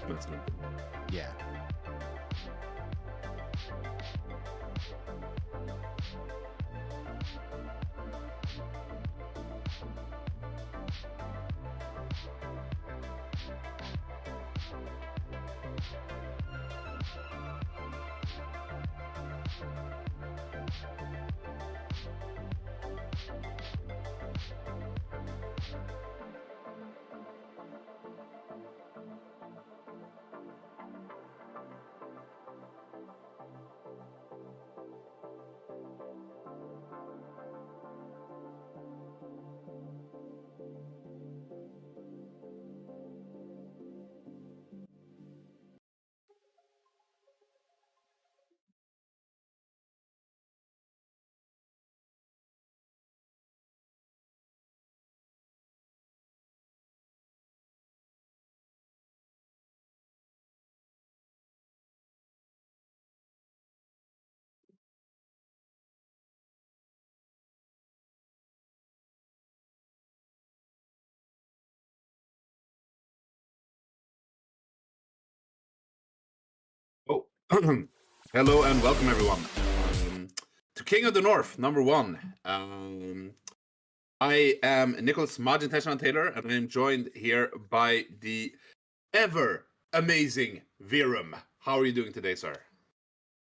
investment. Yeah. Oh, hello and welcome everyone to King of the North #1. I am Nicholas Majin Taylor, and I am joined here by the ever amazing Virum. How are you doing today, sir?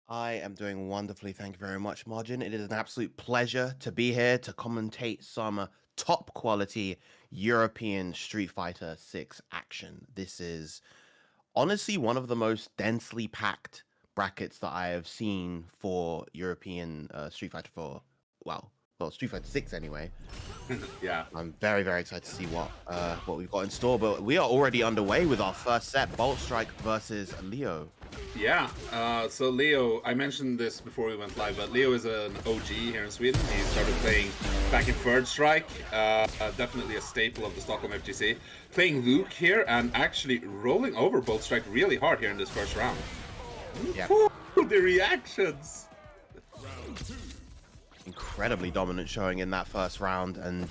I am doing wonderfully, thank you very much, Margin. It is an absolute pleasure to be here to commentate some top quality European Street Fighter 6 action. This is honestly one of the most densely packed brackets that I have seen for European Street Fighter 4. Well, Street Fighter 6 anyway. Yeah. I'm very, very excited to see what we've got in store. But we are already underway with our first set, Bolt Strike versus Leo. Yeah, so Leo, I mentioned this before we went live, but Leo is an OG here in Sweden. He started playing back in Third Strike, definitely a staple of the Stockholm FGC. Playing Luke here and actually rolling over Bolt Strike really hard here in this first round. Yeah. Ooh, the reactions! Incredibly dominant showing in that first round, and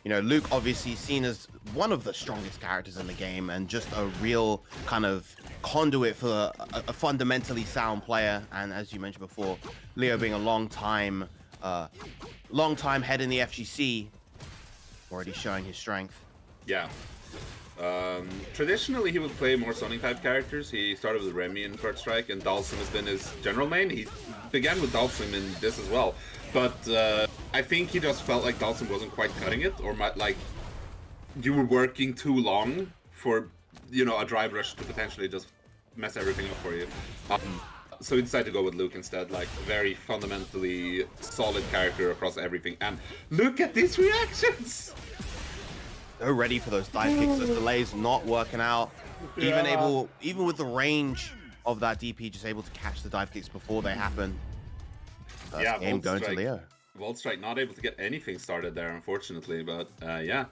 you know, Luke obviously seen as one of the strongest characters in the game and just a real kind of conduit for a fundamentally sound player. And as you mentioned before, Leo being a long time head in the FGC, already showing his strength. Yeah. Traditionally, he would play more Sonic type characters. He started with Remy in Third Strike, and Dalsim has been his general main. He began with Dalsim in this as well, but I think he just felt like Dalsim wasn't quite cutting it, or like you were working too long for, you know, a drive rush to potentially just mess everything up for you. So he decided to go with Luke instead, like very fundamentally solid character across everything. And look at these reactions! So ready for those dive kicks. Those delays not working out. Yeah. Even with the range of that DP, just able to catch the dive kicks before they happen. Yeah, game going to Leo. Volt Strike not able to get anything started there, unfortunately, but yeah.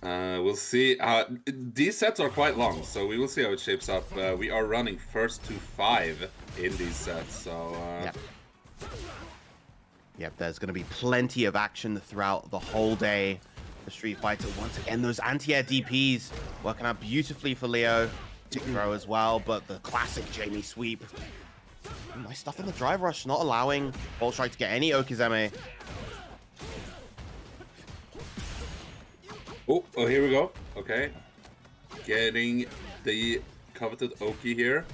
We'll see. These sets are quite long, so we will see how it shapes up. We are running first to 5 in these sets, so... Yep, there's going to be plenty of action throughout the whole day. The Street Fighter, once again, those anti-air DPs working out beautifully for Leo. Tick throw as well, but the classic Jamie sweep. Nice stuff in the drive rush, not allowing Bolt Strike to get any Okizeme. Oh, here we go. Okay. Getting the coveted Oki here.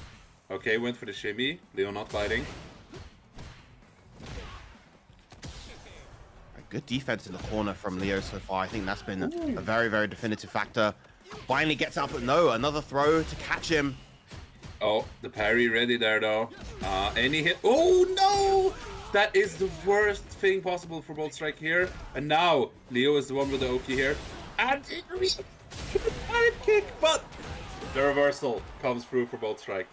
Okay, went for the shimmy. Leo not biting. Good defense in the corner from Leo so far. I think that's been a very, very definitive factor. Finally gets out, but no, another throw to catch him. Oh, the parry ready there, though. Any hit? Oh, no! That is the worst thing possible for Bolt Strike here. And now, Leo is the one with the Oki here. And it reached the dive kick, but the reversal comes through for Bolt Strike.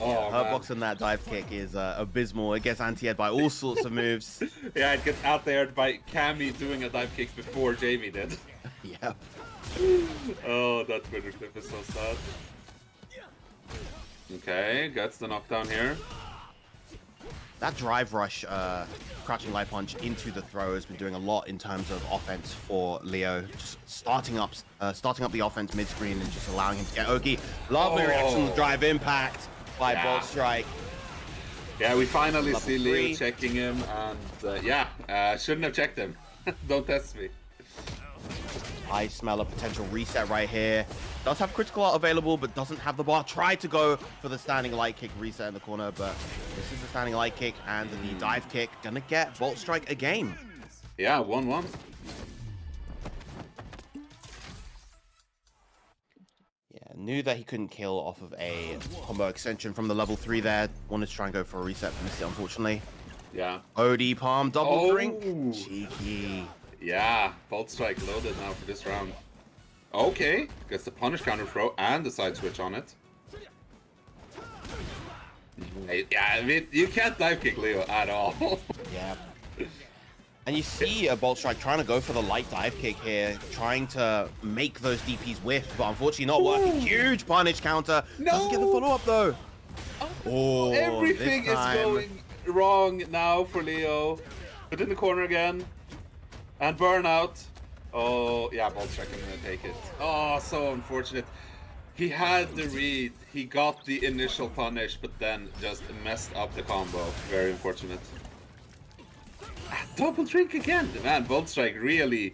Oh, Her box on that dive kick is abysmal. It gets anti-aired by all sorts of moves. Yeah, it gets out there by Cammy doing a dive kick before Jamie did. Yep. Oh, that Twitter clip is so sad. Okay, gets the knockdown here. That drive rush, crouching light punch into the throw has been doing a lot in terms of offense for Leo. Just starting up the offense mid-screen and just allowing him to get Oki. Lovely reaction to drive impact by Bolt Strike. Yeah, we finally Level see 3. Leo checking him, and shouldn't have checked him. Don't test me. I smell a potential reset right here. Does have critical art available, but doesn't have the bar. Tried to go for the standing light kick reset in the corner, but this is the standing light kick and the dive kick. Gonna get Bolt Strike a game. Yeah, 1-1. Yeah, knew that he couldn't kill off of a combo extension from the level 3 there. Wanted to try and go for a reset, but missed it, unfortunately. Yeah. OD palm, double drink. Cheeky. Yeah, Bolt Strike loaded now for this round. Okay, gets the punish counter throw and the side switch on it. Yeah, I mean, you can't dive kick Leo at all. Yeah. And you see Bolt Strike trying to go for the light dive kick here, trying to make those DPs whiff, but unfortunately not working. Huge punish counter. No! Doesn't get the follow-up though. Oh, Everything is going wrong now for Leo. Put in the corner again. And burnout. Oh, yeah, Bolt Strike, I'm gonna take it. Oh, so unfortunate. He had the read. He got the initial punish, but then just messed up the combo. Very unfortunate. Double drink again. Man, Bolt Strike really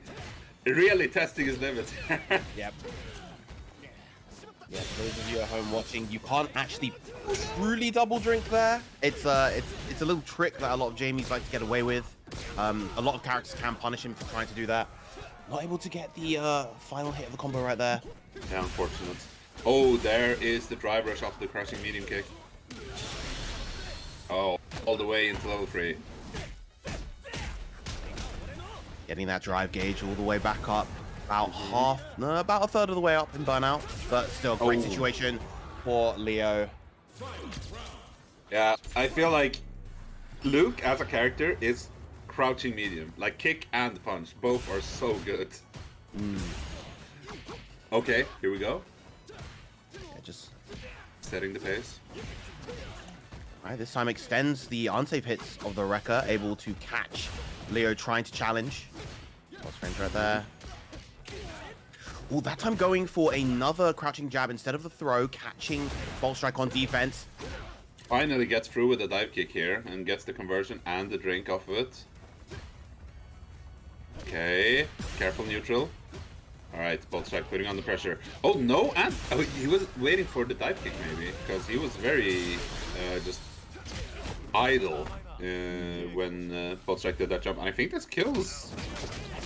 testing his limits. Yep. Yeah, for those of you at home watching, you can't actually truly double drink there. It's a little trick that a lot of Jamies like to get away with. A lot of characters can punish him for trying to do that. Not able to get the final hit of the combo right there. Yeah, unfortunate. Oh, there is the drive rush off the crushing medium kick. Oh, all the way into level 3. Getting that drive gauge all the way back up. About about a third of the way up in burnout. But still a great situation for Leo. Yeah, I feel like Luke as a character is crouching medium. Like kick and punch. Both are so good. Okay, here we go. Yeah, just setting the pace. Alright, this time extends the unsafe hits of the Wrecker, able to catch Leo trying to challenge. Lost frames right there. Oh, that time going for another crouching jab instead of the throw, catching Bolt Strike on defense. Finally gets through with a dive kick here and gets the conversion and the drink off of it. Okay, careful neutral. Alright, Bolt Strike putting on the pressure. Oh no, and he was waiting for the dive kick maybe, because he was very just idle when Bolt Strike did that jump. And I think this kills.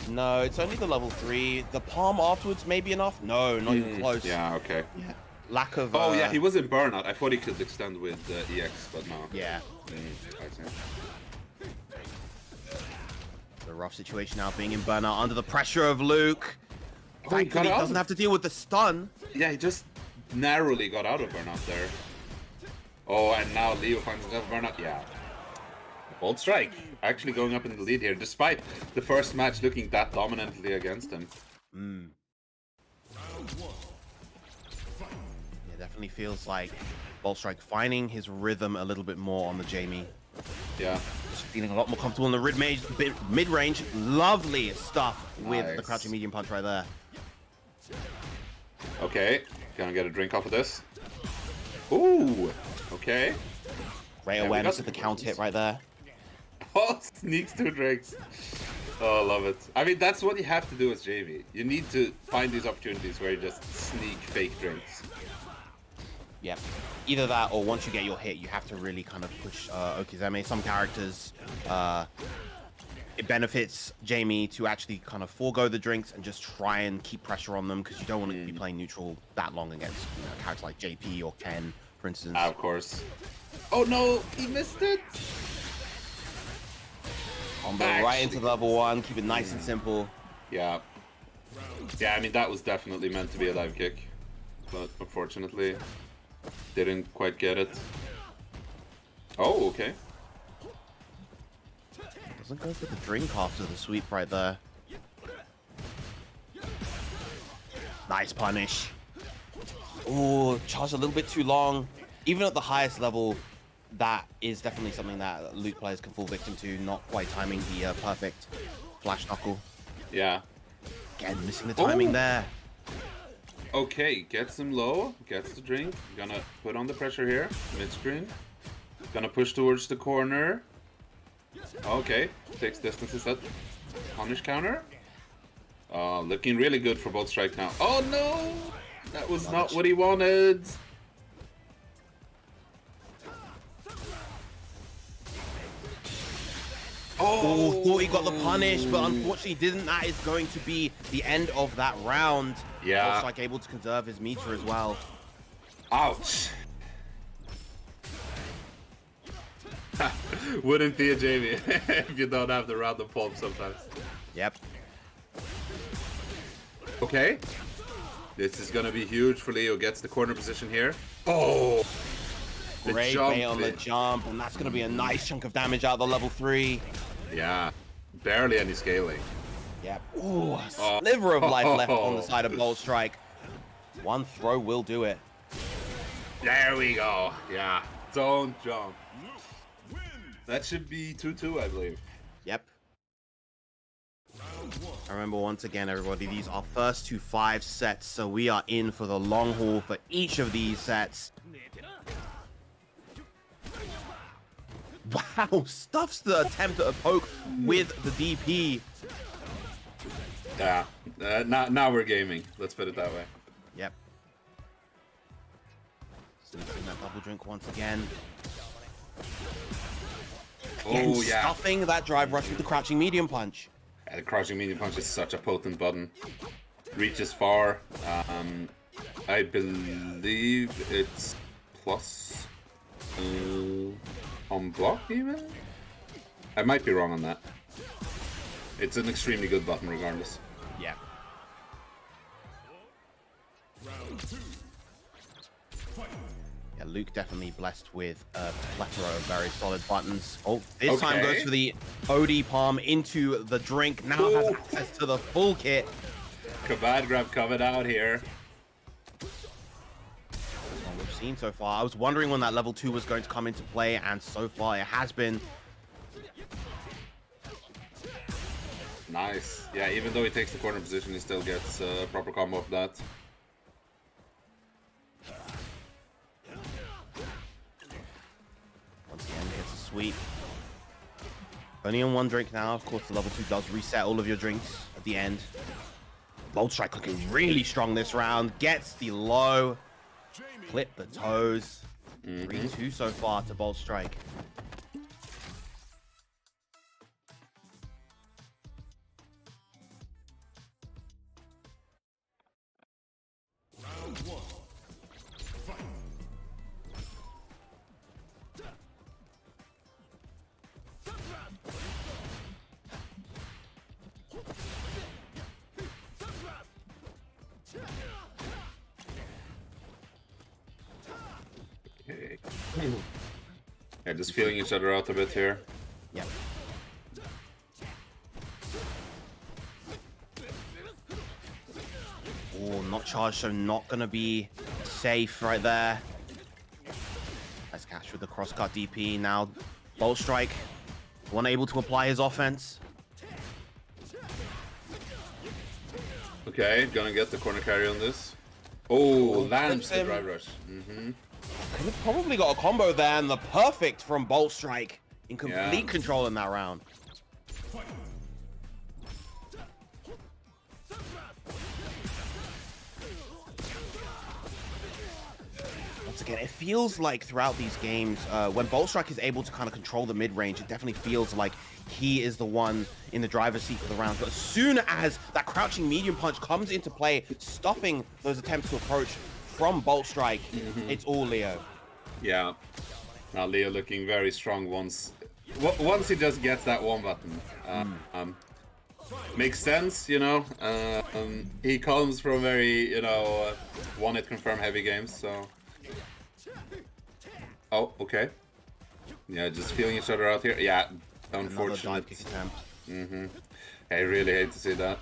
No, it's only the level 3. The palm afterwards may be enough. No, not even close. Yeah, okay. Yeah. Lack of... Oh yeah, he was in burnout. I thought he could extend with EX, but no. Yeah. I see. The rough situation now being in burnout under the pressure of Luke. Oh, he Thankfully, doesn't have to deal with the stun. Yeah, he just narrowly got out of burnout there. Oh, and now Leo finds himself burnout. Yeah. Bold Strike actually going up in the lead here, despite the first match looking that dominantly against him. Yeah, definitely feels like Bolt Strike finding his rhythm a little bit more on the Jamie. Yeah. Just feeling a lot more comfortable in the mid-range. Lovely stuff with the crouching medium punch right there. Okay, gonna get a drink off of this. Ooh, okay. Great awareness of the count hit right there. Oh, sneaks 2 drinks. Oh, I love it. I mean, that's what you have to do as JV. You need to find these opportunities where you just sneak fake drinks. Yep. Either that, or once you get your hit, you have to really kind of push Okizeme. Some characters, it benefits Jamie to actually kind of forego the drinks and just try and keep pressure on them, because you don't want to be playing neutral that long against characters like JP or Ken, for instance. Of course. Oh no, he missed it! Combo right into level 1, keep it nice and simple. Yeah. Yeah, I mean, that was definitely meant to be a dive kick, but unfortunately, didn't quite get it. Oh, okay. Doesn't go for the drink after the sweep right there. Nice punish. Oh, charged a little bit too long. Even at the highest level, that is definitely something that Luke players can fall victim to, not quite timing the perfect flash knuckle. Yeah. Again, missing the timing there. Okay, gets him low, gets the drink. Gonna put on the pressure here, mid-screen. Gonna push towards the corner. Okay, takes distance instead. Punish counter. Looking really good for both strike now. Oh no! That was not what he wanted. Oh, thought he got the punish, but unfortunately didn't. That is going to be the end of that round. Yeah. Looks like able to conserve his meter as well. Ouch. Wouldn't be a Jamie if you don't have the random pulp sometimes. Yep. Okay. This is gonna be huge for Leo. Gets the corner position here. Oh! Great bait on the jump, and that's gonna be a nice chunk of damage out of the level 3. Yeah. Barely any scaling. Yep. Ooh, a sliver of life left on the side of Bolt Strike. One throw will do it. There we go. Yeah. Don't jump. That should be 2-2, I believe. Yep. Remember, once again, everybody, these are first to 5 sets, so we are in for the long haul for each of these sets. Wow, stuffs the attempt at a poke with the DP. Yeah. Now we're gaming. Let's put it that way. Yep. Sneaking that double drink once again. Again, Oh, yeah. stuffing that drive rush with the crouching medium punch. Yeah, the crouching medium punch is such a potent button. Reaches far. I believe it's plus on block even? I might be wrong on that. It's an extremely good button regardless. Yeah. Yeah, Luke definitely blessed with a plethora of very solid buttons. Oh, this time goes for the OD palm into the drink. Now has access to the full kit. Kabad grab coming out here. What we've seen so far. I was wondering when that level 2 was going to come into play, and so far it has been. Nice. Yeah, even though he takes the corner position, he still gets a proper combo of that. Once again, gets a sweep. Only on 1 drink now. Of course, the level 2 does reset all of your drinks at the end. Bolt Strike looking really strong this round. Gets the low. Clip the toes. 3-2 so far to Bolt Strike. Yeah, just feeling each other out a bit here. Yep. Oh, not charged, so not gonna be safe right there. Nice catch with the crosscut DP. Now, Bolt Strike, unable to apply his offense. Okay, gonna get the corner carry on this. Oh, lands the him. drive rush. Could have probably got a combo there, and the perfect from Bolt Strike in complete Yeah. control in that round. Once again, it feels like throughout these games, when Bolt Strike is able to kind of control the mid-range, it definitely feels like he is the one in the driver's seat for the round. But as soon as that crouching medium punch comes into play, stopping those attempts to approach from Bolt Strike, it's all Leo. Yeah. Now Leo looking very strong once he just gets that one button. Makes sense, you know. He comes from very, you know, one-hit confirm heavy games, so. Oh, okay. Yeah, just feeling each other out here. Yeah, unfortunate. Dive kick attempt. I really hate to see that.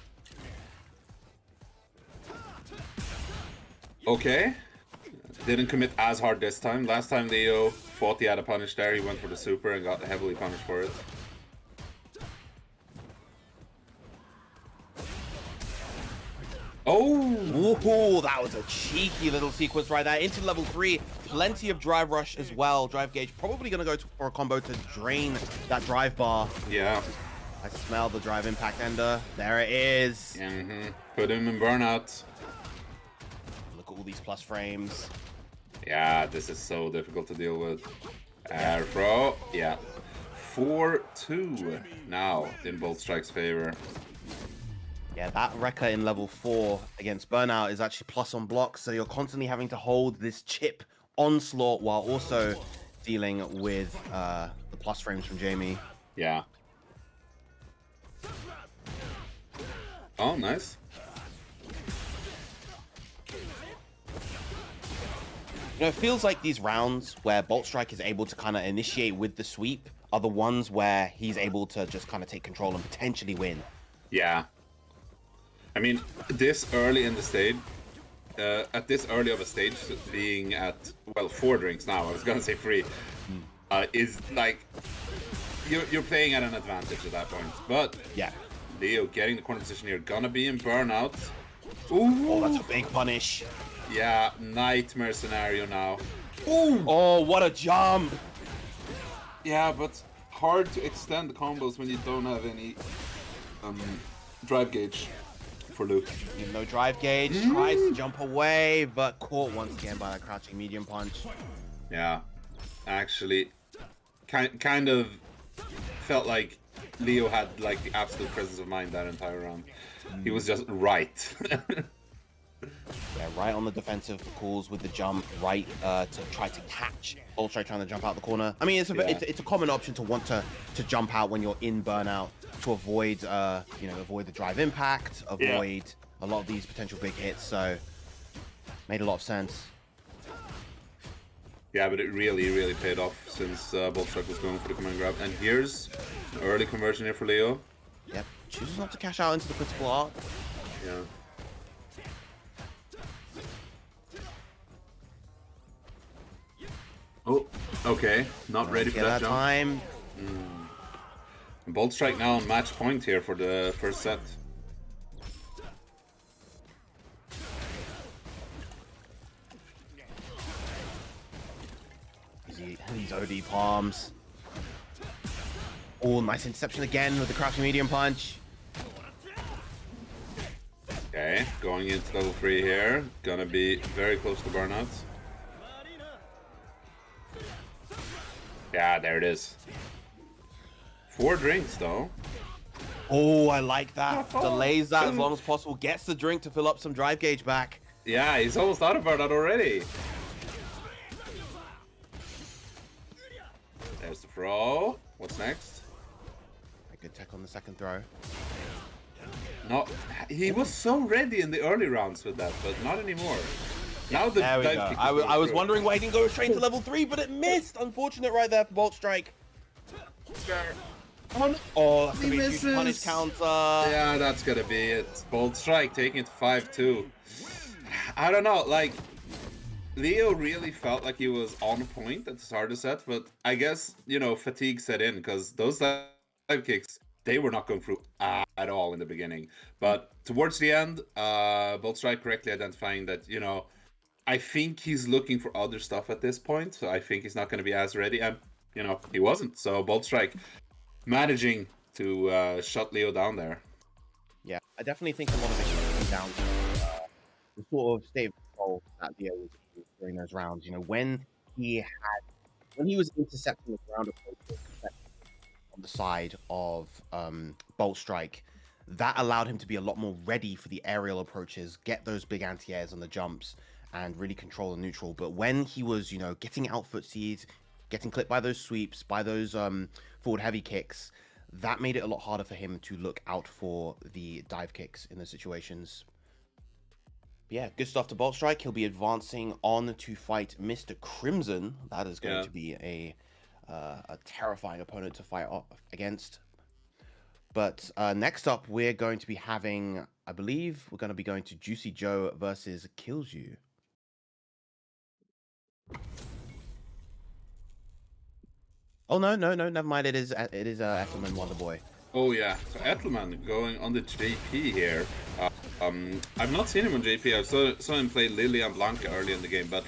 didn't commit as hard this time. Last time Leo thought he had a punish there, he went for the super and got heavily punished for it. Oh! Ooh, that was a cheeky little sequence right there. Into level 3, plenty of drive rush as well. Drive gauge probably going to go for a combo to drain that drive bar. Yeah. I smell the drive impact ender. There it is. Put him in burnout. Look at all these plus frames. Yeah, this is so difficult to deal with. Air throw. Yeah. 4-2 now in Bolt Strike's favor. Yeah, that Rekka in level 4 against Burnout is actually plus on blocks, so you're constantly having to hold this chip onslaught while also dealing with the plus frames from Jamie. Yeah. Oh, nice. You know, it feels like these rounds where Bolt Strike is able to kind of initiate with the sweep are the ones where he's able to just kind of take control and potentially win. Yeah. I mean, this early in the stage, at this early of a stage, being at, well, 4 drinks now, I was gonna say 3, is like, you're playing at an advantage at that point. But, yeah, Leo getting the corner position here, gonna be in burnout. Ooh. Oh, that's a big punish. Yeah, nightmare scenario now. Ooh. Oh, what a jump. Yeah, but hard to extend the combos when you don't have any drive gauge for Luke. No drive gauge, tries to jump away, but caught once again by that crouching medium punch. Yeah, actually, kind of felt like Leo had like the absolute presence of mind that entire round. He was just right. Yeah, right on the defensive calls with the jump, right to try to catch Bolt Strike trying to jump out the corner. I mean, it's a common option to want to jump out when you're in burnout to avoid avoid the drive impact, avoid a lot of these potential big hits. So made a lot of sense. Yeah, but it really paid off since Bolt Strike was going for the command grab. And here's an early conversion here for Leo. Yep, chooses not to cash out into the critical art. Yeah. Oh, okay. Not ready for that jump. Time. Bolt Strike now on match point here for the first set. These OD palms. Oh, nice interception again with the crouching medium punch. Okay, going into level 3 here. Gonna be very close to burnout. Yeah, there it is. 4 drinks though. Oh, I like that. Delays that as long as possible. Gets the drink to fill up some drive gauge back. Yeah, he's almost out of burnout already. There's the throw. What's next? A good tech on the second throw. No, he was so ready in the early rounds with that, but not anymore. Now the there we go. I was wondering why he didn't go straight to level 3, but it missed. Unfortunate right there for Bolt Strike. Oh, that's gonna be a huge punish counter. Yeah, that's gonna be it. Bolt Strike taking it 5-2. I don't know, like, Leo really felt like he was on point at the start of the set, but I guess, you know, fatigue set in, because those dive kicks, they were not going through at all in the beginning. But towards the end, Bolt Strike correctly identifying that, you know, I think he's looking for other stuff at this point, so I think he's not going to be as ready, and, you know, he wasn't. So Bolt Strike managing to shut Leo down there. Yeah, I definitely think a lot of it comes down to the sort of state of control that Leo was in during those rounds. You know, when he was intercepting the ground approach on the side of Bolt Strike, that allowed him to be a lot more ready for the aerial approaches, get those big anti-airs on the jumps, and really control the neutral. But when he was, you know, getting out footsies, getting clipped by those sweeps, by those forward heavy kicks, that made it a lot harder for him to look out for the dive kicks in those situations. But yeah, good stuff to Bolt Strike. He'll be advancing on to fight Mr. Crimson. That is going to be a terrifying opponent to fight off against. But next up, we're going to be having, I believe, we're going to be going to Juicy Joe versus Kills You. Oh no, never mind. It is Ethelman Wonderboy. Oh yeah, so Edelman going on the JP here. I've not seen him on JP. I saw him play Lily and Blanca early in the game, but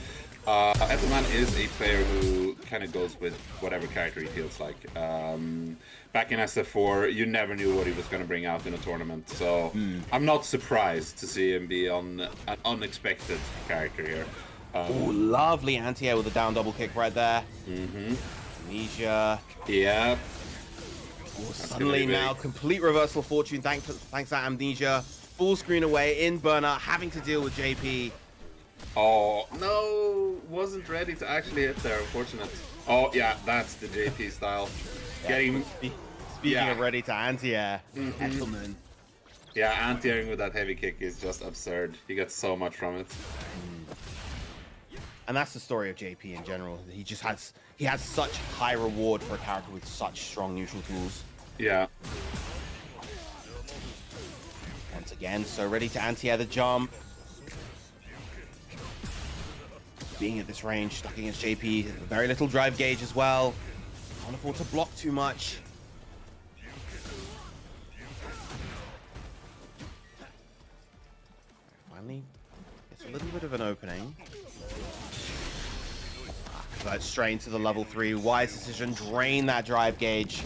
Edelman is a player who kind of goes with whatever character he feels like. Back in SF4, you never knew what he was going to bring out in a tournament, so I'm not surprised to see him be on an unexpected character here. Oh, lovely anti-air with a down double kick right there. Amnesia. Yeah. Oh, suddenly now, complete reversal fortune thanks to that Amnesia. Full screen away in burnout, having to deal with JP. Oh, no! Wasn't ready to actually hit there, unfortunate. Oh, yeah, that's the JP style. Getting... Speaking of ready to anti-air, Ethelman. Yeah, anti-airing with that heavy kick is just absurd. You get so much from it. And that's the story of JP in general. He has such high reward for a character with such strong neutral tools. Yeah. Once again, so ready to anti-air the jump. Being at this range, stuck against JP, very little drive gauge as well. Can't afford to block too much. Finally, it's a little bit of an opening. But straight into the level 3. Wise decision, drain that drive gauge.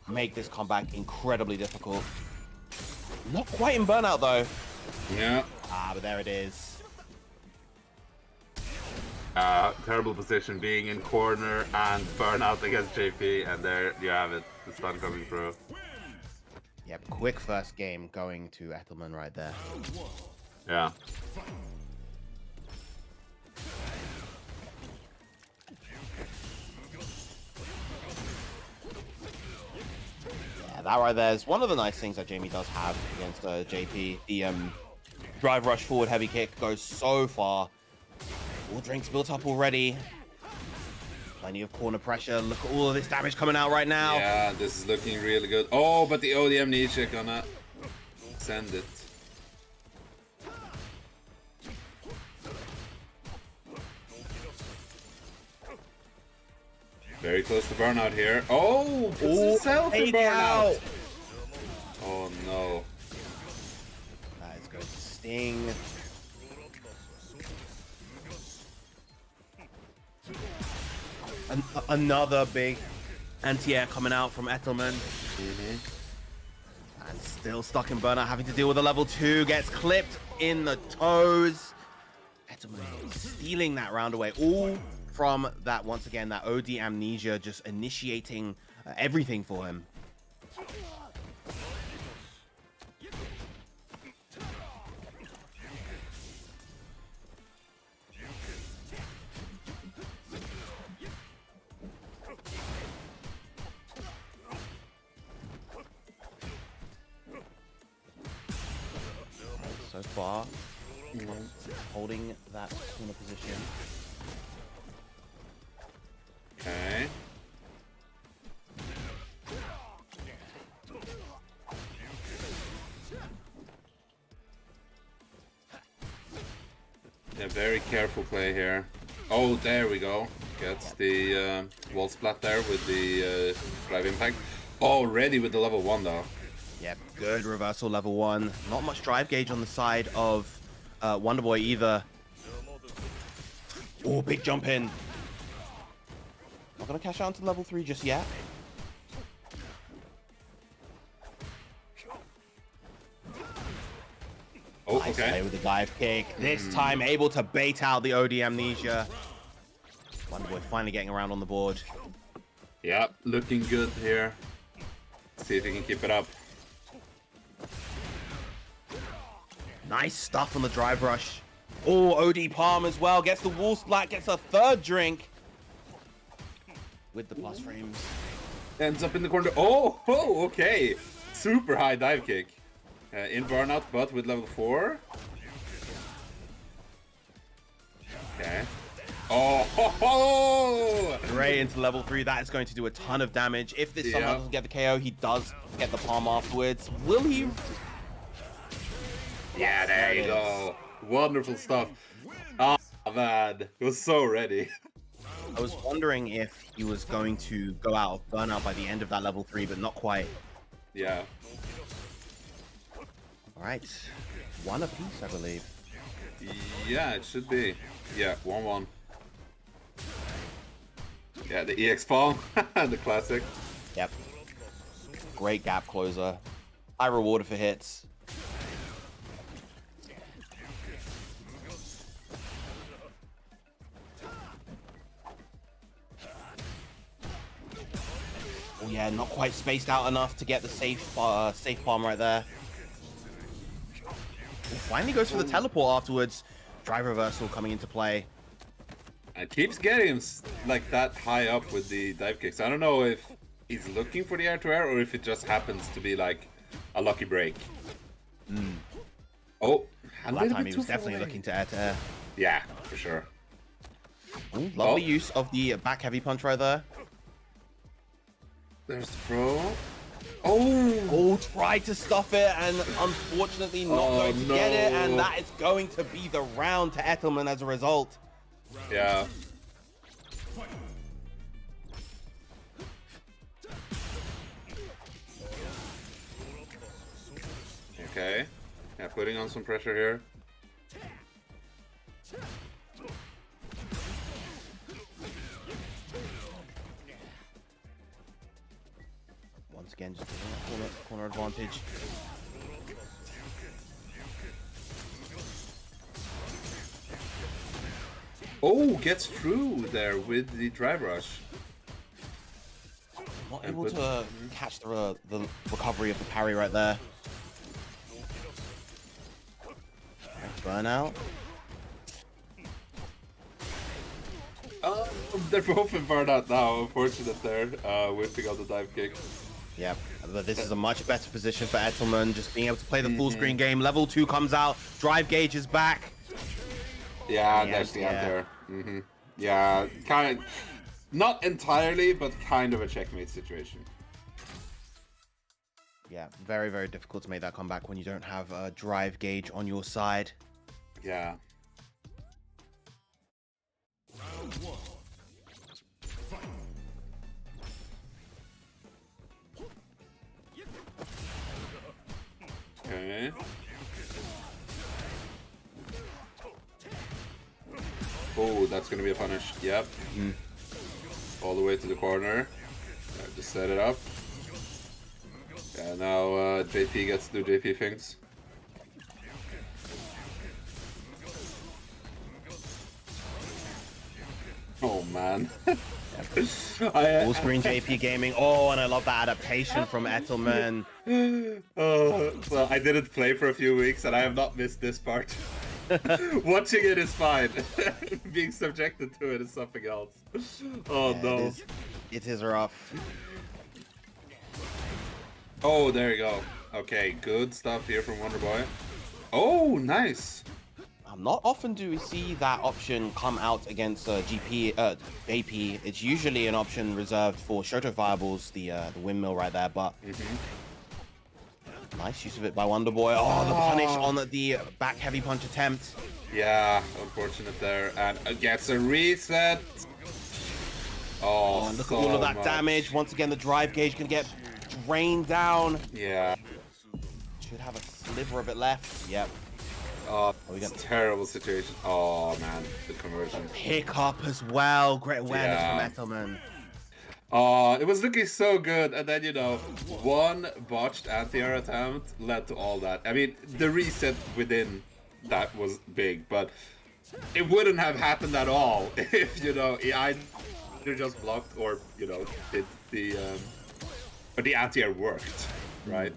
Make this comeback incredibly difficult. Not quite in burnout though. Yeah. But there it is. Terrible position, being in corner and burnout against JP, and there you have it. The stun coming through. Yep, quick first game going to Ethelman right there. Yeah. That right there is one of the nice things that Jamie does have against JP. The drive rush forward heavy kick goes so far. 4 drinks built up already. Plenty of corner pressure. Look at all of this damage coming out right now. Yeah, this is looking really good. Oh, but the ODM Amnesia gonna send it. Very close to burnout here. Oh, puts himself in burnout. Oh no. That is going to sting. Another big anti-air coming out from Ethelman. And still stuck in burnout, having to deal with a level 2. Gets clipped in the toes. Ethelman stealing that round away. All from that, once again, that OD Amnesia just initiating everything for him. So far, holding that corner position. Okay. Yeah, very careful play here. Oh, there we go. Gets the wall splat there with the drive impact. Already with the level 1 though. Yep, good reversal level 1. Not much drive gauge on the side of Wonderboy either. Oh, big jump in. Not gonna cash out to level 3 just yet. Oh, Nice okay. play with the dive kick. This time able to bait out the OD Amnesia. Wonderboy finally getting around on the board. Yeah, looking good here. See if he can keep it up. Nice stuff on the drive rush. Oh, OD Palm as well. Gets the wall splat, gets a 3rd drink. With the plus frames. Ends up in the corner. Oh, okay. Super high dive kick. In burnout, but with level 4. Okay. Oh, ho, ho! Great into level 3. That is going to do a ton of damage. If this somehow doesn't get the KO, he does get the palm afterwards. Will he? Yeah, there you go. Wonderful stuff. Oh, man. It was so ready. I was wondering if he was going to go out of burnout by the end of that level 3, but not quite. Yeah. All right, one apiece, I believe. Yeah, it should be. Yeah, 1-1. Yeah, the EX palm, the classic. Yep. Great gap closer. High reward for hits. Oh yeah, not quite spaced out enough to get the safe palm right there. Finally goes for the teleport afterwards. Drive reversal coming into play. It keeps getting him like that high up with the dive kicks. I don't know if he's looking for the air to air or if it just happens to be like a lucky break. Oh, well, that time he was definitely looking to air to air. Yeah, for sure. Ooh, lovely use of the back heavy punch right there. There's the throw. Oh, tried to stuff it and unfortunately not going to get it, and that is going to be the round to Ethelman as a result. Yeah. Okay. Yeah, putting on some pressure here. Once again, just corner advantage. Oh, gets through there with the drive rush. Not able to catch the recovery of the parry right there. Burnout. They're both in burnout now. Unfortunate there, whipping out the dive kick. Yep, but this is a much better position for Ethelman, just being able to play the full screen game. Level 2 comes out, drive gauge is back. Yeah, there's the end there. Yeah, kind of, not entirely, but kind of a checkmate situation. Yeah, very, very difficult to make that comeback when you don't have a drive gauge on your side. Yeah. Okay. Oh, that's gonna be a punish. Yep. All the way to the corner. Just set it up. Yeah, now JP gets to do JP things. Oh man. Full screen JP gaming. Oh, and I love that adaptation from Ethelman. Oh, well, I didn't play for a few weeks and I have not missed this part. Watching it is fine. Being subjected to it is something else. Oh Yeah, no. It is rough. Oh, there you go. Okay, good stuff here from Wonderboy. Oh, nice. Not often do we see that option come out against JP. It's usually an option reserved for Shoto Fireballs, the windmill right there, but nice use of it by Wonderboy. Oh, the punish on the back heavy punch attempt. Yeah, unfortunate there. And gets a reset. Oh, and look so at all of that much damage. Once again, the drive gauge can get drained down. Yeah. Should have a sliver of it left. Yep. Oh, we got a terrible situation. Oh man, the conversion. Pick up as well. Great awareness from Ethelman. Oh, it was looking so good, and then one botched anti-air attempt led to all that. I mean, the reset within that was big, but it wouldn't have happened at all if he either just blocked or did the anti-air worked, right?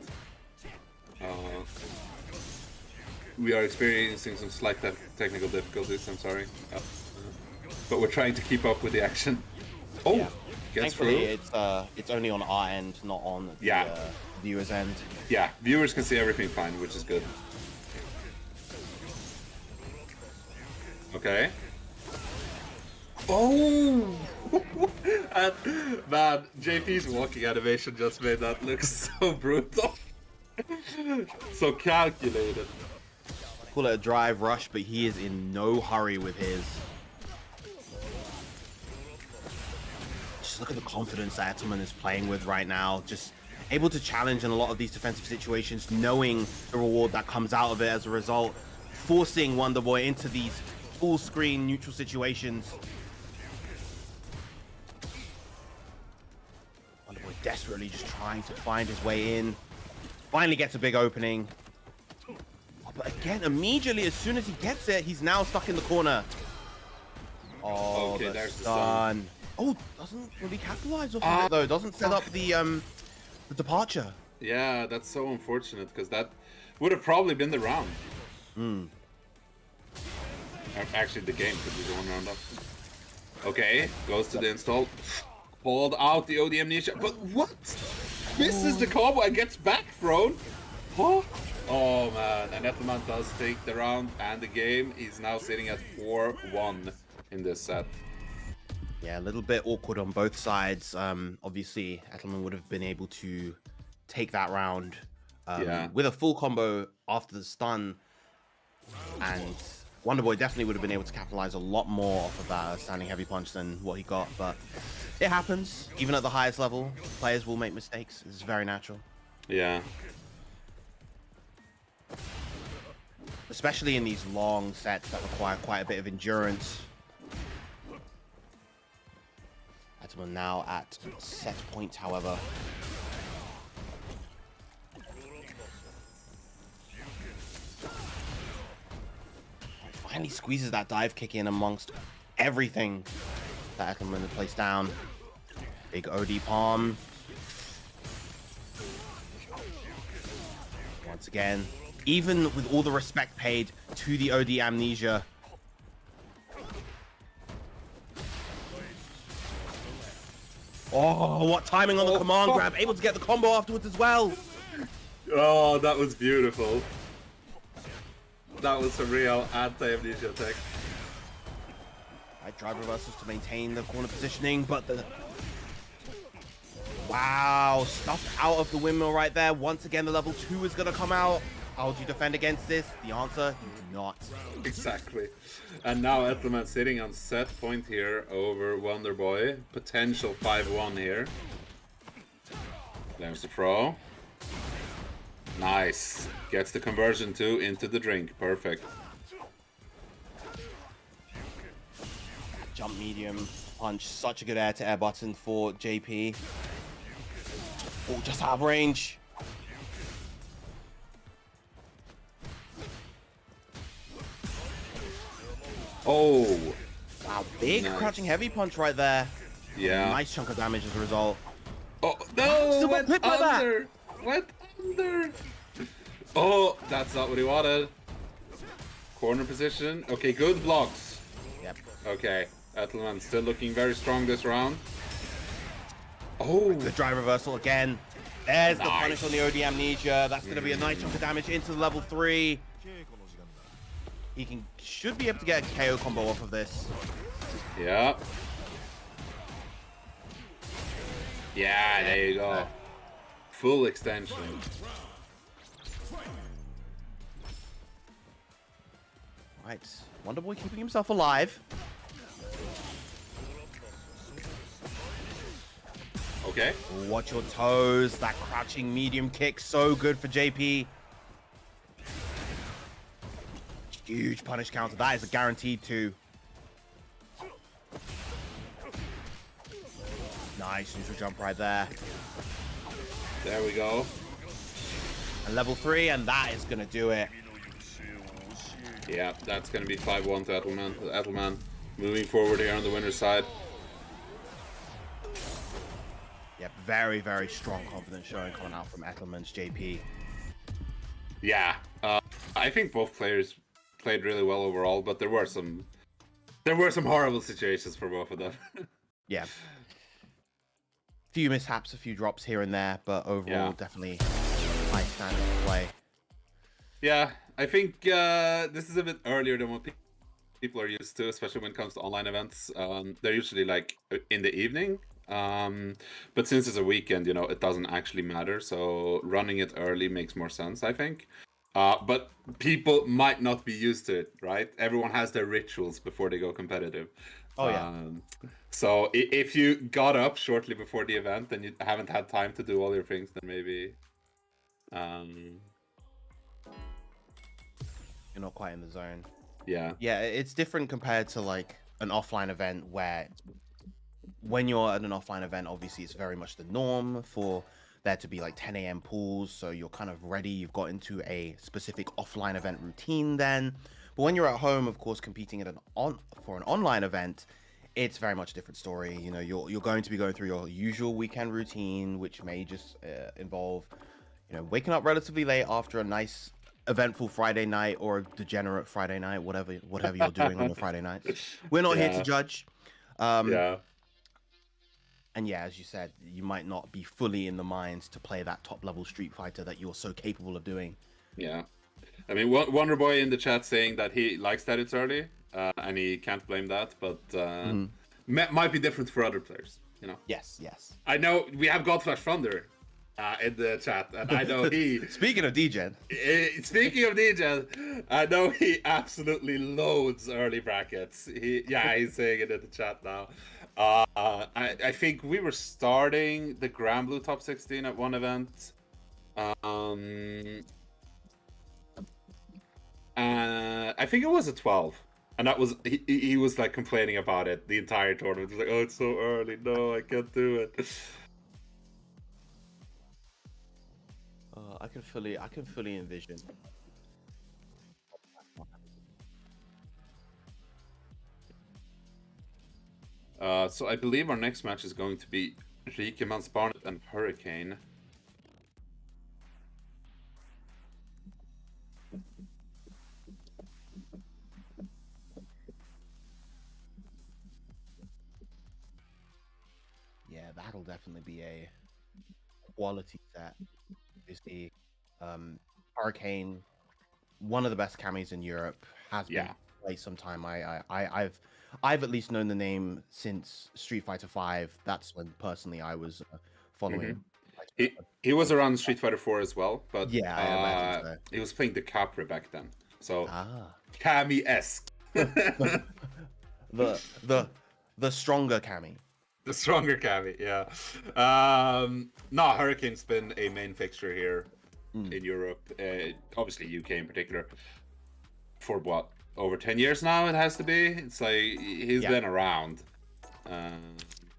We are experiencing some slight technical difficulties, I'm sorry. But we're trying to keep up with the action. Oh, yeah. Gets Thankfully, through. it's only on our end, not on the viewer's end. Yeah, viewers can see everything fine, which is good. Okay. Oh! And, man, JP's walking animation just made that look so brutal. So calculated. Call it a drive rush, but he is in no hurry with his. just look at the confidence that Ettelman is playing with right now. Just able to challenge in a lot of these defensive situations, knowing the reward that comes out of it as a result, forcing Wonderboy into these full screen neutral situations. Wonderboy desperately just trying to find his way in. Finally gets a big opening. Oh, but again, immediately, as soon as he gets it, he's now stuck in the corner. Oh, okay, the there's stun. Oh, doesn't really capitalize off of it though. Doesn't set up the departure. Yeah, that's so unfortunate because that would have probably been the round. Actually, the game could be the one round up. Okay, goes to the install. Pulled out the OD Amnesia, but what? Misses the combo and gets back thrown. Huh? Oh man, and Ettelman does take the round and the game. He's now sitting at 4-1 in this set. Yeah, a little bit awkward on both sides. Obviously, Ettelman would have been able to take that round with a full combo after the stun, and Wonderboy definitely would have been able to capitalize a lot more off of that standing heavy punch than what he got, but it happens. Even at the highest level, players will make mistakes. It's very natural. Yeah. Especially in these long sets that require quite a bit of endurance. Ettelman now at set point, however. Finally squeezes that dive kick in amongst everything that Ettelman had placed down. Big OD palm. Once again, even with all the respect paid to the OD Amnesia, oh, what timing on the command grab. Able to get the combo afterwards as well. Oh, that was beautiful. That was a real anti-amnesia attack. Right, drive reversals to maintain the corner positioning, but the... Wow, stuffed out of the windmill right there. Once again, the level 2 is going to come out. How do you defend against this? The answer, you do not. Exactly. And now Ettelman sitting on set point here over Wonderboy. Potential 5-1 here. There's the throw. Nice. Gets the conversion too into the drink. Perfect. Jump medium punch. Such a good air to air button for JP. Oh, just out of range. Oh. Wow, big Nice. crouching heavy punch right there. Yeah. Nice chunk of damage as a result. Oh, no! Still got Went clipped by that. under! Went under! Oh, that's not what he wanted. Corner position. Okay, good blocks. Yep. Okay, Ettelman still looking very strong this round. Oh! Good drive reversal again. There's the Nice. punish on the OD Amnesia. That's going to be a nice chunk of damage into the level 3. He should be able to get a KO combo off of this. Yeah. Yeah, there you go. Full extension. Right, Wonderboy keeping himself alive. Okay. Watch your toes. That crouching medium kick, so good for JP. Huge punish counter. That is a guaranteed 2. Nice neutral jump right there. There we go. And level 3, and that is going to do it. Yeah, that's going to be 5-1 to Ettelman. Ettelman moving forward here on the winner's side. Yep, very, very strong confidence showing coming out from Ettelman's JP. Yeah, I think both players played really well overall, but there were some horrible situations for both of them. Yeah. Few mishaps, a few drops here and there, but overall, definitely high standard of play. Yeah, I think this is a bit earlier than what people are used to, especially when it comes to online events. They're usually like in the evening. But since it's a weekend, you know, it doesn't actually matter. So running it early makes more sense, I think. But people might not be used to it, right? Everyone has their rituals before they go competitive. Oh yeah. So if you got up shortly before the event and you haven't had time to do all your things, then maybe You're not quite in the zone. yeah. Yeah, it's different compared to like an offline event where when you're at an offline event, obviously it's very much the norm for there to be like 10 a.m. pools. So you're kind of ready. You've got into a specific offline event routine then. But when you're at home, of course, competing at for an online event, it's very much a different story. You know, you're going to be going through your usual weekend routine, which may just involve, you know, waking up relatively late after a nice eventful Friday night or a degenerate Friday night, whatever you're doing on your Friday nights. We're not here to Yeah. judge. Yeah. And yeah, as you said, you might not be fully in the mind to play that top level Street Fighter that you're so capable of doing. Yeah. I mean, Wonder Boy in the chat saying that he likes that it's early, and he can't blame that, but might be different for other players, you know? Yes, yes. I know we have Godflash Thunder in the chat, and I know he... Speaking of DGen. Speaking of DGen, I know he absolutely loads early brackets. He's saying it in the chat now. I think we were starting the Grand Blue Top 16 at one event. I think it was a 12. And that was he was like complaining about it the entire tournament. He was like, "Oh, it's so early. No, I can't do it." I can fully envision. So I believe our next match is going to be Rikemans Barnet and Hurricane. Yeah, that'll definitely be a quality set. Is the Hurricane, one of the best camis in Europe, has been for quite some time. I've at least known the name since Street Fighter V. That's when personally I was following. He was around Street Fighter 4 as well, but yeah, I imagine so. He was playing the Capri back then, so Kami-esque. the stronger Kami. The stronger Kami, yeah. No, Hurricane's been a main fixture here in Europe, obviously UK in particular, for what, over 10 years now it has to be? It's like, he's been around.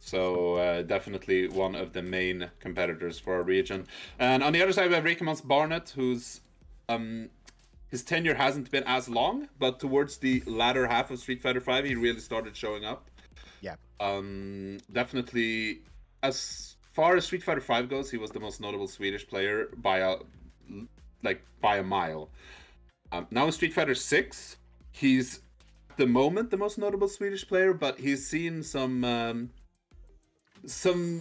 So definitely one of the main competitors for our region. And on the other side we have Rikemans Barnet, who's his tenure hasn't been as long, but towards the latter half of Street Fighter V he really started showing up. Yeah. Definitely, as far as Street Fighter V goes, he was the most notable Swedish player by a mile. Now in Street Fighter 6, he's at the moment the most notable Swedish player, but he's seen some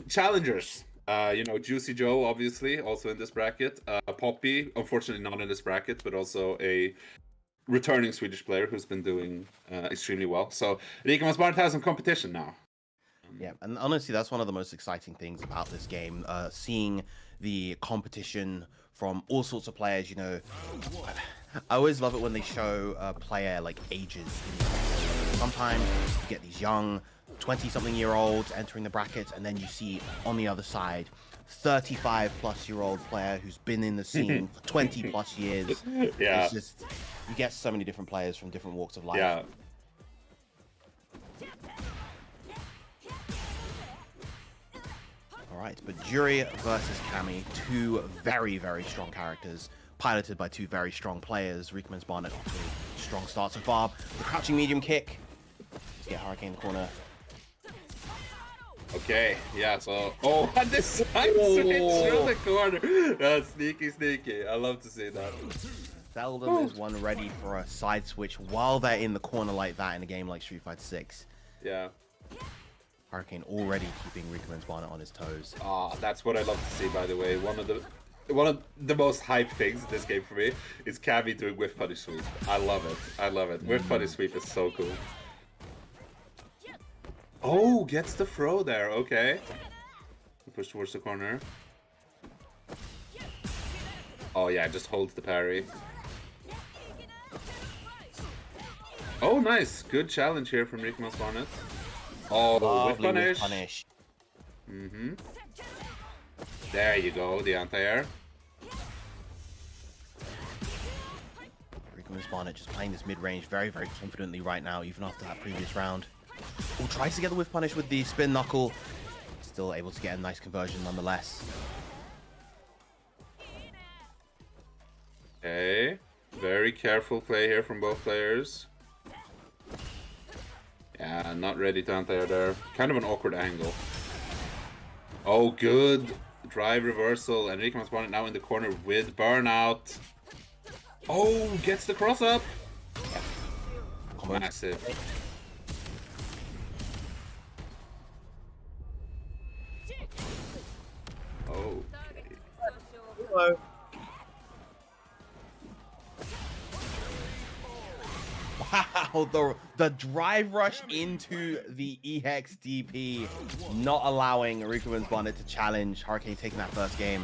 challengers. You know, Juicy Joe, obviously, also in this bracket. Poppy, unfortunately not in this bracket, but also a returning Swedish player who's been doing extremely well. So Rikemans Barnet has some competition now. Yeah, and honestly, that's one of the most exciting things about this game. Seeing the competition from all sorts of players. You know, I always love it when they show a player like ages. Sometimes you get these young 20-something-year-olds entering the brackets, and then you see on the other side 35-plus-year-old player who's been in the scene for 20-plus years. Yeah, it's just, you get so many different players from different walks of life. Yeah. All right, but Jury versus Kami, two very, very strong characters, piloted by two very strong players. Rikemans Barnet off to a strong start so far. The crouching medium kick. Let's get Hurricane in the corner. Okay, yeah, so... Oh, and this side switch through the corner. That's sneaky, sneaky. I love to see that. Seldom is one ready for a side switch while they're in the corner like that in a game like Street Fighter 6. Yeah. Hurricane already keeping Rikemans Barnet on his toes. That's what I love to see, by the way. One of the most hype things in this game for me is Kami doing whiff punish sweep. I love it. I love it. Whiff punish sweep is so cool. Oh, gets the throw there. Okay. Push towards the corner. Oh yeah, just holds the parry. Oh, nice. Good challenge here from Rikemans Barnet. Oh, with Lovely whiff punish. punish. Mm-hmm. There you go, the anti-air. Rikuman's Barnet just playing this mid-range very, very confidently right now, even after that previous round. Oh, tries to get the whiff punish with the spin knuckle. Still able to get a nice conversion nonetheless. Okay. Very careful play here from both players. Yeah, not ready to anti-air there. Kind of an awkward angle. Oh, good. Drive reversal. And Rikuman's Barnet now in the corner with burnout. Oh, gets the cross up. Massive. Oh. Hello. Wow, the drive rush into the EXDP, not allowing Rikuman's Barnet to challenge Hurricane taking that first game.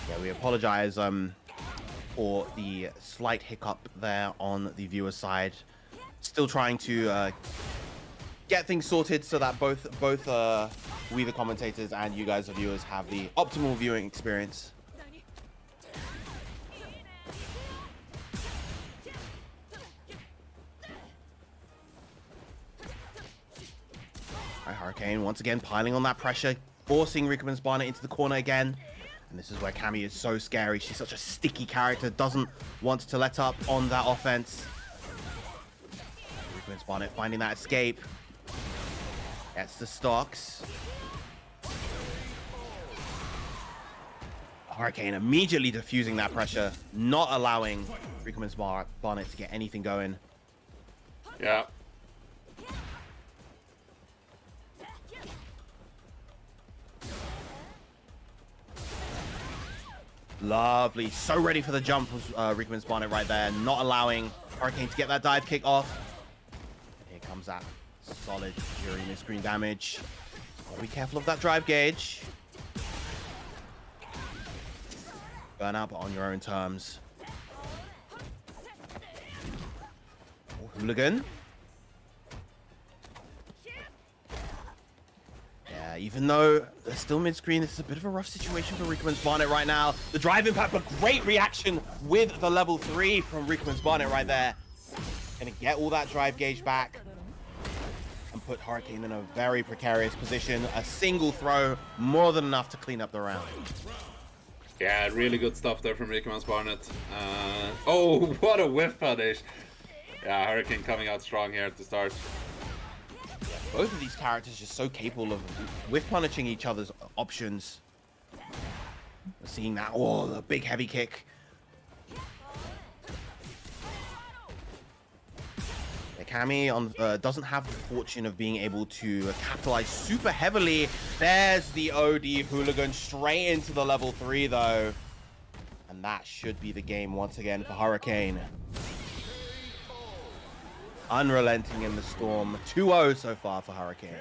Yeah, we apologize for the slight hiccup there on the viewer side. Still trying to get things sorted so that both we the commentators and you guys the viewers have the optimal viewing experience. Alright, Hurricane once again piling on that pressure, forcing Rikuman's Barnet into the corner again. And this is where Cammy is so scary. She's such a sticky character, doesn't want to let up on that offense. Rikuman's Barnet finding that escape. Gets the stocks. Hurricane immediately diffusing that pressure, not allowing Rikuman's Barnet to get anything going. Yeah. Lovely. So ready for the jump was Rikuman's Barnet right there, not allowing Hurricane to get that dive kick off. And here comes that solid Fury mid-screen damage. Gotta be careful of that drive gauge. Burn out, but on your own terms. Oh, Hooligan. Yeah, even though they're still mid-screen, this is a bit of a rough situation for Rikuman's Barnet right now. The drive impact, but great reaction with the level 3 from Rikuman's Barnet right there. Gonna get all that drive gauge back and put Hurricane in a very precarious position. A single throw, more than enough to clean up the round. Yeah, really good stuff there from Rikuman's Barnet. Oh, what a whiff punish. Yeah, Hurricane coming out strong here at the start. Both of these characters just so capable of whiff punishing each other's options. We're seeing that. Oh, the big heavy kick. Cammy doesn't have the fortune of being able to capitalize super heavily. There's the OD Hooligan straight into the level 3 though. And that should be the game once again for Hurricane. Unrelenting in the storm. 2-0 so far for Hurricane.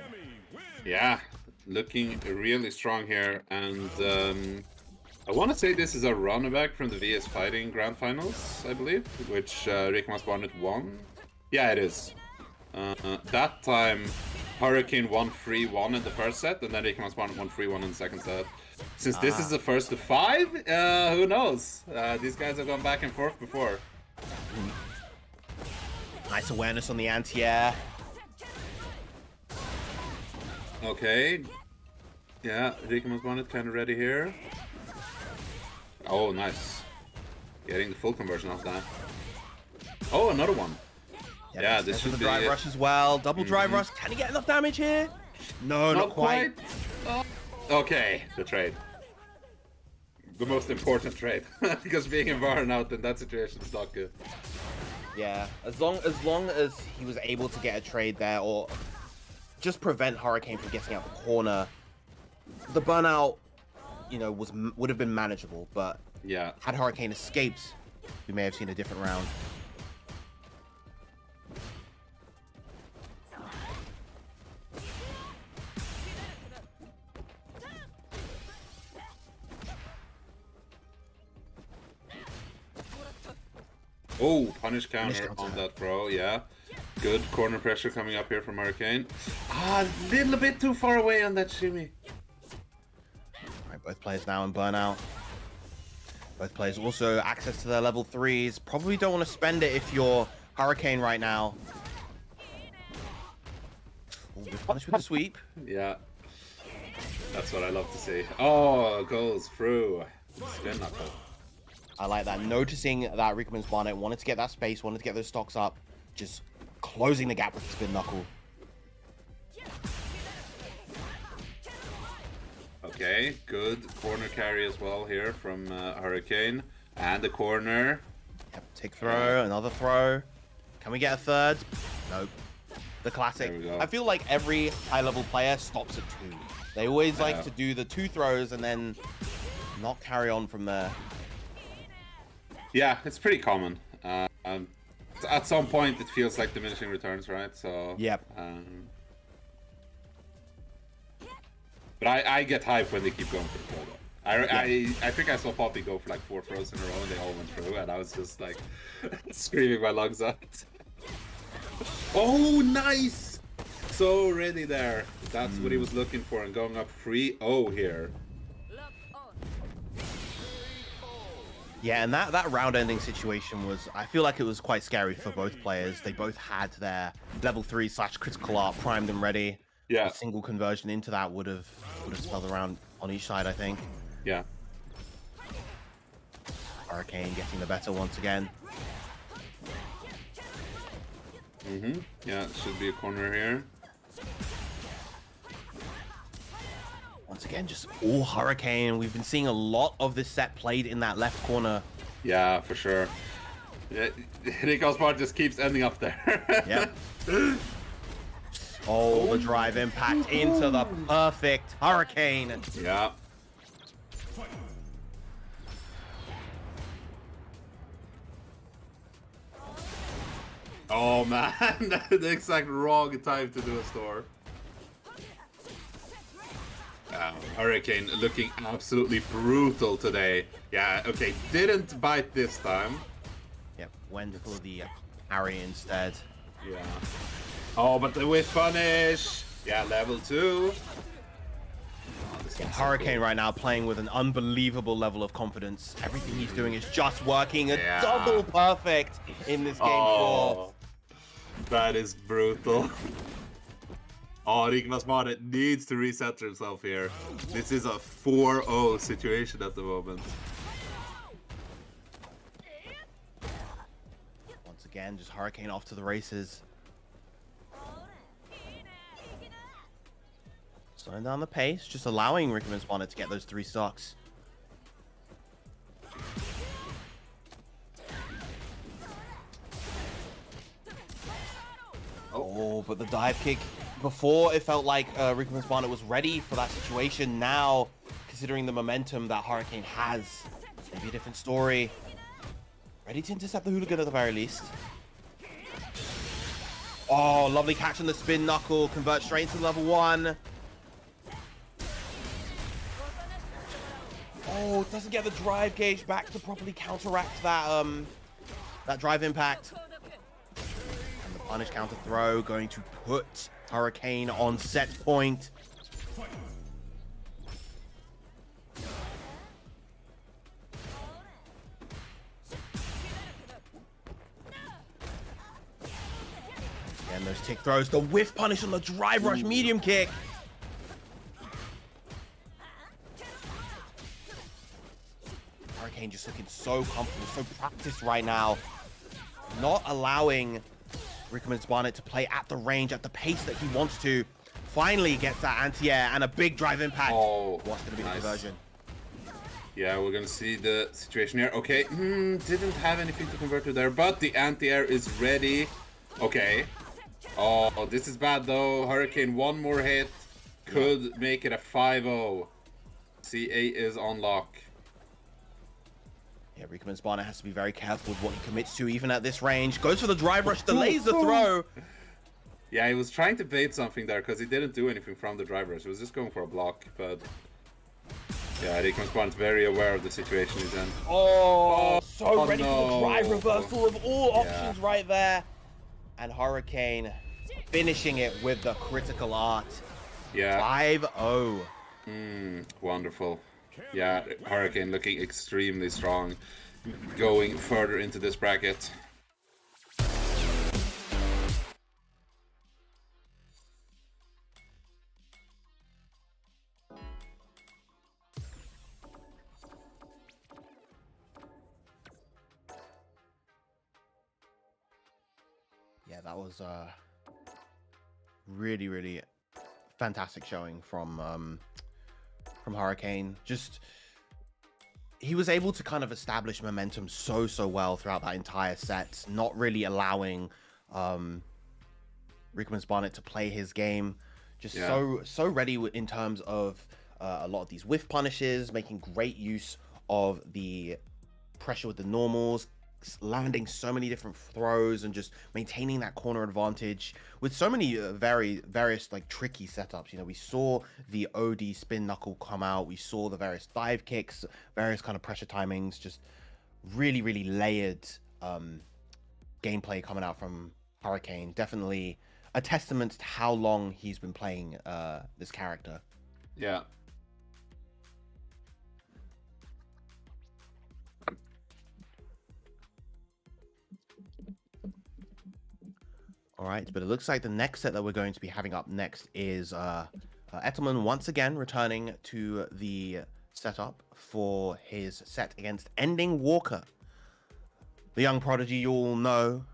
Yeah, looking really strong here. And I want to say this is a runback from the VS Fighting Grand Finals, I believe, which Rikuman's Barnet won. Yeah, it is. That time, Hurricane won 3-1 in the first set, and then Rikuman's Barnet won 3-1 in the second set. Since this is the first to 5, who knows? These guys have gone back and forth before. Nice awareness on the anti-air. Okay. Yeah, Rikuman's Barnet kind of ready here. Oh, nice. Getting the full conversion off that. Oh, another one. Yeah, this should the be drive rush as well. Double drive rush. Can he get enough damage here? No, not quite. Oh. Okay, the trade. The most important trade. Because being in burnout in that situation is not good. Yeah, as long as he was able to get a trade there or just prevent Hurricane from getting out the corner, the burnout, you know, would have been manageable. But yeah, had Hurricane escaped, we may have seen a different round. Oh, punish Punish counter counter. on that throw, yeah. Good corner pressure coming up here from Hurricane. Ah, a little bit too far away on that shimmy. Alright, both players now in burnout. Both players also access to their level 3s. Probably don't want to spend it if you're Hurricane right now. Oh, good punish with the sweep. Yeah. That's what I love to see. Oh, goes through. Spin knuckle. I like that. Noticing that Rikman's Barnet wanted to get that space, wanted to get those stocks up. Just closing the gap with the spin knuckle. Okay, good corner carry as well here from Hurricane. And the corner. Yep, tick throw, another throw. Can we get a third? Nope. The classic. There we go. I feel like every high-level player stops at 2. They always like to do the 2 throws and then not carry on from there. Yeah, it's pretty common. At some point, it feels like diminishing returns, right? So. Yep. But I get hyped when they keep going for the throw, though. I think I saw Poppy go for like 4 throws in a row and they all went through, and I was just like screaming my lungs out. Oh, nice! So ready there. That's what he was looking for, and going up 3-0 here. Yeah, and that round-ending situation was, I feel like it was quite scary for both players. They both had their level 3/critical art primed and ready. Yeah. A single conversion into that would have spelled the round on each side, I think. Yeah. Hurricane getting the better once again. Yeah, it should be a corner here. Once again, just all Hurricane. We've been seeing a lot of this set played in that left corner. Yeah, for sure. Yeah, Rico's part just keeps ending up there. Yep. Oh, the drive impact into the perfect Hurricane. Yeah. Oh man, that's the exact wrong time to do a store. Hurricane looking absolutely brutal today. Yeah, okay, didn't bite this time. Yep, went for the parry instead. Yeah. Oh, but the whiff punish. Yeah, level 2. Yeah, Hurricane right now playing with an unbelievable level of confidence. Everything he's doing is just working. A double perfect in this game 4. That is brutal. Oh, Rigmas Maret needs to reset himself here. This is a 4-0 situation at the moment. Once again, just Hurricane off to the races. Slowing down the pace, just allowing Rickman's Bonnet to get those 3 stocks. Oh, but the dive kick. Before, it felt like Rickman's Bonnet was ready for that situation. Now, considering the momentum that Hurricane has, maybe a different story. Ready to intercept the hooligan at the very least. Oh, lovely catch on the spin knuckle. Convert straight into level 1. Oh, doesn't get the drive gauge back to properly counteract that that drive impact. And the punish counter throw going to put Hurricane on set point. And those tick throws, the whiff punish on the drive rush medium kick. Hurricane just looking so comfortable, so practiced right now. Not allowing Rickman's Barnet to play at the range, at the pace that he wants to. Finally gets that anti-air and a big drive impact. Oh, what's going to be the conversion? Yeah, we're going to see the situation here. Okay, didn't have anything to convert to there, but the anti-air is ready. Okay. Oh, this is bad though. Hurricane, one more hit could make it a 5-0. CA is on lock. Yeah, Rickman's Barnet has to be very careful with what he commits to, even at this range. Goes for the drive rush, delays the throw. Yeah, he was trying to bait something there because he didn't do anything from the drive rush. He was just going for a block, but yeah, Rickman's Barnet's very aware of the situation he's in. Oh, so ready for the drive no. reversal of all options right there. And Hurricane finishing it with the critical art. Yeah. 5-0. Wonderful. Yeah, Hurricane looking extremely strong, going further into this bracket. Yeah, that was really, really fantastic showing from Hurricane. Just he was able to kind of establish momentum so well throughout that entire set, not really allowing Rickman's Barnet to play his game. Just so ready in terms of a lot of these whiff punishes, making great use of the pressure with the normals, landing so many different throws, and just maintaining that corner advantage with so many various like tricky setups. You know, we saw the OD spin knuckle come out, we saw the various dive kicks, various kind of pressure timings, just really layered gameplay coming out from Hurricane. Definitely a testament to how long he's been playing this character. Yeah. All right, but it looks like the next set that we're going to be having up next is Ettelman once again returning to the setup for his set against Ending Walker. The young prodigy, you all know,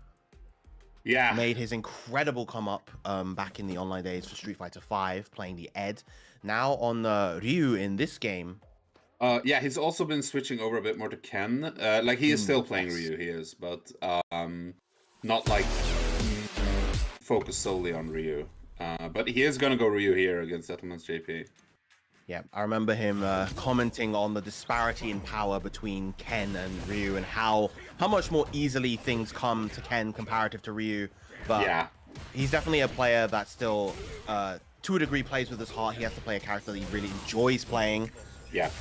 made his incredible come up back in the online days for Street Fighter V, playing the Ed. Now on Ryu in this game. Yeah, he's also been switching over a bit more to Ken. Like, he is still playing Ryu, he is, but not like focused solely on Ryu. But he is going to go Ryu here against Settlements JP. Yeah, I remember him commenting on the disparity in power between Ken and Ryu, and how much more easily things come to Ken comparative to Ryu. But he's definitely a player that still, to a degree, plays with his heart. He has to play a character that he really enjoys playing. Yeah,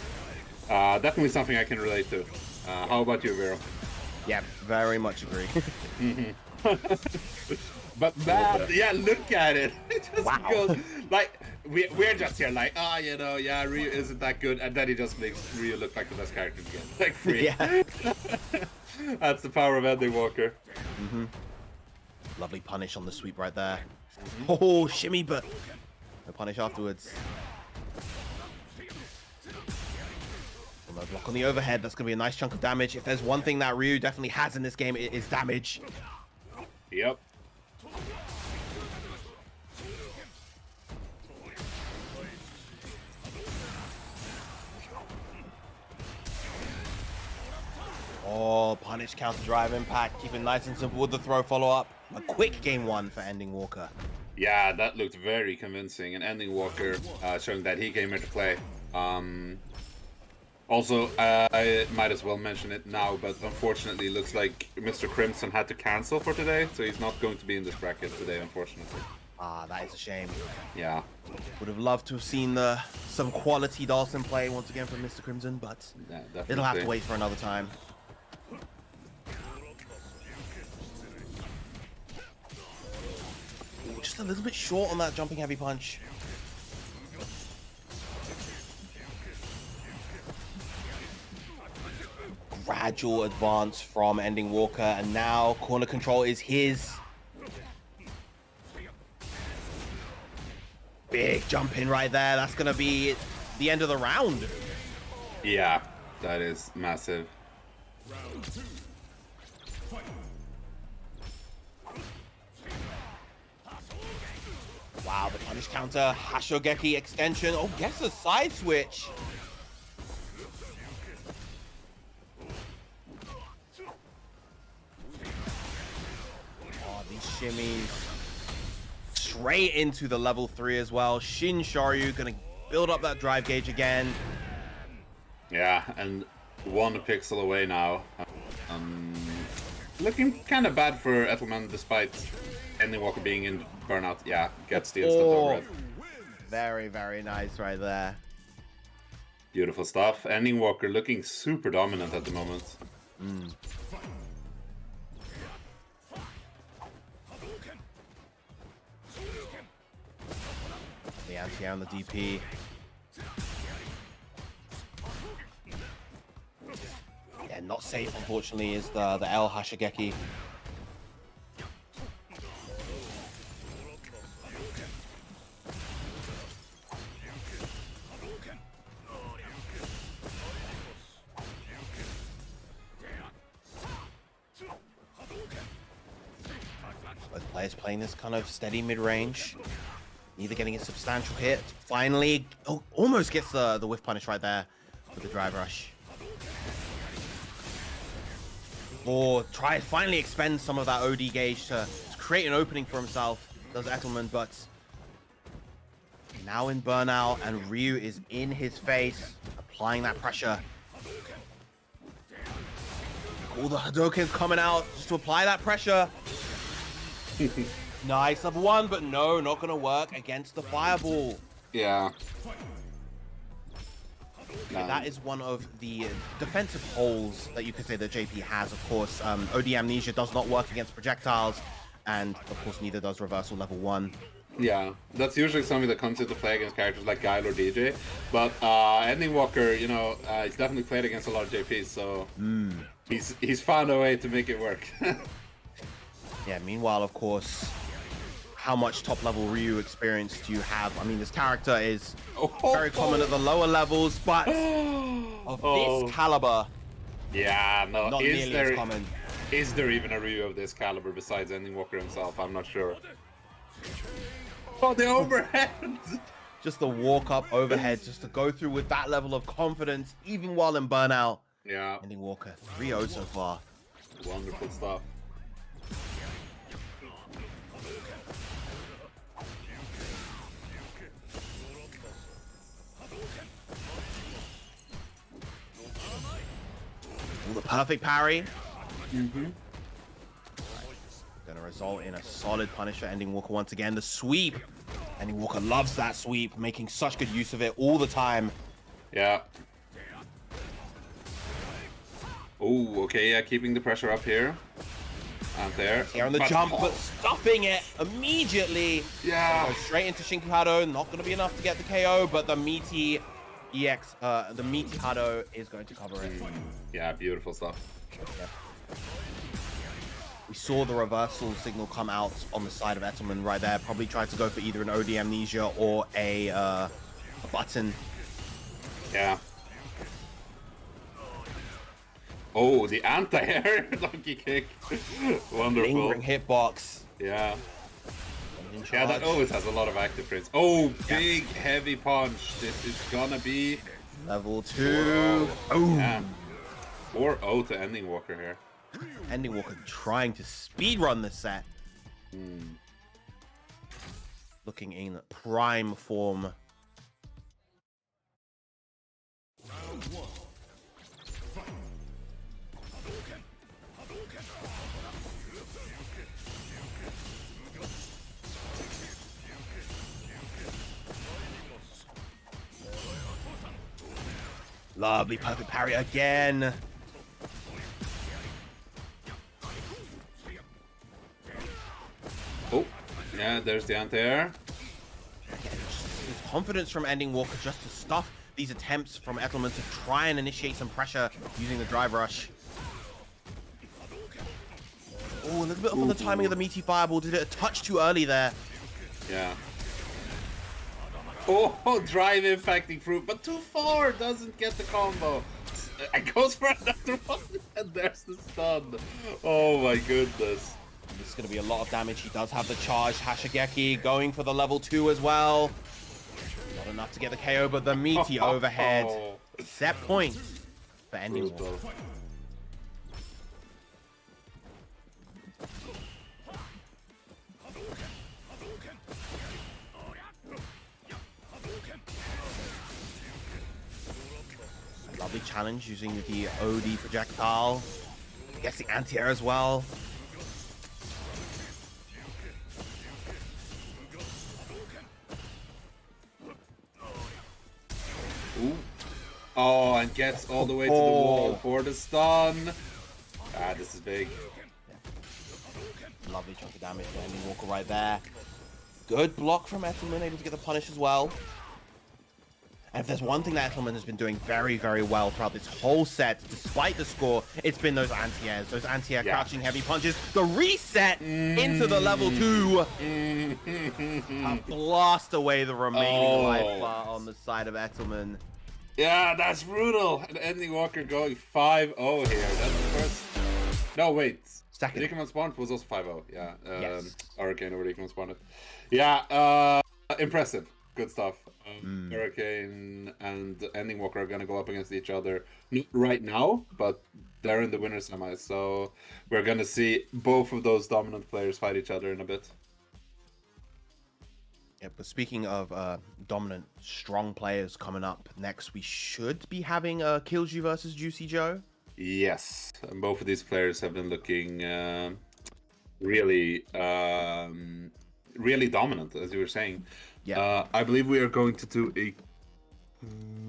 definitely something I can relate to. How about you, Vero? Yeah, very much agree. But that, look at it. It just goes, like, we're just here like, Ryu isn't that good, and then he just makes Ryu look like the best character again. Like, free. Yeah. That's the power of Ending Walker. Lovely punish on the sweep right there. Oh, shimmy, but no punish afterwards. No block on the overhead. That's going to be a nice chunk of damage. If there's one thing that Ryu definitely has in this game, it is damage. Yep. Oh, punish, counter drive, impact. Keep it nice and simple with the throw follow-up. A quick game one for Ending Walker. Yeah, that looked very convincing. And Ending Walker showing that he came here to play. Also, I might as well mention it now, but unfortunately, it looks like Mr. Crimson had to cancel for today, so he's not going to be in this bracket today, unfortunately. Ah, that is a shame. Yeah. Would have loved to have seen some quality Dawson play once again from Mr. Crimson, but it'll have to wait for another time. Ooh, just a little bit short on that jumping heavy punch. Gradual advance from Ending Walker, and now corner control is his. Big jump in right there. That's going to be the end of the round. Yeah, that is massive. Wow, the punish counter, Hashogeki extension. Oh, gets a side switch. Oh, these shimmies. Straight into the level 3 as well. Shin Shoryu gonna build up that drive gauge again. Yeah, and 1 pixel away now. Looking kind of bad for Ettelman despite Ending Walker being in burnout. Yeah, gets the instant overhead. Very, very nice right there. Beautiful stuff. Ending Walker looking super dominant at the moment. Mm. The anti-air on the DP. Yeah, not safe, unfortunately, is the L Hashigeki. Both players playing this kind of steady mid-range. Neither getting a substantial hit. Finally, almost gets the whiff punish right there with the drive rush. Or finally expend some of that OD gauge to create an opening for himself. Does Ethelman, but now in burnout, and Ryu is in his face, applying that pressure. All the Hadokens coming out just to apply that pressure. Nice, number one, but no, not gonna work against the fireball. Yeah. That is one of the defensive holes that you could say that JP has, of course. OD Amnesia does not work against projectiles, and of course neither does Reversal level 1. Yeah, that's usually something that comes into play against characters like Guile or DJ. But Ending Walker, you know, he's definitely played against a lot of JPs, so he's found a way to make it work. Yeah, meanwhile, of course, how much top-level Ryu experience do you have? I mean, this character is very common at the lower levels, but of this caliber, yeah, no, not nearly as common. Is there even a Ryu of this caliber besides Ending Walker himself? I'm not sure. Oh, the overhead! Just the walk-up overhead, just to go through with that level of confidence, even while in burnout. Yeah. Ending Walker, 3-0 so far. Wonderful stuff. The perfect parry. Gonna result in a solid punish for Ending Walker once again. The sweep. Ending Walker loves that sweep, making such good use of it all the time. Yeah. Oh, okay, yeah, keeping the pressure up here. And there. Here on the jump, but stuffing it immediately. Yeah. Go straight into Shinkihado. Not gonna be enough to get the KO, but the meaty EX, the meaty Hado is going to cover it. Yeah, beautiful stuff. Yep. We saw the reversal signal come out on the side of Ethelman right there. Probably tried to go for either an OD Amnesia or a button. Yeah. Oh, the anti-air donkey kick. Wonderful. Lingering hitbox. Yeah. Yeah, that always has a lot of active frames. Oh, big, heavy punch. This is gonna be... Level 2. Oh. Yeah. 4-0 to Ending Walker here. Ending Walker trying to speedrun this set. Looking in prime form. Lovely perfect parry again. Oh, yeah, there's the anti-air. There's confidence from Ending Walker just to stuff these attempts from Ethelman to try and initiate some pressure using the drive rush. Oh, a little bit off on the timing of the meaty fireball. Did it a touch too early there? Yeah. Oh, drive impacting fruit, but too far, doesn't get the combo. It goes for another one, and there's the stun. Oh my goodness. This is going to be a lot of damage. He does have the charged Hashigeki going for the level 2 as well. Not enough to get the KO, but the meaty overhead. Set point for Ending Walker. Lovely challenge using the OD projectile. Gets the anti-air as well. Ooh. Oh, and gets all the way to the wall for the stun. Ah, this is big. Lovely chunk of damage to Ending Walker right there. Good block from Ethelman, able to get the punish as well. And if there's one thing that Ethelman has been doing very, very well throughout this whole set, despite the score, it's been those anti-airs, those anti-air crouching heavy punches. The reset into the level 2. Blast away the remaining life bar on the side of Ethelman. Yeah, that's brutal. And Ending Walker going 5-0 here. That's the first. No, wait. Second. Rickman spawned was also 5-0. Yeah. Yes. Hurricane over Rickman spawned. Yeah. Impressive. Good stuff. Hurricane and Ending Walker are gonna go up against each other right now, but they're in the winner semi, so we're gonna see both of those dominant players fight each other in a bit. Yeah, but speaking of dominant, strong players coming up next, we should be having Killju versus Juicy Joe. Yes, and both of these players have been looking really, really dominant, as you were saying. Yeah. I believe we are going to do a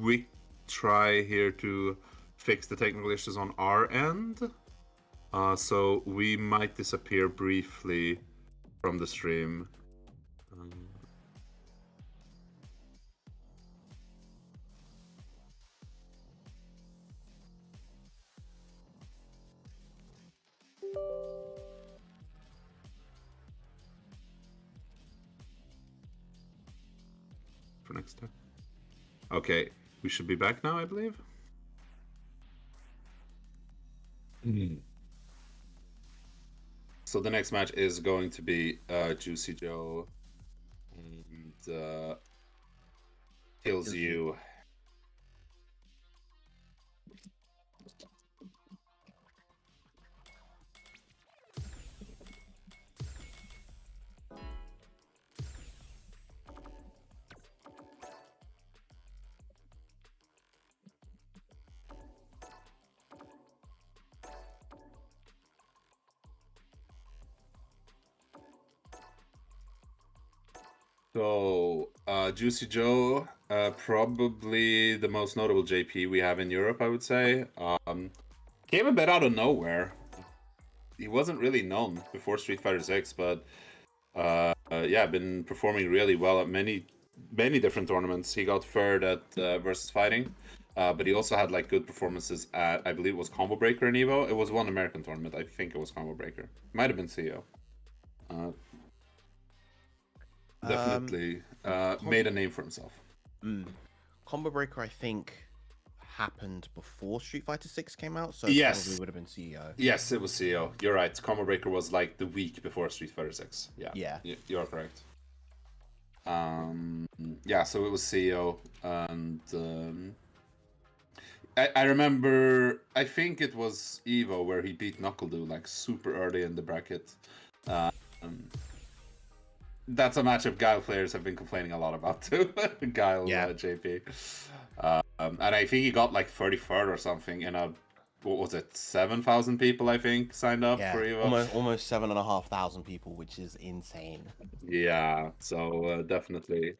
quick try here to fix the technical issues on our end. So we might disappear briefly from the stream. For next time. Okay, we should be back now, I believe. So the next match is going to be Juicy Joe and Kills You. So, Juicy Joe, probably the most notable JP we have in Europe, I would say. Came a bit out of nowhere. He wasn't really known before Street Fighter 6, but yeah, been performing really well at many different tournaments. He got third at Versus Fighting, but he also had like good performances at, I believe it was Combo Breaker in Evo. It was one American tournament. I think it was Combo Breaker. Might have been CEO. Definitely made a name for himself. Combo Breaker, I think, happened before Street Fighter 6 came out, so yes, probably would have been CEO. Yes, it was CEO. You're right. Combo Breaker was like the week before Street Fighter 6. Yeah. You're correct. Yeah, so it was CEO, and I remember. I think it was Evo where he beat Knuckle like super early in the bracket. That's a matchup Guile players have been complaining a lot about too. Guile, JP. And I think he got like 33rd or something in a, what was it, 7,000 people I think signed up for Evo. Almost 7,500 people, which is insane. Yeah, so definitely.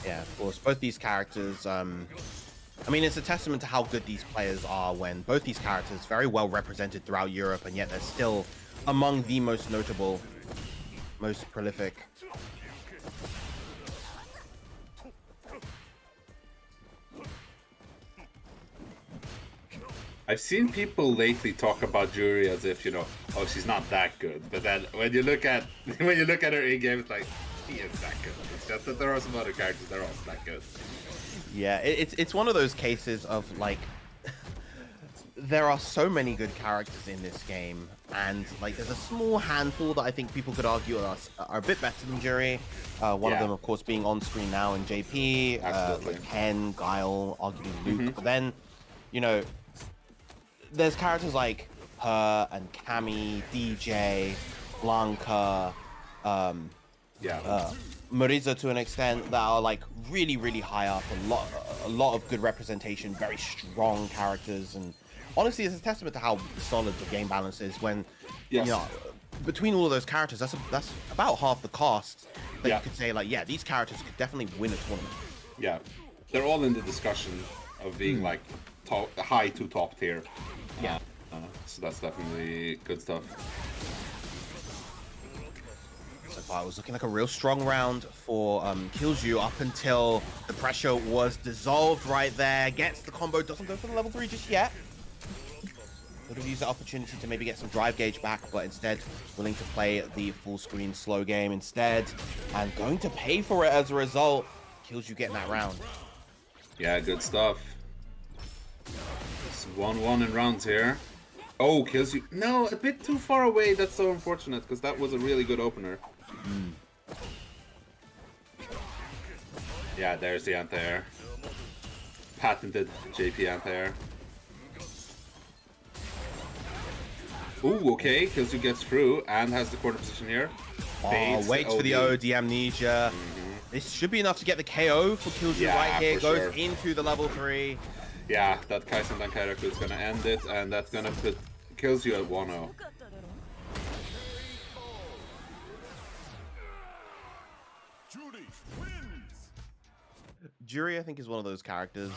Yeah, of course. Both these characters, I mean, it's a testament to how good these players are when both these characters very well represented throughout Europe, and yet they're still among the most notable, most prolific. I've seen people lately talk about Jury as if, you know, oh, she's not that good. But then when you look at her in-game, it's like, she is that good. It's just that there are some other characters that are also that good. Yeah, it's one of those cases of like there are so many good characters in this game, and like there's a small handful that I think people could argue are a bit better than Jury. One of them, of course, being on screen now in JP, like Ken, Guile, arguably Luke. But then, you know, there's characters like her and Cammy, DJ, Blanca, Marisa to an extent, that are like really high up. A lot of good representation, very strong characters, and honestly, it's a testament to how solid the game balance is when, Yes. you know, between all of those characters, that's about half the cost that Yeah. you could say, like, yeah, these characters could definitely win a tournament. Yeah, they're all in the discussion of being like high to top tier. Yeah. So that's definitely good stuff. So far, it was looking like a real strong round for Killju up until the pressure was dissolved right there. Gets the combo, doesn't go for the level 3 just yet. Could have used the opportunity to maybe get some drive gauge back, but instead willing to play the full screen slow game instead. And going to pay for it as a result. Killju getting that round. Yeah, good stuff. It's 1-1 in rounds here. Oh, kills you. No, a bit too far away. That's so unfortunate because that was a really good opener. Yeah, there's the anti-air. Patented JP anti-air. Ooh, okay. Killsu gets through and has the corner position here. Waits for the OD amnesia. This should be enough to get the KO for Killju right here. Goes into the level 3. Yeah, that Kaisen Dankairoku is gonna end it, and that's gonna put Killsu at 1-0. Juri, I think, is one of those characters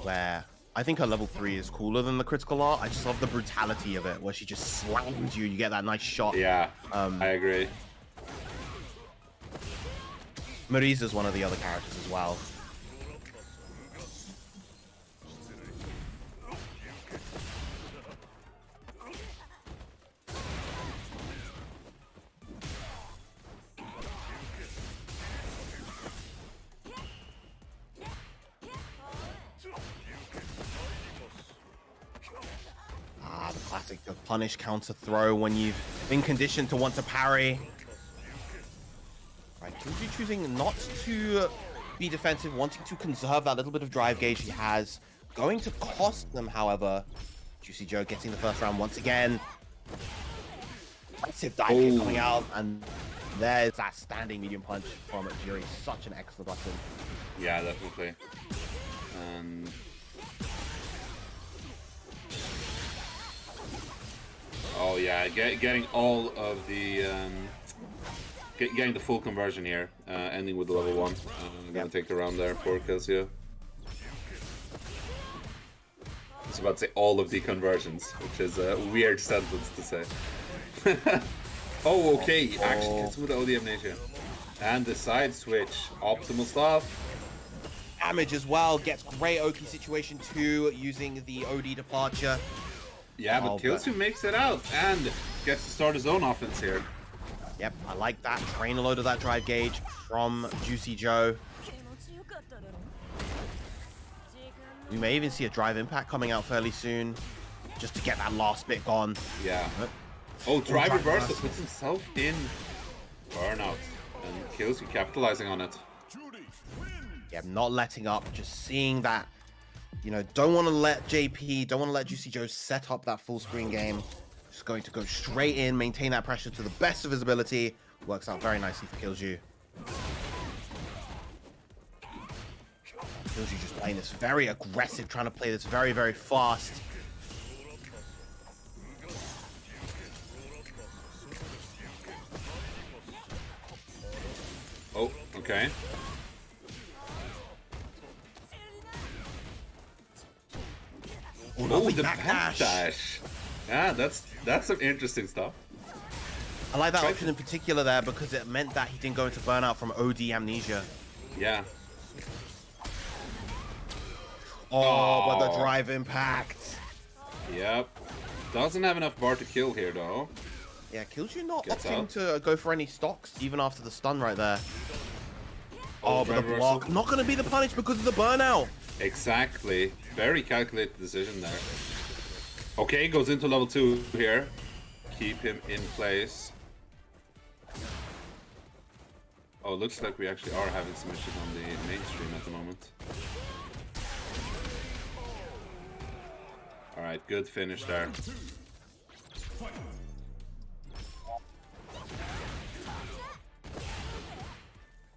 where I think her level 3 is cooler than the critical art. I just love the brutality of it, where she just slams you, you get that nice shot. Yeah, I agree. Marisa's one of the other characters as well. The classic the punish counter throw when you've been conditioned to want to parry. Right, Killju choosing not to be defensive, wanting to conserve that little bit of drive gauge he has. Going to cost them, however. Juicy Joe getting the first round once again. Massive dive kick coming out, and there's that standing medium punch from Juri. Such an excellent button. Yeah, definitely. And oh yeah, getting all of the getting the full conversion here, ending with the level 1. Gonna take the round there for Killsu. I was about to say all of the conversions, which is a weird sentence to say. Oh, okay, he actually gets with the OD amnesia. And the side switch, optimal stuff. Damage as well, gets great Oki situation too, using the OD departure. Yeah, but Killsu makes it out and gets to start his own offense here. Yep, I like that. Train a load of that drive gauge from Juicy Joe. We may even see a drive impact coming out fairly soon, just to get that last bit gone. Yeah. Oh, drive reversal puts himself in burnout, and Killsu capitalizing on it. Yeah, not letting up, just seeing that. You know, don't want to let JP, don't want to let Juicy Joe set up that full screen game. Just going to go straight in, maintain that pressure to the best of his ability. Works out very nicely for Killju. Killju just playing this very aggressive, trying to play this very, very fast. Oh, okay. Oh, the back dash. Yeah, that's some interesting stuff. I like that option in particular there because it meant that he didn't go into burnout from OD amnesia. Yeah. Oh, but the drive impact. Yep. Doesn't have enough bar to kill here, though. Yeah, Killju not opting to go for any stocks, even after the stun right there. Oh, but the block. Not going to be the punish because of the burnout. Exactly. Very calculated decision there. Okay, goes into level 2 here. Keep him in place. Oh, looks like we actually are having some issues on the mainstream at the moment. Alright, good finish there.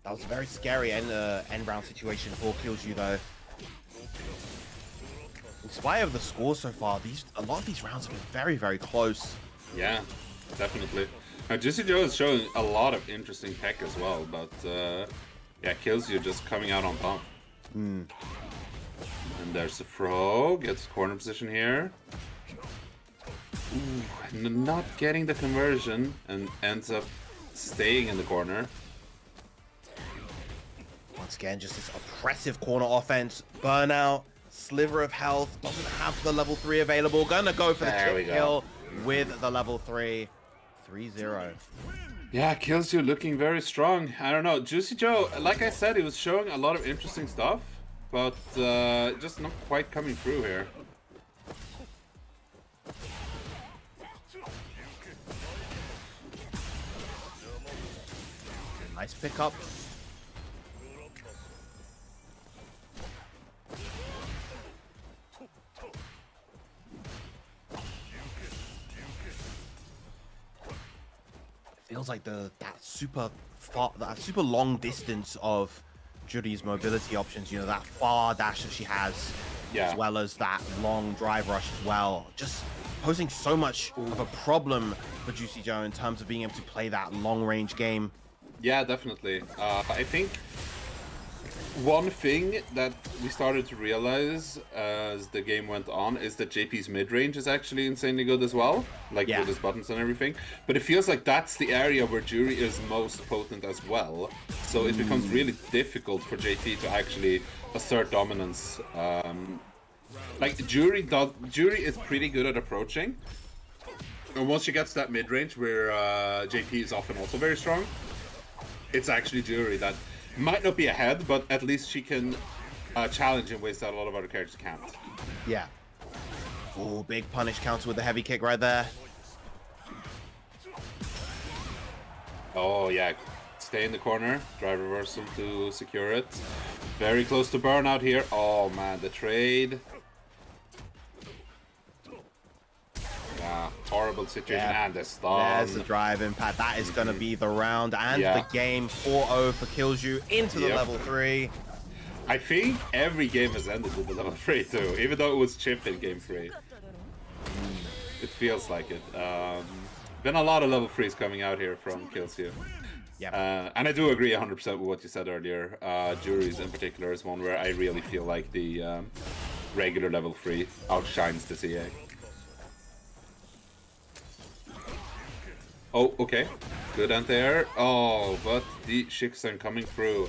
That was a very scary end round situation for Killju though. In spite of the score so far, a lot of these rounds have been very, very close. Yeah, definitely. Now, Juicy Joe is showing a lot of interesting tech as well, but yeah, kills you just coming out on top. And there's the throw, gets corner position here. Ooh, not getting the conversion and ends up staying in the corner. Once again, just this oppressive corner offense. Burnout, sliver of health, doesn't have the level 3 available. Gonna go for the chip kill with the level 3. 3-0. Yeah, kills you looking very strong. I don't know. Juicy Joe, like I said, he was showing a lot of interesting stuff, but just not quite coming through here. Nice pickup. Feels like that super long distance of Judy's mobility options, you know, that far dash that she has, as well as that long drive rush as well, just posing so much of a problem for Juicy Joe in terms of being able to play that long range game. Yeah, definitely. I think one thing that we started to realize as the game went on is that JP's mid-range is actually insanely good as well, like with his buttons and everything. But it feels like that's the area where Jury is most potent as well. So it becomes really difficult for JP to actually assert dominance. Like Jury is pretty good at approaching. And once she gets that mid-range where JP is often also very strong, it's actually Jury that might not be ahead, but at least she can challenge in ways that a lot of other characters can't. Yeah. Oh, big punish counter with the heavy kick right there. Oh, yeah. Stay in the corner. Drive reversal to secure it. Very close to burnout here. Oh, man. The trade. Yeah, horrible situation. And the stun. There's the drive impact. That is going to be the round and the game. 4-0 for Killju into the level 3. I think every game has ended with the level 3 too, even though it was chipped in game 3. It feels like it. Been a lot of level 3s coming out here from Killju. Yeah. And I do agree 100% with what you said earlier. Juries in particular is one where I really feel like the regular level 3 outshines the CA. Oh, okay. Good anti-air. Oh, but the Shiksen coming through.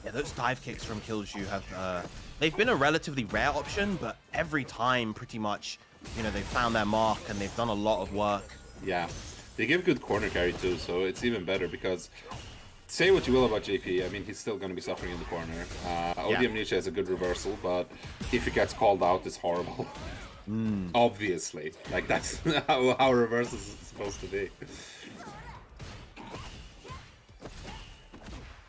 Yeah, those dive kicks from Killju have, they've been a relatively rare option, but every time, pretty much, you know, they've found their mark and they've done a lot of work. Yeah, they give good corner carry too, so it's even better because, say what you will about JP, I mean, he's still going to be suffering in the corner. ODM Nietzsche has a good reversal, but if he gets called out, it's horrible. Obviously. Like, that's how reversals is supposed to be.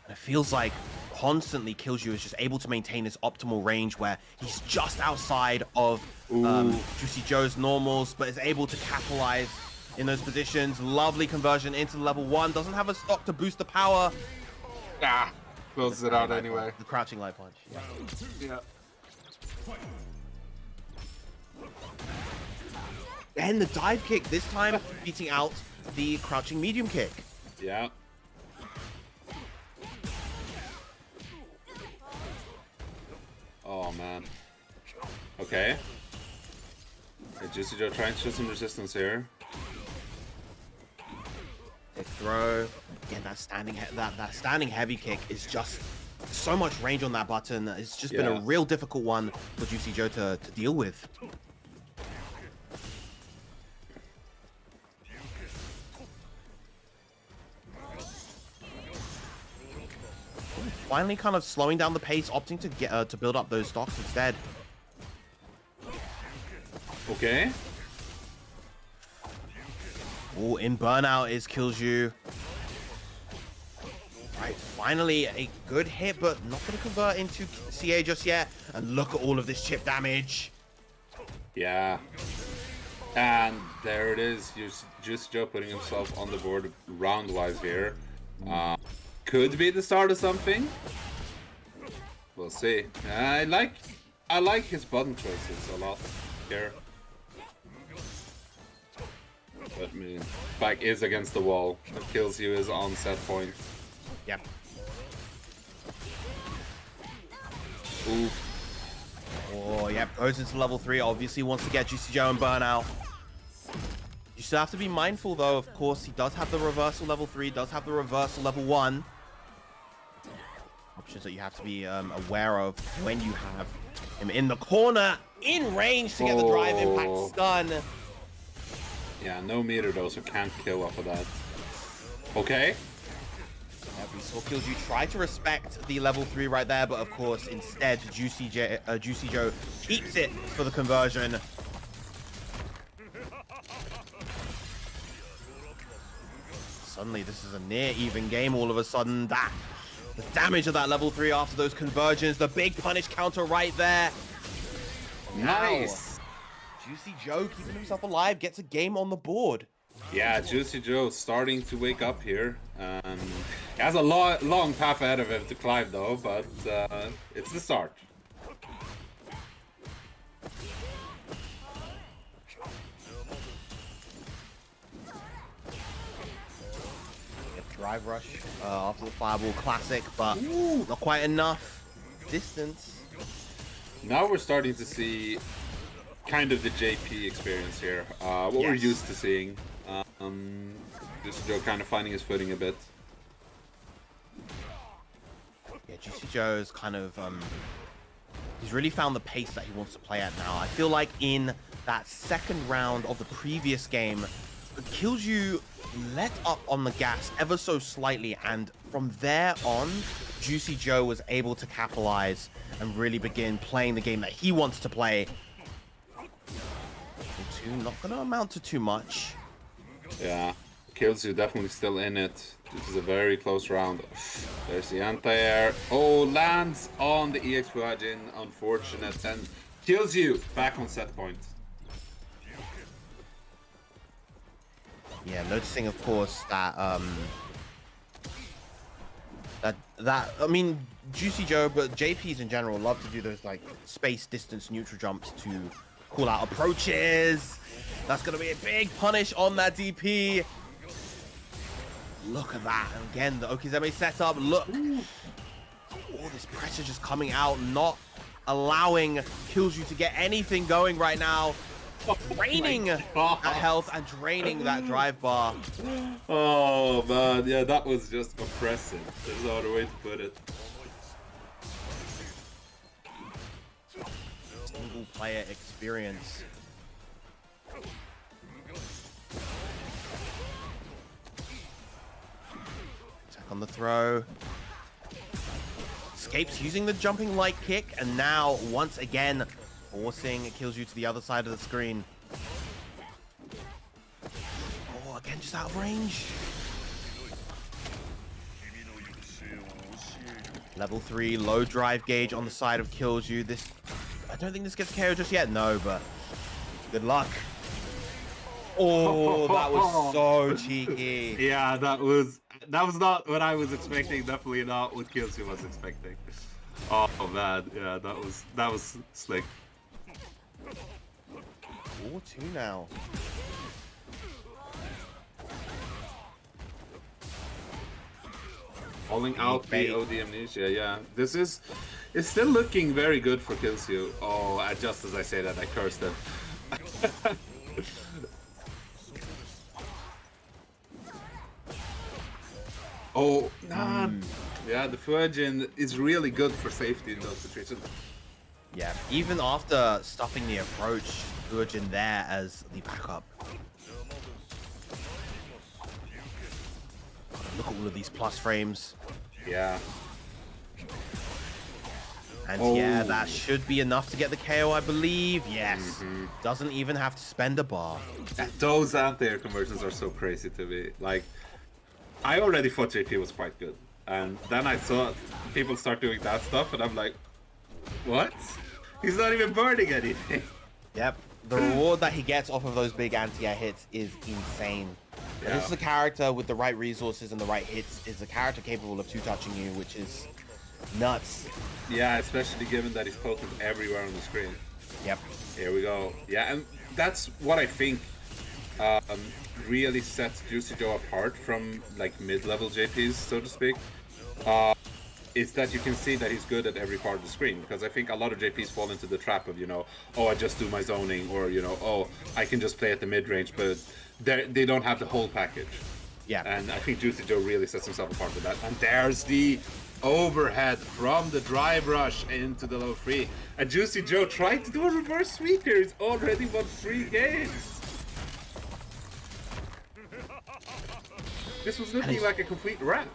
It feels like constantly Killju is just able to maintain this optimal range where he's just outside of Juicy Joe's normals, but is able to capitalize in those positions. Lovely conversion into the level 1. Doesn't have a stock to boost the power. Ah, closes it out anyway. The crouching light punch. Yeah. And the dive kick this time beating out the crouching medium kick. Yeah. Oh man. Okay. Juicy Joe trying to show some resistance here. Big throw. Again, that standing heavy kick is just so much range on that button. It's just been a real difficult one for Juicy Joe to deal with. Finally kind of slowing down the pace, opting to get to build up those stocks instead. Okay. Oh, in burnout is Killju. Right, finally a good hit, but not going to convert into CA just yet. And look at all of this chip damage. Yeah. And there it is. Juicy Joe putting himself on the board round-wise here. Could be the start of something. We'll see. I I like his button choices a lot here. But I mean, back is against the wall. That kills you is on set point. Yep. Ooh. Oh, yep. Goes into level 3. Obviously wants to get Juicy Joe and burnout. You still have to be mindful, though. Of course, he does have the reversal level 3. Does have the reversal level 1. Options that you have to be aware of when you have him in the corner, in range to get the drive impact stun. Yeah, no meter though, so can't kill off of that. Okay. Yeah, we saw Killju try to respect the level 3 right there, but of course, instead, Juicy Joe keeps it for the conversion. Suddenly, this is a near even game all of a sudden. The damage of that level 3 after those conversions, the big punish counter right there. Nice. Now, Juicy Joe keeping himself alive, gets a game on the board. Yeah, Juicy Joe starting to wake up here. He has a long path ahead of him to climb though, but it's the start. Drive rush after the fireball classic, but not quite enough distance. Now we're starting to see kind of the JP experience here. What we're used to seeing. Juicy Joe kind of finding his footing a bit. Yeah, Juicy Joe is kind of he's really found the pace that he wants to play at now. I feel like in that second round of the previous game, it kills you let up on the gas ever so slightly, and from there on, Juicy Joe was able to capitalize and really begin playing the game that he wants to play. Not gonna amount to too much. Yeah, kills you definitely still in it. This is a very close round. There's the anti-air. Oh, lands on the EX Fuajin. Unfortunate, and kills you back on set point. Yeah, noticing, of course, that I mean, Juicy Joe, but JPs in general love to do those like space distance neutral jumps to call out approaches. That's gonna be a big punish on that DP. Look at that. And again, the Okizeme setup. Look. All this pressure just coming out, not allowing Killju to get anything going right now. Draining that health and draining that drive bar. Oh man, yeah, that was just oppressive. There's no other way to put it. Single player experience. Attack on the throw. Escapes using the jumping light kick, and now once again forcing Killju to the other side of the screen. Oh, again, just out of range. Level 3, low drive gauge on the side of Killju. This, I don't think this gets KO just yet. No, but good luck. Oh, that was so cheeky. Yeah, that was not what I was expecting. Definitely not what Killju was expecting. Oh man, yeah, that was slick. 4-2 now. Calling out the OD Amnesia, yeah. It's still looking very good for Killju. Oh, just as I say that, I cursed him. Oh, nah. Yeah, the Fuajin is really good for safety in those situations. Yeah, even after stuffing the approach, Fuajin there as the backup. Look at all of these plus frames. Yeah. And yeah, that should be enough to get the KO, I believe. Yes. Doesn't even have to spend a bar. Those anti-air conversions are so crazy to me. Like, I already thought JP was quite good. And then I saw people start doing that stuff, and I'm like, what? He's not even burning anything. Yep. The reward that he gets off of those big anti-air hits is insane. Yeah. And this is a character with the right resources and the right hits, is a character capable of two-touching you, which is nuts. Yeah, especially given that he's potent everywhere on the screen. Yep. Here we go. Yeah, and that's what I think um, really sets Juicy Joe apart from like mid-level JPs, so to speak. Is that you can see that he's good at every part of the screen, because I think a lot of JPs fall into the trap of, oh, I just do my zoning, or, oh, I can just play at the mid-range, but they don't have the whole package. Yeah. And I think Juicy Joe really sets himself apart with that. And there's the overhead from the drive rush into the low free. And Juicy Joe tried to do a reverse sweep here. He's already won 3 games. This was looking like a complete wrap.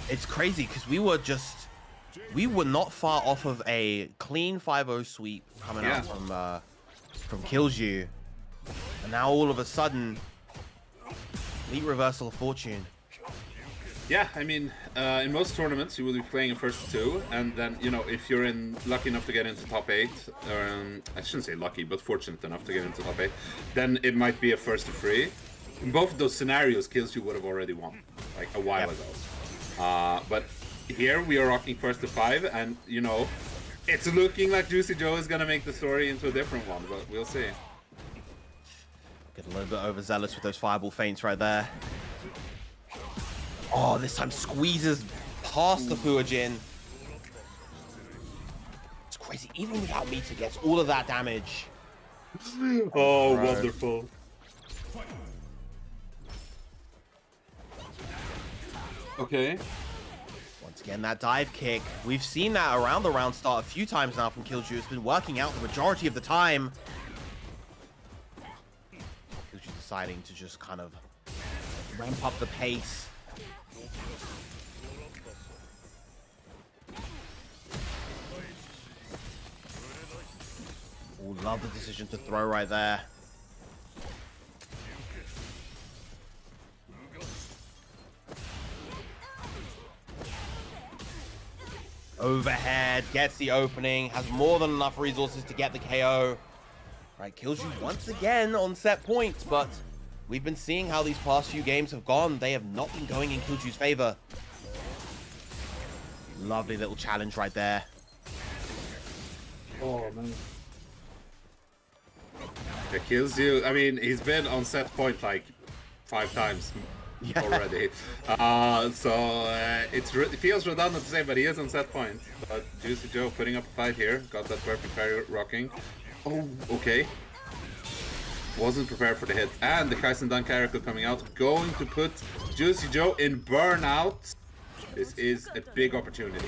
It's crazy because we were not far off of a clean 5-0 sweep coming out from Killju, and now all of a sudden, complete reversal of fortune. Yeah, I mean, in most tournaments you will be playing in first 2, and then if you're lucky enough to get into top 8, or I shouldn't say lucky, but fortunate enough to get into top 8, then it might be a first to 3. In both of those scenarios, Killju would have already won like a while ago. But here we are rocking first to 5, and it's looking like Juicy Joe is gonna make the story into a different one, but we'll see. Get a little bit overzealous with those fireball feints right there. Oh, this time squeezes past the Fuajin. It's crazy. Even without meter, gets all of that damage. Oh, wonderful. Okay. Once again, that dive kick. We've seen that around the round start a few times now from Killju. It's been working out the majority of the time. Killju deciding to just kind of ramp up the pace. Oh, love the decision to throw right there. Overhead, gets the opening, has more than enough resources to get the KO. Right, Killju once again on set points, but we've been seeing how these past few games have gone. They have not been going in Killju's favor. Lovely little challenge right there. Oh, man. It kills you. I mean, he's been on set point like 5 times already. It feels redundant to say, but he is on set point. But Juicy Joe putting up a fight here. Got that perfect parry rocking. Oh, okay. Wasn't prepared for the hit. And the Kaisen Dan character coming out. Going to put Juicy Joe in burnout. This is a big opportunity.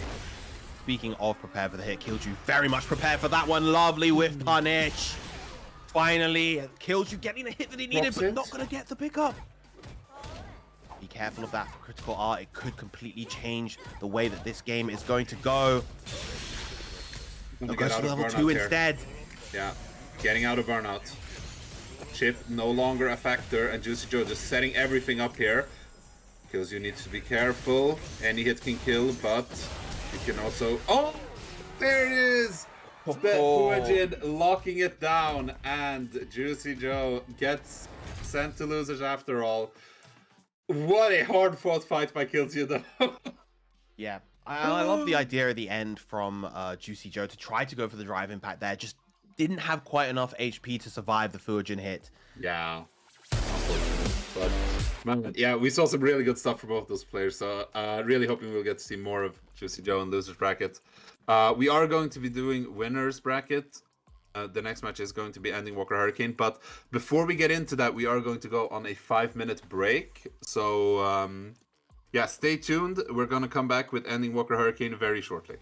Speaking of prepared for the hit, Killju very much prepared for that one. Lovely whiff punish. Finally, Killju getting the hit that he needed, but not going to get the pickup. Be careful of that for critical art. It could completely change the way that this game is going to go. Goes to level 2 instead. Yeah, getting out of burnout. Chip no longer a factor, and Juicy Joe just setting everything up here. Killju needs to be careful. Any hit can kill, but you can also... Oh! There it is! Fuajin locking it down, and Juicy Joe gets sent to losers after all. What a hard-fought fight by Killju, though. Yeah, I love the idea at the end from Juicy Joe to try to go for the drive impact there. Just didn't have quite enough HP to survive the Fuajin hit. Yeah. But, man, yeah, we saw some really good stuff from both those players, so really hoping we'll get to see more of Juicy Joe in losers bracket. We are going to be doing winners bracket. The next match is going to be Ending Walker Hurricane, but before we get into that, we are going to go on a 5-minute break. So, yeah, stay tuned. We're going to come back with Ending Walker Hurricane very shortly.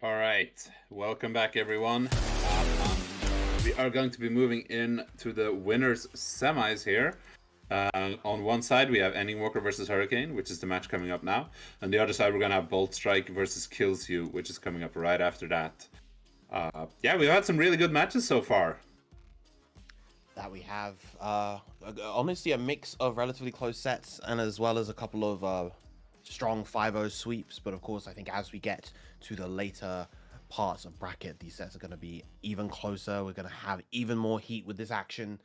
All right, welcome back, everyone. We are going to be moving in to the winners semis here. On one side, we have Ending Walker versus Hurricane, which is the match coming up now. On the other side, we're going to have Bolt Strike versus Kills You, which is coming up right after that. Yeah, we've had some really good matches so far. That we have, honestly, a mix of relatively close sets and as well as a couple of strong 5-0 sweeps. But of course, I think as we get to the later parts of bracket, these sets are going to be even closer. We're going to have even more heat with this action.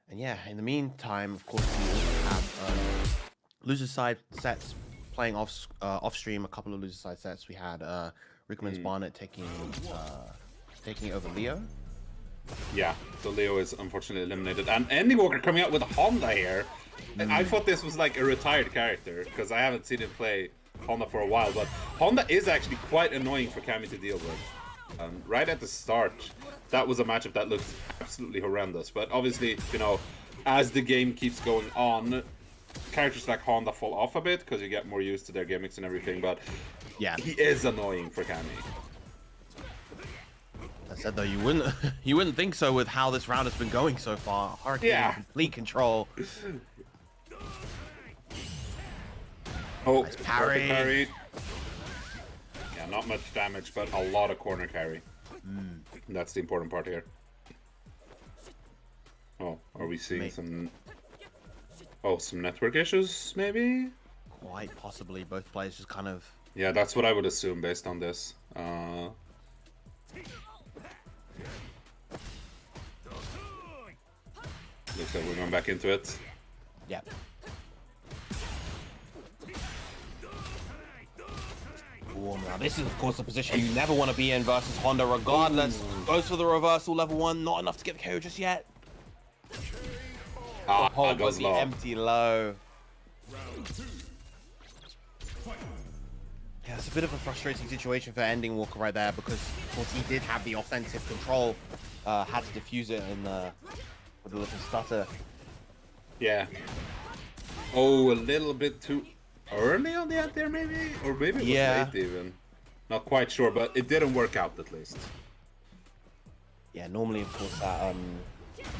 And yeah, in the meantime, of course, we also have loser side sets playing off stream. A couple of loser side sets. We had Rickman's Barnet taking over Leo. Yeah, so Leo is unfortunately eliminated. And Ending Walker coming out with a Honda here. I thought this was like a retired character, because I haven't seen him play Honda for a while, but Honda is actually quite annoying for Cammy to deal with. Right at the start, that was a matchup that looked absolutely horrendous, but obviously, you know, as the game keeps going on, characters like Honda fall off a bit, because you get more used to their gimmicks and everything, but yeah, he is annoying for Cammy. I said though, you wouldn't think so with how this round has been going so far. Hurricane in complete control. Oh, nice parry. Yeah, not much damage, but a lot of corner carry. That's the important part here. Oh, are we seeing some network issues, maybe? Quite possibly. Both players just kind of... Yeah, that's what I would assume based on this. Looks like we're going back into it. Yeah. Ooh, now this is of course a position you never want to be in versus Honda regardless. Goes for the reversal, level 1, not enough to get the KO just yet. Goes the low. empty low. Yeah, it's a bit of a frustrating situation for Ending Walker right there because, of course, he did have the offensive control, had to defuse it with a little stutter. Yeah. Oh, a little bit too early on the anti-air, maybe? Or maybe it was late even. Not quite sure, but it didn't work out at least. Yeah, normally, of course, that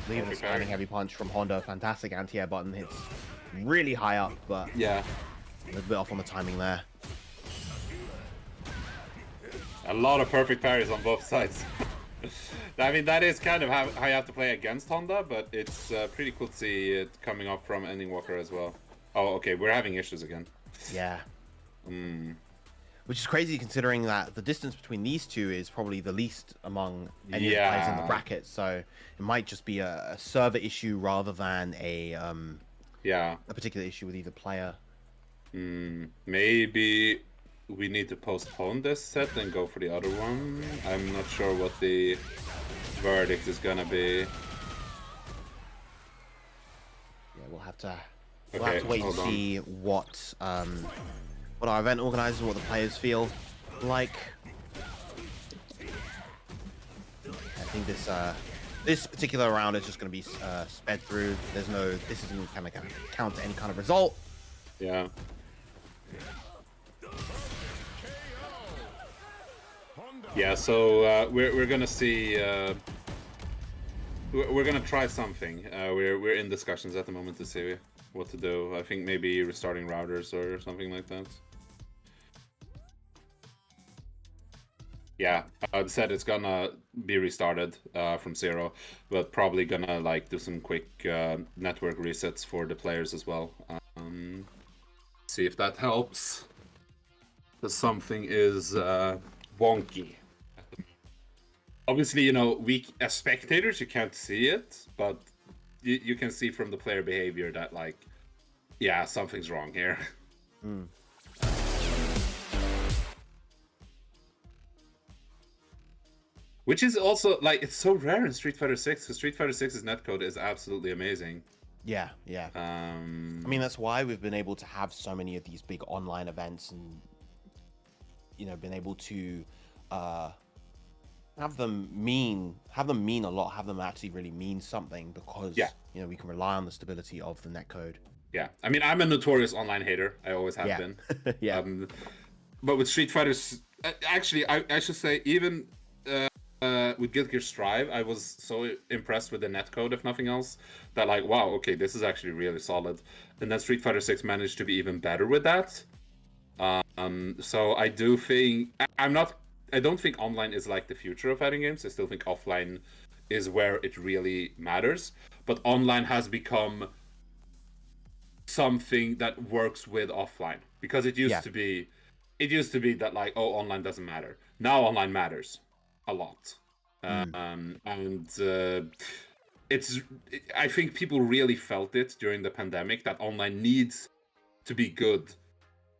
leaving a standing heavy punch from Honda, fantastic anti-air button hits really high up, but yeah, a little bit off on the timing there. A lot of perfect parries on both sides. I mean, that is kind of how you have to play against Honda, but it's pretty cool to see it coming off from Ending Walker as well. Oh, okay, we're having issues again. Yeah. Which is crazy considering that the distance between these two is probably the least among any of the players in the bracket. So it might just be a server issue rather than a particular issue with either player. Maybe we need to postpone this set and go for the other one. I'm not sure what the verdict is gonna be. Yeah, we'll have to wait and see what our event organizers, what the players feel like. I think this particular round is just going to be sped through. This isn't kind of going to count to any kind of result. Yeah. Yeah, so we're gonna see. We're gonna try something. We're in discussions at the moment to see what to do. I think maybe restarting routers or something like that. Yeah, I said it's gonna be restarted from zero, but probably gonna like do some quick network resets for the players as well. See if that helps. Because something is wonky. Obviously, you know, we as spectators you can't see it, but you can see from the player behavior that like, yeah, something's wrong here. Which is also like it's so rare in Street Fighter 6 because Street Fighter 6's netcode is absolutely amazing. Yeah. I mean, that's why we've been able to have so many of these big online events and, you know, been able to have them mean a lot, have them actually really mean something because, you know, we can rely on the stability of the netcode. Yeah. I mean, I'm a notorious online hater. I always have been. Yeah. But with Street Fighters, actually, I should say, even with Guilty Gear Strive, I was so impressed with the netcode, if nothing else, that like, wow, okay, this is actually really solid. And then Street Fighter 6 managed to be even better with that. So I do think I don't think online is like the future of fighting games. I still think offline is where it really matters. But online has become something that works with offline because it used to be that like, oh, online doesn't matter. Now online matters a lot. I think people really felt it during the pandemic that online needs to be good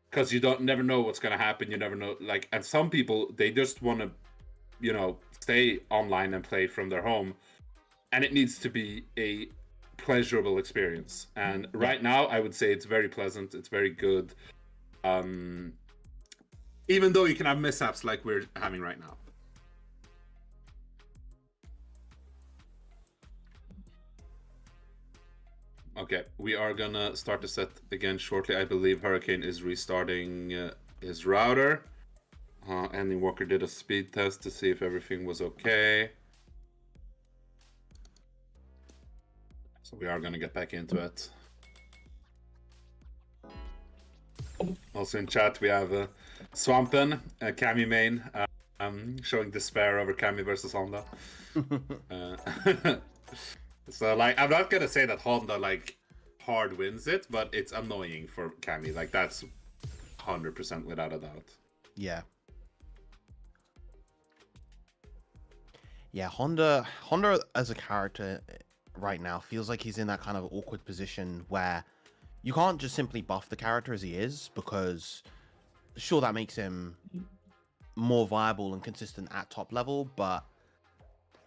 because you never know what's going to happen. You never know, like, and some people, they just want to, you know, stay online and play from their home, and it needs to be a pleasurable experience. And right now I would say it's very pleasant, it's very good, even though you can have mishaps like we're having right now. Okay, we are gonna start the set again shortly. I believe Hurricane is restarting his router. Ending Walker did a speed test to see if everything was okay. So we are gonna get back into it. Also in chat we have Swampen, Cammy main, showing despair over Cammy versus Honda. So, like, I'm not gonna say that Honda, like, hard wins it, but it's annoying for Cammy. Like, that's 100% without a doubt. Yeah. Yeah, Honda as a character right now feels like he's in that kind of awkward position where you can't just simply buff the character as he is because, sure, that makes him more viable and consistent at top level, but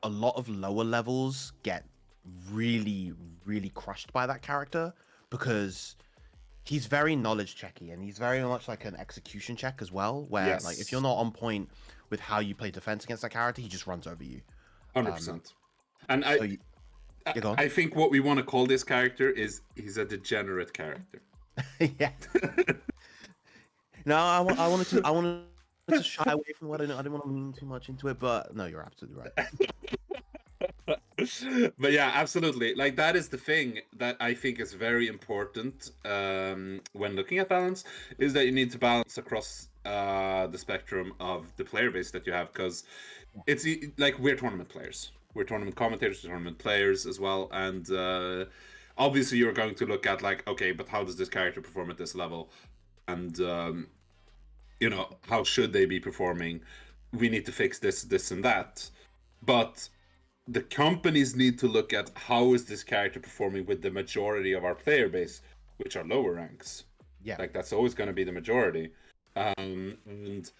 a lot of lower levels get really crushed by that character because he's very knowledge checky, and he's very much like an execution check as well. Where like if you're Yes, not on point with how you play defense against that character, he just runs over you. 100%. And So you, you're gone. I think what we want to call this character is he's a degenerate character. Yeah. No, I wanted to shy away from what I didn't want to lean too much into it, but no, you're absolutely right. But yeah, absolutely. Like that is the thing that I think is very important when looking at balance, is that you need to balance across the spectrum of the player base that you have, because like we're tournament players, we're tournament commentators, tournament players as well, and obviously you're going to look at like, okay, but how does this character perform at this level, and how should they be performing? We need to fix this, and that, but the companies need to look at how is this character performing with the majority of our player base, which are lower ranks. Yeah. Like that's always going to be the majority. And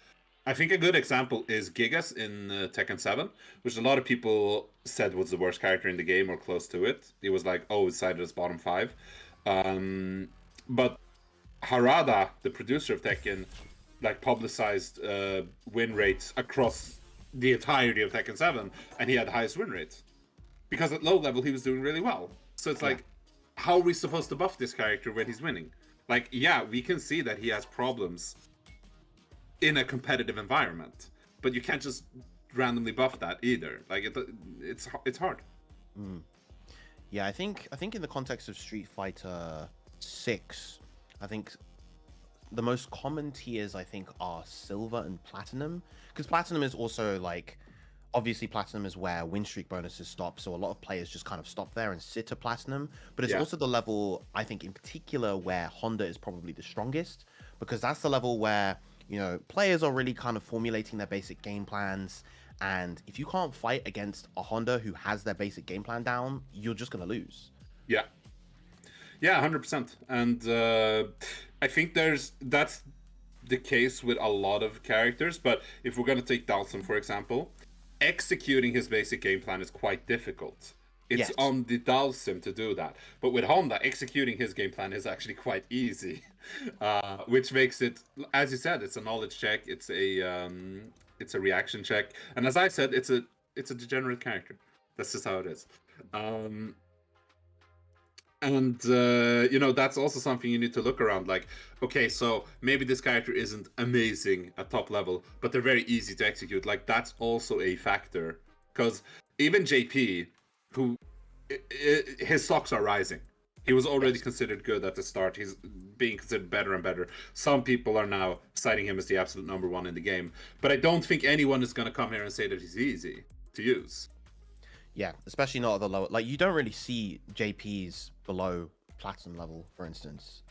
I think a good example is Gigas in Tekken 7, which a lot of people said was the worst character in the game or close to it. It was like, oh, it's cited as bottom 5. But Harada, the producer of Tekken, like publicized win rates across the entirety of Tekken 7, and he had the highest win rates because at low level he was doing really well. So it's like, how are we supposed to buff this character when he's winning? Like, yeah, we can see that he has problems in a competitive environment, but you can't just randomly buff that either. Like it's hard. Yeah, I think in the context of Street Fighter 6, I think the most common tiers I think are silver and platinum, because platinum is also like, obviously platinum is where win streak bonuses stop, so a lot of players just kind of stop there and sit to platinum, but it's also the level I think in particular where Honda is probably the strongest, because that's the level where players are really kind of formulating their basic game plans, and if you can't fight against a Honda who has their basic game plan down, you're just gonna lose. Yeah, 100%. And I think that's the case with a lot of characters. But if we're gonna take Dalsum for example, executing his basic game plan is quite difficult. It's on the Dalsim to do that. But with Honda, executing his game plan is actually quite easy, which makes it, as you said, it's a knowledge check. It's a reaction check, and as I said, it's a degenerate character. That's just how it is. And that's also something you need to look around. Like, okay, so maybe this character isn't amazing at top level, but they're very easy to execute. Like, that's also a factor, because even JP, who his stocks are rising. He was already considered good at the start. He's being considered better and better. Some people are now citing him as the absolute number one in the game, but I don't think anyone is going to come here and say that he's easy to use. Yeah, especially not at the lower. Like, you don't really see JPs below platinum level, for instance,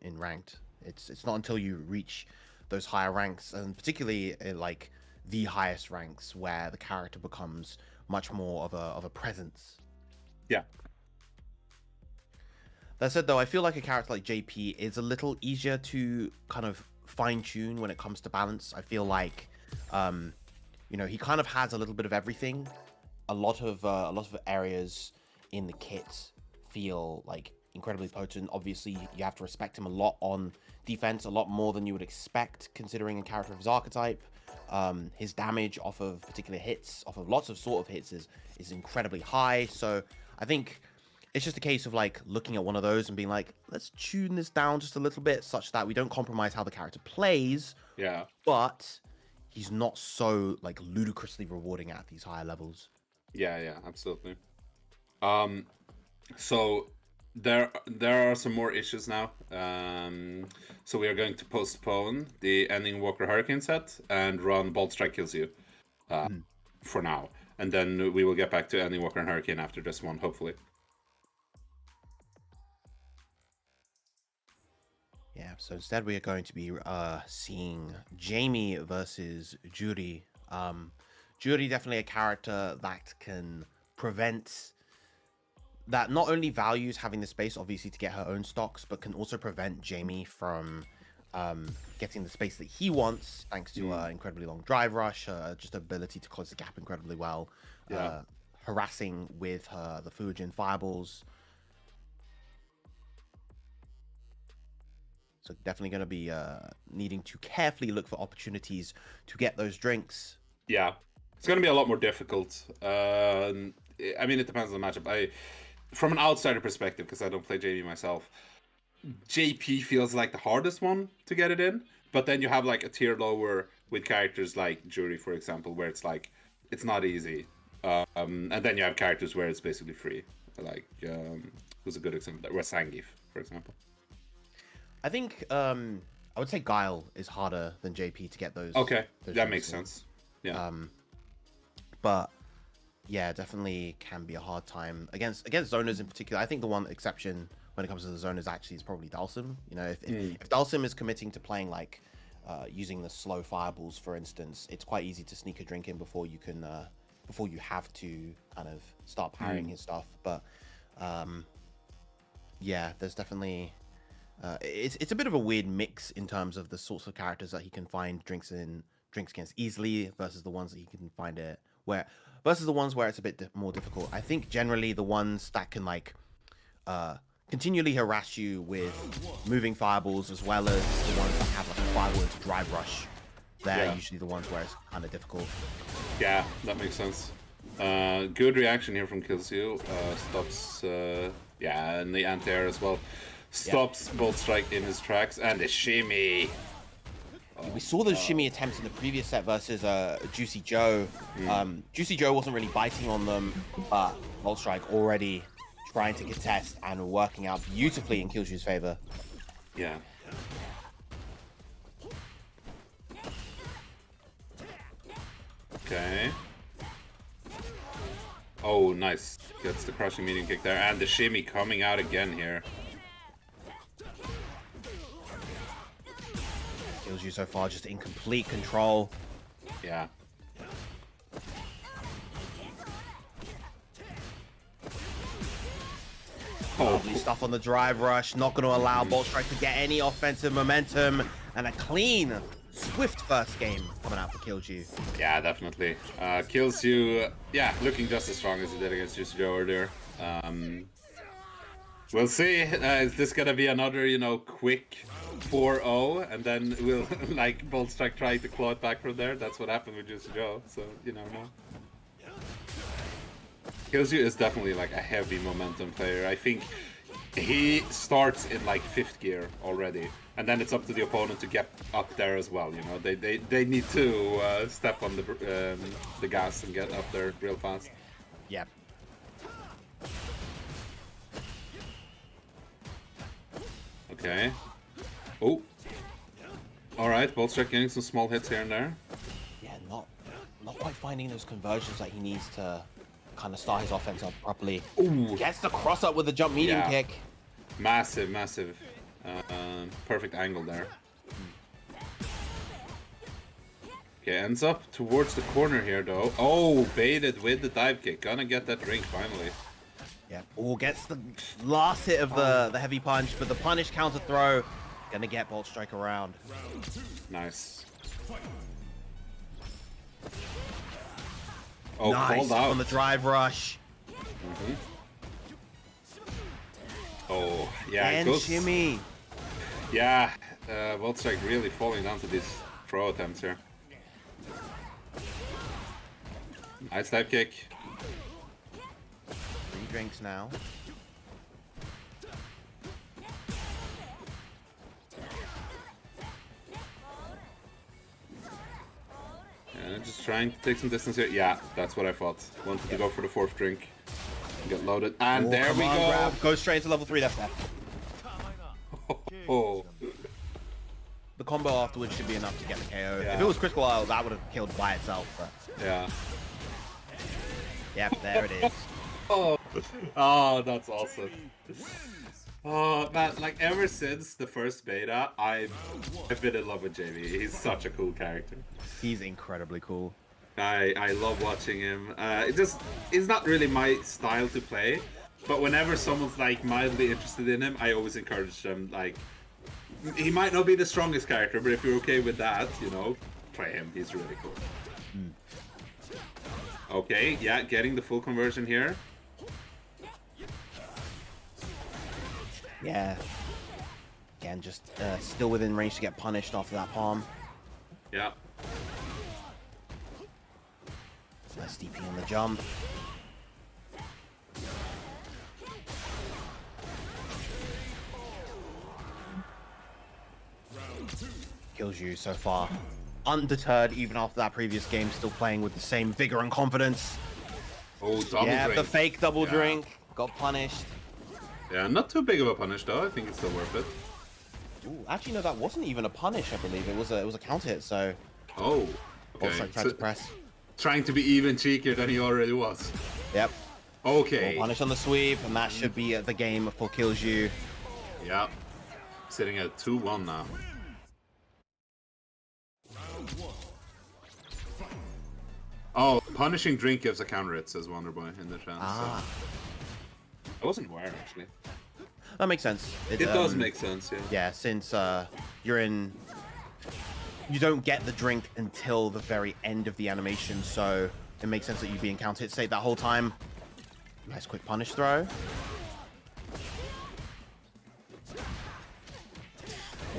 in ranked. It's not until you reach those higher ranks, and particularly in, like, the highest ranks, where the character becomes much more of a presence. Yeah. That said, though, I feel like a character like JP is a little easier to kind of fine tune when it comes to balance. I feel like, he kind of has a little bit of everything. A lot of areas in the kit feel like incredibly potent. Obviously, you have to respect him a lot on defense, a lot more than you would expect considering a character of his archetype. His damage off of particular hits, off of lots of sort of hits, is incredibly high. So I think it's just a case of like looking at one of those and being like, let's tune this down just a little bit such that we don't compromise how the character plays. Yeah. But he's not so like ludicrously rewarding at these higher levels. Yeah, absolutely. So there are some more issues now. So we are going to postpone the ending Walker Hurricane set and run Bolt Strike Kills You for now, and then we will get back to ending Walker and Hurricane after this one, hopefully. Yeah, so instead we are going to be seeing Jamie versus Judy. Judy, definitely a character that can prevent, that not only values having the space, obviously, to get her own stocks, but can also prevent Jamie from getting the space that he wants, thanks to incredibly long drive rush, just ability to close the gap incredibly well, harassing with the Fujin fireballs. So definitely going to be needing to carefully look for opportunities to get those drinks. Yeah, it's going to be a lot more difficult. I mean, it depends on the matchup. From an outsider perspective, because I don't play JP myself, JP feels like the hardest one to get it in. But then you have like a tier lower with characters like Jury, for example, where it's like it's not easy. And then you have characters where it's basically free. Like who's a good example? Like Rasangif, for example. I think I would say Guile is harder than JP to get those. Okay, those that makes drinks in. sense. Yeah. But yeah, definitely can be a hard time against zoners in particular. I think the one exception when it comes to the zoners actually is probably Dalsim. You know, if Dalsim is committing to playing like using the slow fireballs, for instance, it's quite easy to sneak a drink in before you can before you have to kind of start parrying his stuff. But yeah, there's definitely it's a bit of a weird mix in terms of the sorts of characters that he can find drinks against easily versus the ones that he can find it where versus the ones where it's a bit more difficult. I think generally the ones that can like continually harass you with moving fireballs as well as the ones that have like a fireball into drive rush, they're usually the ones where it's kind of difficult. Yeah, that makes sense. Good reaction here from Killsu. Stops, and the anti-air as well. Stops Bolt Strike in his tracks, and the shimmy. We saw those shimmy attempts in the previous set versus Juicy Joe. Juicy Joe wasn't really biting on them, but Bolt Strike already trying to contest and working out beautifully in Killju's favor. Yeah. Okay. Oh, nice. Gets the crushing medium kick there, and the shimmy coming out again here. Killju so far just in complete control. Yeah. Lovely stuff on the drive rush. Not going to allow Bolt Strike to get any offensive momentum. And a clean, swift first game coming out for Killju. Yeah, definitely. Kills you, looking just as strong as he did against Juicy Joe earlier. We'll see. Is this going to be another, quick 4-0? And then we'll, Bolt Strike try to claw it back from there? That's what happened with Juicy Joe, so you never know. Killju is definitely like a heavy momentum player. I think he starts in like 5th gear already, and then it's up to the opponent to get up there as well. They need to step on the gas and get up there real fast. Yeah. Okay. Oh. All right, Bolt Strike getting some small hits here and there. Yeah, not quite finding those conversions that he needs to kind of start his offense up properly. Ooh. Gets the cross up with the jump medium kick. Massive. Perfect angle there. Okay, ends up towards the corner here though. Oh, baited with the dive kick. Gonna get that drink finally. Yeah. Oh, gets the last hit of the heavy punch, but the punish counter throw gonna get Bolt Strike around. Nice. Oh, nice called out on the drive rush. Oh, yeah. And shimmy. Yeah, Bolt Strike really falling down to these throw attempts here. Nice dive kick. 3 drinks now. Just trying to take some distance here. Yeah, that's what I thought. Wanted to go for the 4th drink. Get loaded. And there we go. Grab. Go straight into level 3. That's that. Oh. The combo afterwards should be enough to get the KO. Yeah. If it was Critical Isle, that would have killed by itself. But Yeah. yep, there it is. Oh, that's awesome. Oh man, ever since the first beta, I've been in love with JV. He's such a cool character. He's incredibly cool. I love watching him. It's not really my style to play, but whenever someone's mildly interested in him, I always encourage them. He might not be the strongest character, but if you're okay with that, play him. He's really cool. Okay, yeah, getting the full conversion here. Yeah, Again, just still within range to get punished after that palm. Yeah. Nice DP on the jump. Kills you so far. Undeterred even after that previous game, still playing with the same vigor and confidence. Oh, double drink. The fake double drink got punished. Yeah, not too big of a punish though. I think it's still worth it. Ooh, actually, no, that wasn't even a punish. I believe it was a counter hit. So. Oh. Okay. Tried to press. Trying to be even cheekier than he already was. Yep. Okay. Punish on the sweep, and that should be the game for Kills You. Yeah. Sitting at 2-1 now. Oh, punishing drink gives a counter hit, says Wonderboy in the chat. Ah. So. I wasn't aware, actually. That makes sense. It does make sense, yeah. Yeah, since you're in... You don't get the drink until the very end of the animation, so it makes sense that you'd be in counter hit state that whole time. Nice quick punish throw.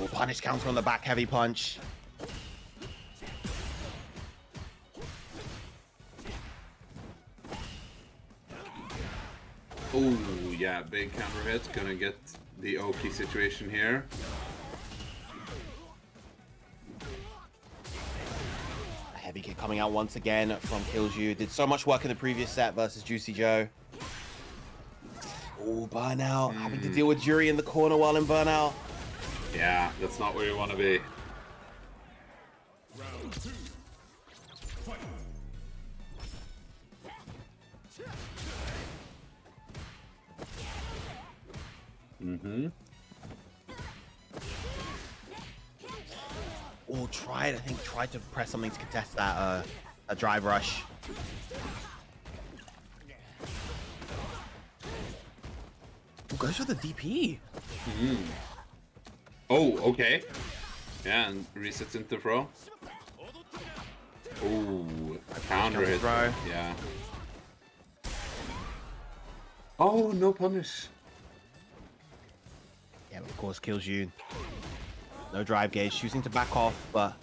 Oh, punish counter on the back, heavy punch. Oh, yeah, big counter hit. Gonna get the OP situation here. A heavy kick coming out once again from Kills You. Did so much work in the previous set versus Juicy Joe. Oh, burnout. Having to deal with Jury in the corner while in burnout. Yeah, that's not where you want to be. Round 2. Fight. Oh, tried to press something to contest that a drive rush. Oh, goes for the DP. Oh, okay. Yeah, and resets into throw. Oh, a counter hit. Throw. Yeah. Oh, no punish. Yeah, of course, Kills You. No drive gauge, choosing to back off, but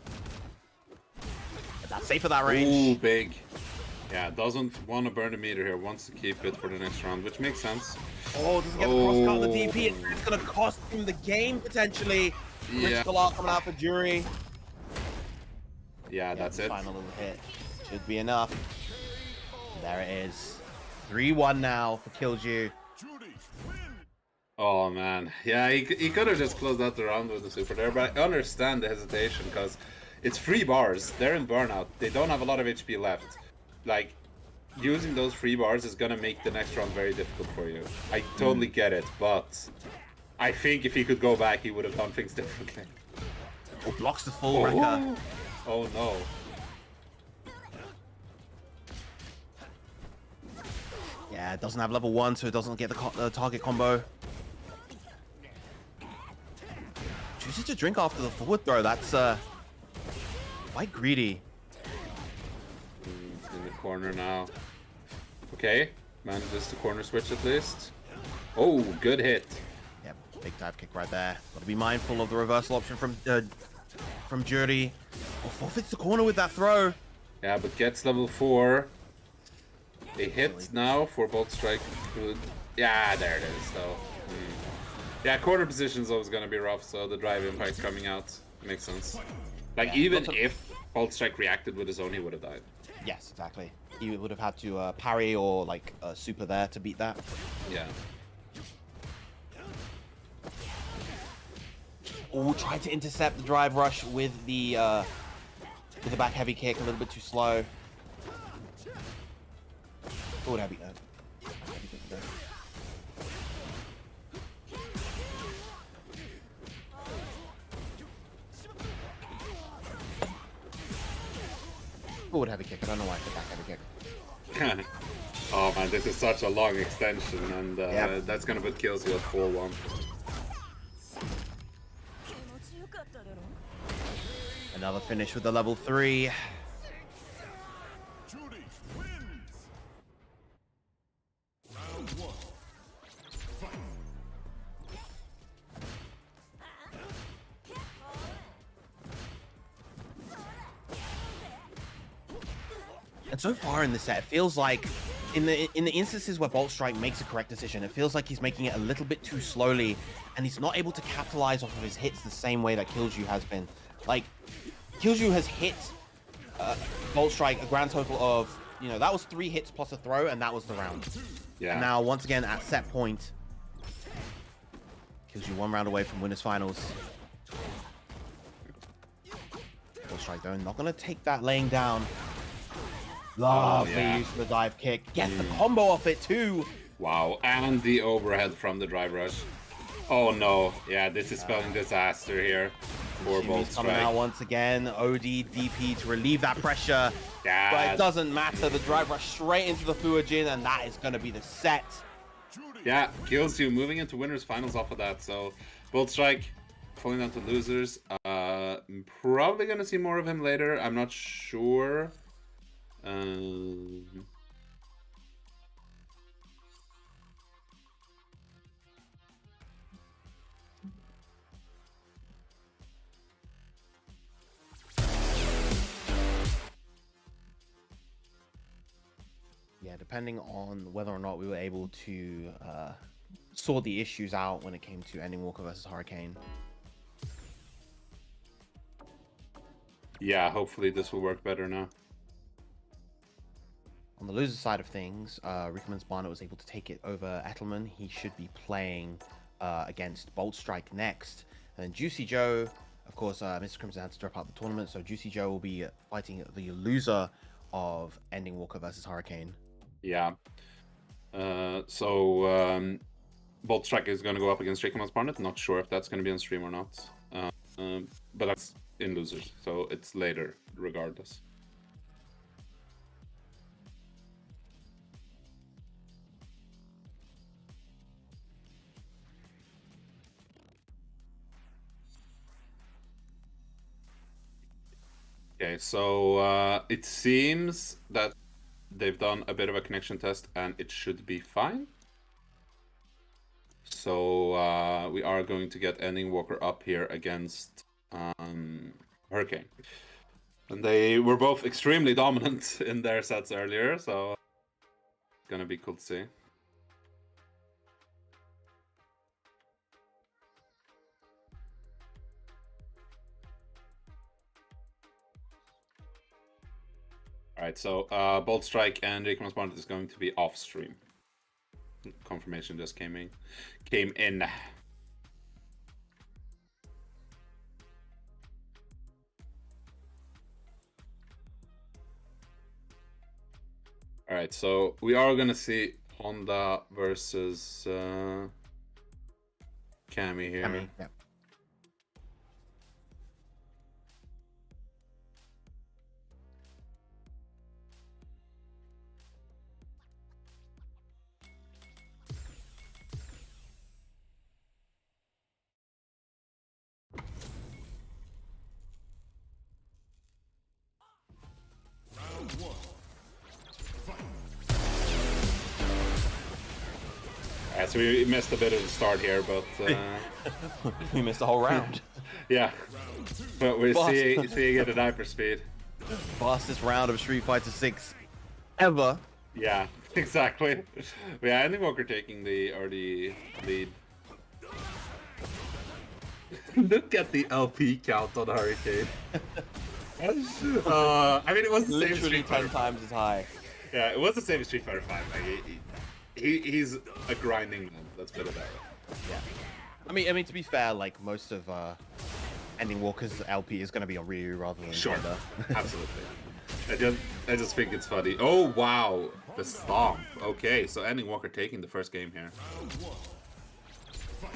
that's safe at that range. Oh, big. Yeah, doesn't want to burn the meter here, wants to keep it for the next round, which makes sense. Oh, doesn't get the cross cut on the DP. It's going to cost him the game, potentially. Yeah. Rich Galar coming out for Jury. Yeah, that's it. Final little hit. Should be enough. There it is. 3-1 now for Kills You. Oh, man. Yeah, he could have just closed out the round with the super there, but I understand the hesitation, because it's 3 bars. They're in burnout. They don't have a lot of HP left. Like, using those 3 bars is gonna make the next round very difficult for you. I totally get it, but I think if he could go back, he would have done things differently. Oh, blocks the full wrecker. Oh, no. Yeah, it doesn't have level 1, so it doesn't get the target combo. Chooses to drink after the forward throw. That's quite greedy. In the corner now. Okay, manages the corner switch at least. Oh, good hit. Yep, big dive kick right there. Got to be mindful of the reversal option from Jury. Oh, forfeits the corner with that throw. Yeah, but gets level 4. A hit now for Bolt Strike. Good. Yeah, there it is, though. Yeah, corner position is always going to be rough, so the drive impact coming out makes sense. Like, Yeah, even if Bolt Strike reacted with his own, he would have died. Yes, exactly. He would have had to parry or like super there to beat that. Yeah. Oh, tried to intercept the drive rush with the back heavy kick, a little bit too slow. Forward heavy. Heavy kick there. Forward heavy kick. I don't know why I said back heavy kick. Oh man, this is such a long extension, and Yep. that's gonna put Kills You at 4-1. Another finish with the level 3. Judy wins. Round 1. Fight. And so far in the set, it feels like in the instances where Bolt Strike makes a correct decision, it feels like he's making it a little bit too slowly, and he's not able to capitalize off of his hits the same way that Killju has been. Like, Killju has hit Bolt Strike a grand total of, you know, that was 3 hits plus a throw, and that was the round. Yeah. And now, once again, at set point, Killju 1 round away from winners finals. Bolt Strike, though, not going to take that laying down. Lovely use of the dive kick. Gets the combo off it, too. Wow, and the overhead from the drive rush. Oh no, yeah, this is spelling disaster here for Bolt Jimmy's coming Strike. out once again. OD, DP to relieve that pressure. Yeah. But it doesn't matter. The drive rush straight into the Fuajin, and that is going to be the set. Yeah, kills you, moving into winners finals off of that. So Bolt Strike falling down to losers. Probably gonna see more of him later. I'm not sure. Yeah, depending on whether or not we were able to sort the issues out when it came to ending Walker versus Hurricane. Yeah, hopefully this will work better now. On the loser side of things, Rickman's Barnett was able to take it over Ethelman. He should be playing against Bolt Strike next. And then Juicy Joe, of course, Mr. Crimson had to drop out the tournament, so Juicy Joe will be fighting the loser of Ending Walker versus Hurricane. Yeah. Bolt Strike is going to go up against Rickman's Barnett. Not sure if that's going to be on stream or not. But that's in losers, so it's later regardless. Okay, so it seems that they've done a bit of a connection test and it should be fine. So we are going to get Ending Walker up here against Hurricane. And they were both extremely dominant in their sets earlier, so it's gonna be cool to see. Alright, so Bolt Strike and Rickman's Barnett is going to be off stream. Confirmation just came in. Alright, so we are gonna see Honda versus Cammy here. Cammy, yeah. Round 1. Fight. Alright, so we missed a bit of the start here, but We missed the whole round. yeah. But we're Boss. seeing it at hyperspeed. Fastest round of Street Fighter 6 ever. Yeah, exactly. Yeah, Ending Walker taking the early lead. Look at the LP count on Hurricane. I mean, it was the same Literally Street 10 Fighter. times as high. Yeah, it was the same as Street Fighter 5. Like, he's a grinding man. Let's put it that way. Yeah. I mean, to be fair, like most of Ending Walker's LP is going to be on Ryu rather than Sure, Honda. absolutely. I just think it's funny. Oh wow, the stomp. Okay, so Ending Walker taking the first game here. Round 1. Fight.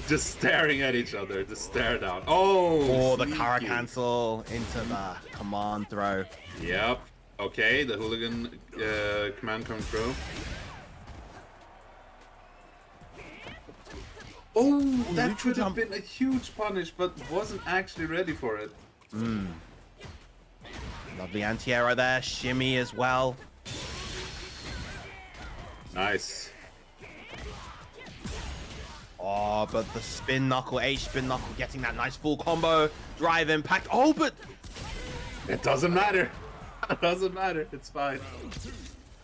Just staring at each other. Just stare down. Oh, Or the Kara sneaky. cancel into the command throw. Yep. Okay, the hooligan command coming through. Oh, that neutral could have jump. been a huge punish, but wasn't actually ready for it. Lovely anti-air right there. Shimmy as well. Oh, but the spin knuckle, H spin knuckle, getting that nice full combo, drive impact. Oh, but It doesn't matter. It doesn't matter. It's fine.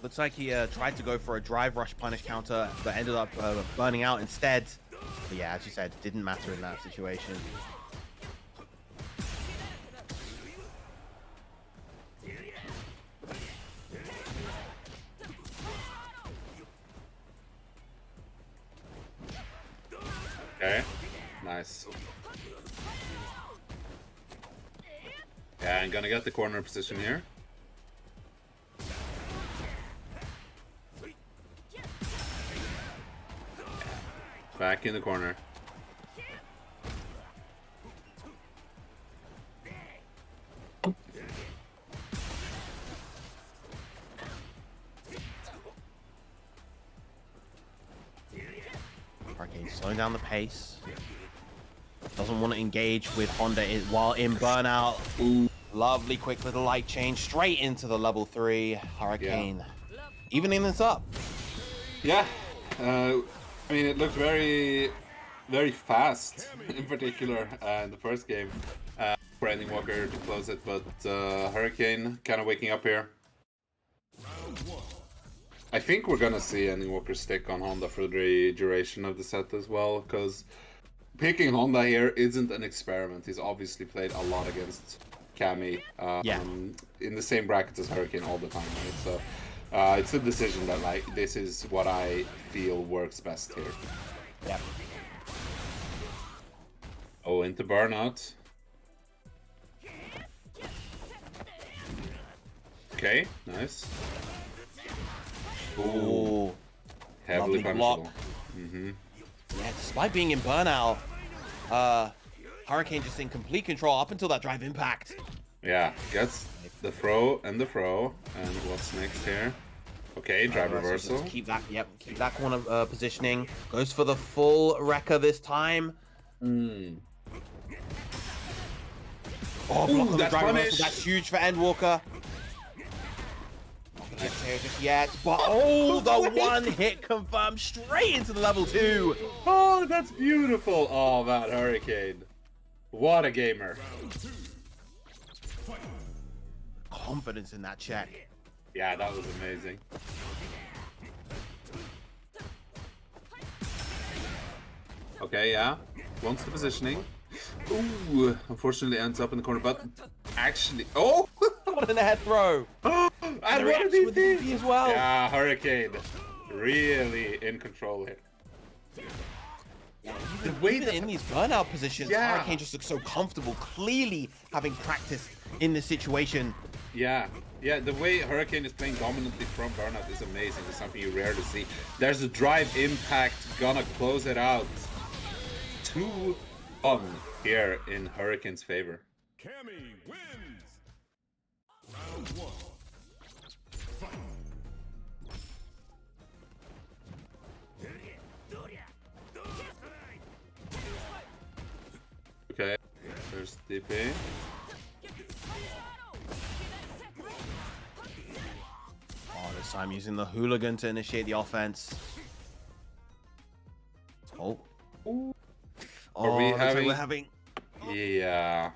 looks like he tried to go for a drive rush punish counter, but ended up burning out instead. But yeah, as you said, didn't matter in that situation. Okay. Nice. Yeah, I'm gonna get the corner position here. Back in the corner. Hurricane slowing down the pace. Doesn't want to engage with Honda while in burnout. Ooh. Lovely quick little light change straight into the level 3 Hurricane. Evening this up. Yeah. I mean, it looked very, very fast in particular in the first game for Ending Walker to close it, but Hurricane kind of waking up here. I think we're gonna see Ending Walker stick on Honda for the duration of the set as well, because picking Honda here isn't an experiment. He's obviously played a lot against Cammy in the same brackets as Hurricane all the time, right? So it's a decision that, like, this is what I feel works best here. Yep. Oh, into burnout. Okay, nice. Ooh. Heavily Lovely punishable. block. Yeah, despite being in burnout, Hurricane just in complete control up until that drive impact. Yeah, gets the throw and the throw. And what's next here? Okay, drive reversal. Just keep that, keep that corner positioning. Goes for the full wrecker this time. Oh, block on the that's drive punish. reversal. That's huge for Endwalker. Not gonna get here just yet, but oh, the one hit confirmed straight into the level 2. Oh, that's beautiful. Oh, that Hurricane. What a gamer. Confidence in that check. Yeah, that was amazing. Okay, yeah. Wants the positioning. Ooh, unfortunately ends up in the corner, but actually... Oh! What an air throw. And The what a reaction with the DP! DP as well. Yeah, Hurricane. Really in control here. Even in these burnout positions, Yeah. Hurricane just looks so comfortable, clearly having practiced in this situation. Yeah, the way Hurricane is playing dominantly from burnout is amazing. It's something you rarely see. There's a drive impact, gonna close it out. 2-1 here in Hurricane's favor. Cammy wins. Round 1. Fight. Okay, there's DP. Oh, this time using the hooligan to initiate the offense. Oh. Ooh. Oh, we looks like having- we're having... Yeah.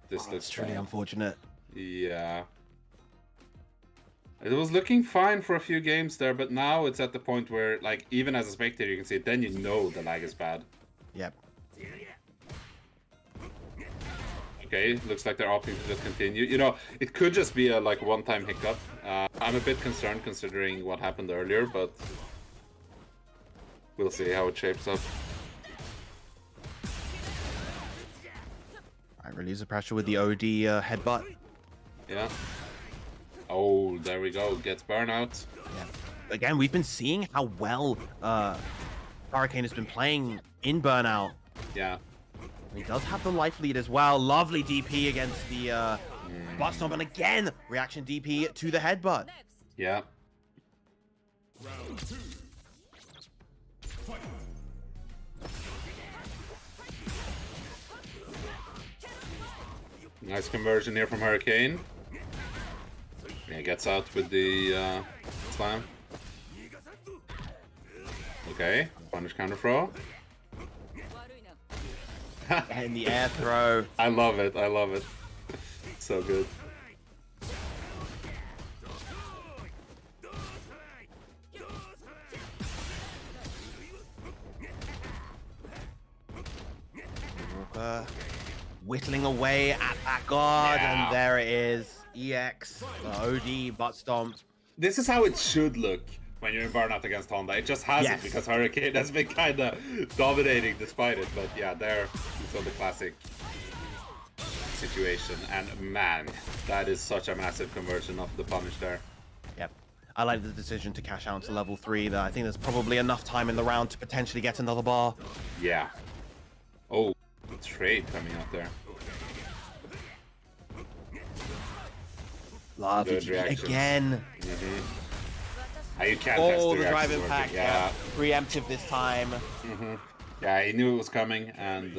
This Oh, looks it's really bad. unfortunate. Yeah. It was looking fine for a few games there, but now it's at the point where, like, even as a spectator, you can see it, then you know the lag is bad. Yep. Okay, looks like they're opting to just continue. You know, it could just be a, like, one-time hiccup. I'm a bit concerned considering what happened earlier, but we'll see how it shapes up. Alright, release the pressure with the OD headbutt. Yeah. Oh, there we go. Gets burnout. Yeah. Again, we've been seeing how well Hurricane has been playing in burnout. Yeah. And he does have the life lead as well. Lovely DP against the butt stomp, and again, reaction DP to the headbutt. Yeah. Round 2. Fight. Nice conversion here from Hurricane. Yeah, gets out with the slam. Okay. Punish counter throw. And the air throw. I love it. I love it. So good. Walker whittling away at that guard, Yeah. and there it is. EX, OD, butt stomp. This is how it should look when you're in Burnout against Honda. It just hasn't Yes. because Hurricane has been kind of dominating despite it. But yeah, there you saw the classic situation. And man, that is such a massive conversion of the punish there. Yep. I like the decision to cash out to level 3. That I think there's probably enough time in the round to potentially get another bar. Yeah. Oh, the trade coming out there. Love Good it reactions. again. You can't test Oh, the the drive reactions impact. working. Yeah. Preemptive this time. Yeah, he knew it was coming, and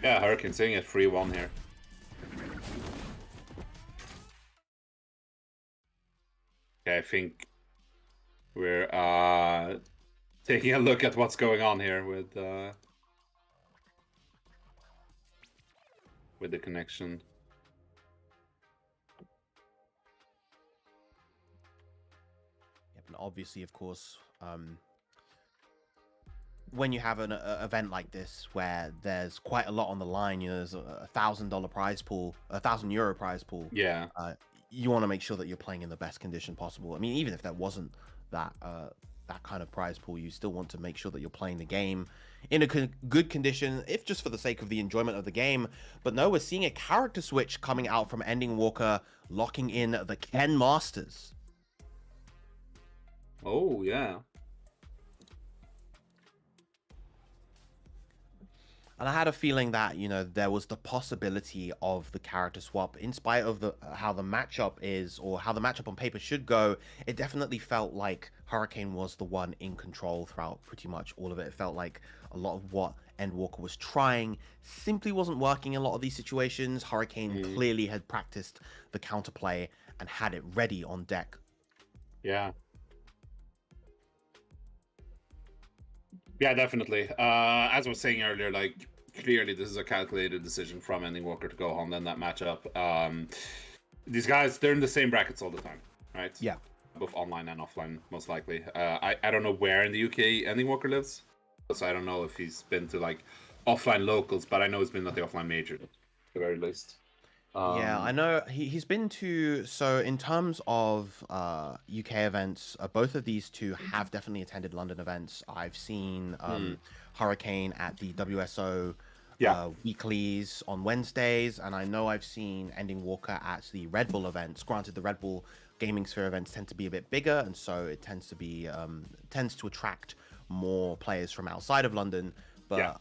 yeah, Hurricane seeing it 3-1 here. Okay, I think we're taking a look at what's going on here with the connection. Yep, and obviously, of course, when you have an event like this where there's quite a lot on the line, you know, there's a $1,000 prize pool, €1,000 prize pool. Yeah. You want to make sure that you're playing in the best condition possible. I mean, even if there wasn't that that kind of prize pool, you still want to make sure that you're playing the game in a good condition, if just for the sake of the enjoyment of the game. But no, we're seeing a character switch coming out from Ending Walker, locking in the Ken Masters. Oh, yeah. And I had a feeling that, you know, there was the possibility of the character swap in spite of the how the matchup is, or how the matchup on paper should go. It definitely felt like Hurricane was the one in control throughout pretty much all of it. It felt like a lot of what Endwalker was trying simply wasn't working in a lot of these situations. Hurricane clearly had practiced the counterplay and had it ready on deck. Yeah. Yeah, definitely. As I was saying earlier, like, clearly this is a calculated decision from Ending Walker to go Honda in that matchup. These guys, they're in the same brackets all the time, right? Yeah. Both online and offline, most likely. I don't know where in the UK Ending Walker lives, so I don't know if he's been to, like, offline locals, but I know he's been at the offline major, at the very least. Yeah, I know he's been to, so in terms of UK events, both of these two have definitely attended London events. I've seen Hurricane at the WSO weeklies on Wednesdays, and I know I've seen Ending Walker at the Red Bull events. Granted, the Red Bull Gaming Sphere events tend to be a bit bigger, and so it tends to be tends to attract more players from outside of London, but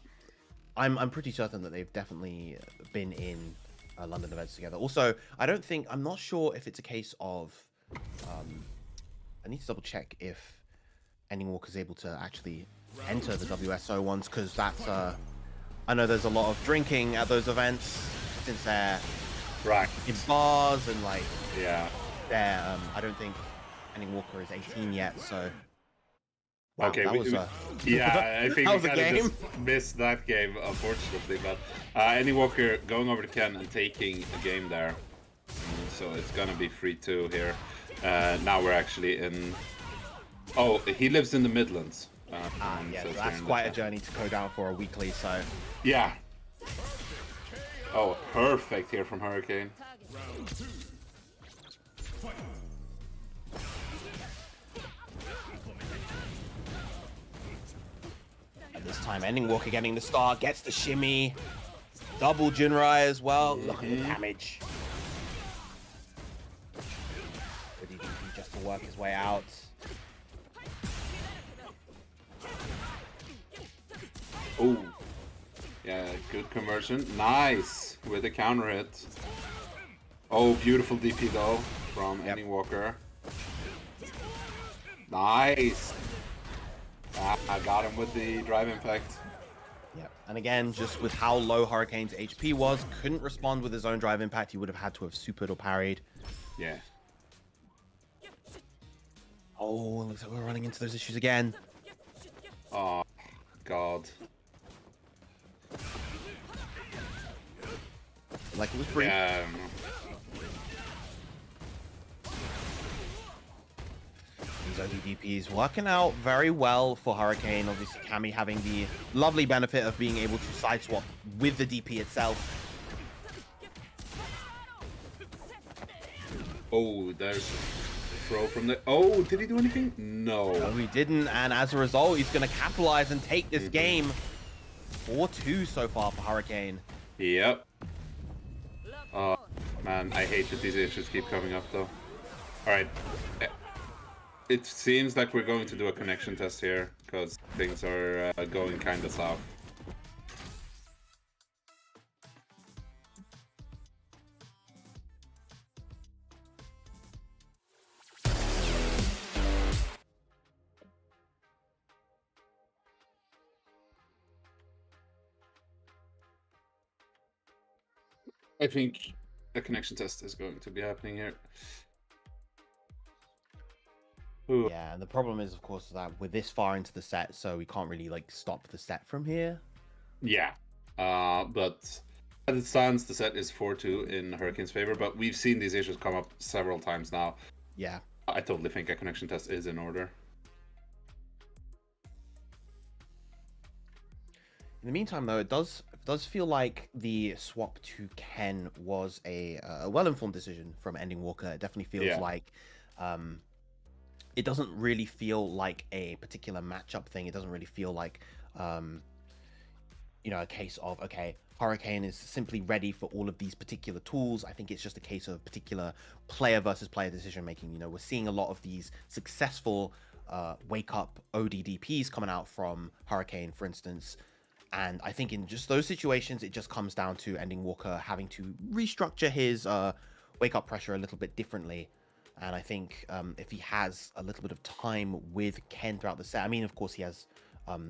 I'm pretty certain that they've definitely been in London events together. Also, I'm not sure if it's a case of, I need to double check if Ending Walker is able to actually enter the WSO ones, because that's, I know there's a lot of drinking at those events, since they're in bars and like, they're, I don't think Ending Walker is 18 yet, so. Wow, Okay, that was yeah, I think that we was a kind of game. just missed that game, unfortunately. But Ending Walker going over to Ken and taking a game there, so it's gonna be 3-2 here. Now we're actually in. Oh, he lives in the Midlands. Yeah, so that's quite a journey to go down for a weekly. So yeah. Oh, perfect here from Hurricane. Round 2. Fight. at this time, Ending Walker getting the start, gets the shimmy, double Jinrai as well. Look at the damage. Good EDP just to work his way out. Oh, yeah, good conversion. Nice with the counter hit. Oh, beautiful DP though from Ending Walker. Nice. I got him with the drive impact. Yep. And again, just with how low Hurricane's HP was, couldn't respond with his own drive impact. He would have had to have supered or parried. Yeah. Oh, looks like we're running into those issues again. Oh, God. Like it was brief. Yeah, I don't know. These ODDPs working out very well for Hurricane. Obviously, Cammy having the lovely benefit of being able to sideswap with the DP itself. Oh, there's a throw from the... Oh, did he do anything? No. No, he didn't, and as a result, he's going to capitalize and take this game. 4-2 so far for Hurricane. Yep. Oh, man, I hate that these issues keep coming up, though. Alright. It seems like we're going to do a connection test here, because things are going kind of south. I think a connection test is going to be happening here. Ooh. Yeah, and the problem is, of course, that we're this far into the set, so we can't really, like, stop the set from here. Yeah. But as it stands, the set is 4-2 in Hurricane's favor, but we've seen these issues come up several times now. Yeah. I totally think a connection test is in order. In the meantime, though, it does feel like the swap to Ken was a well-informed decision from Ending Walker. It definitely feels like it doesn't really feel like a particular matchup thing. It doesn't really feel like you know, a case of, okay, Hurricane is simply ready for all of these particular tools. I think it's just a case of particular player versus player decision making. You know, we're seeing a lot of these successful wake up ODDPs coming out from Hurricane, for instance. And I think in just those situations, it just comes down to Ending Walker having to restructure his wake up pressure a little bit differently. And I think if he has a little bit of time with Ken throughout the set, I mean, of course, he has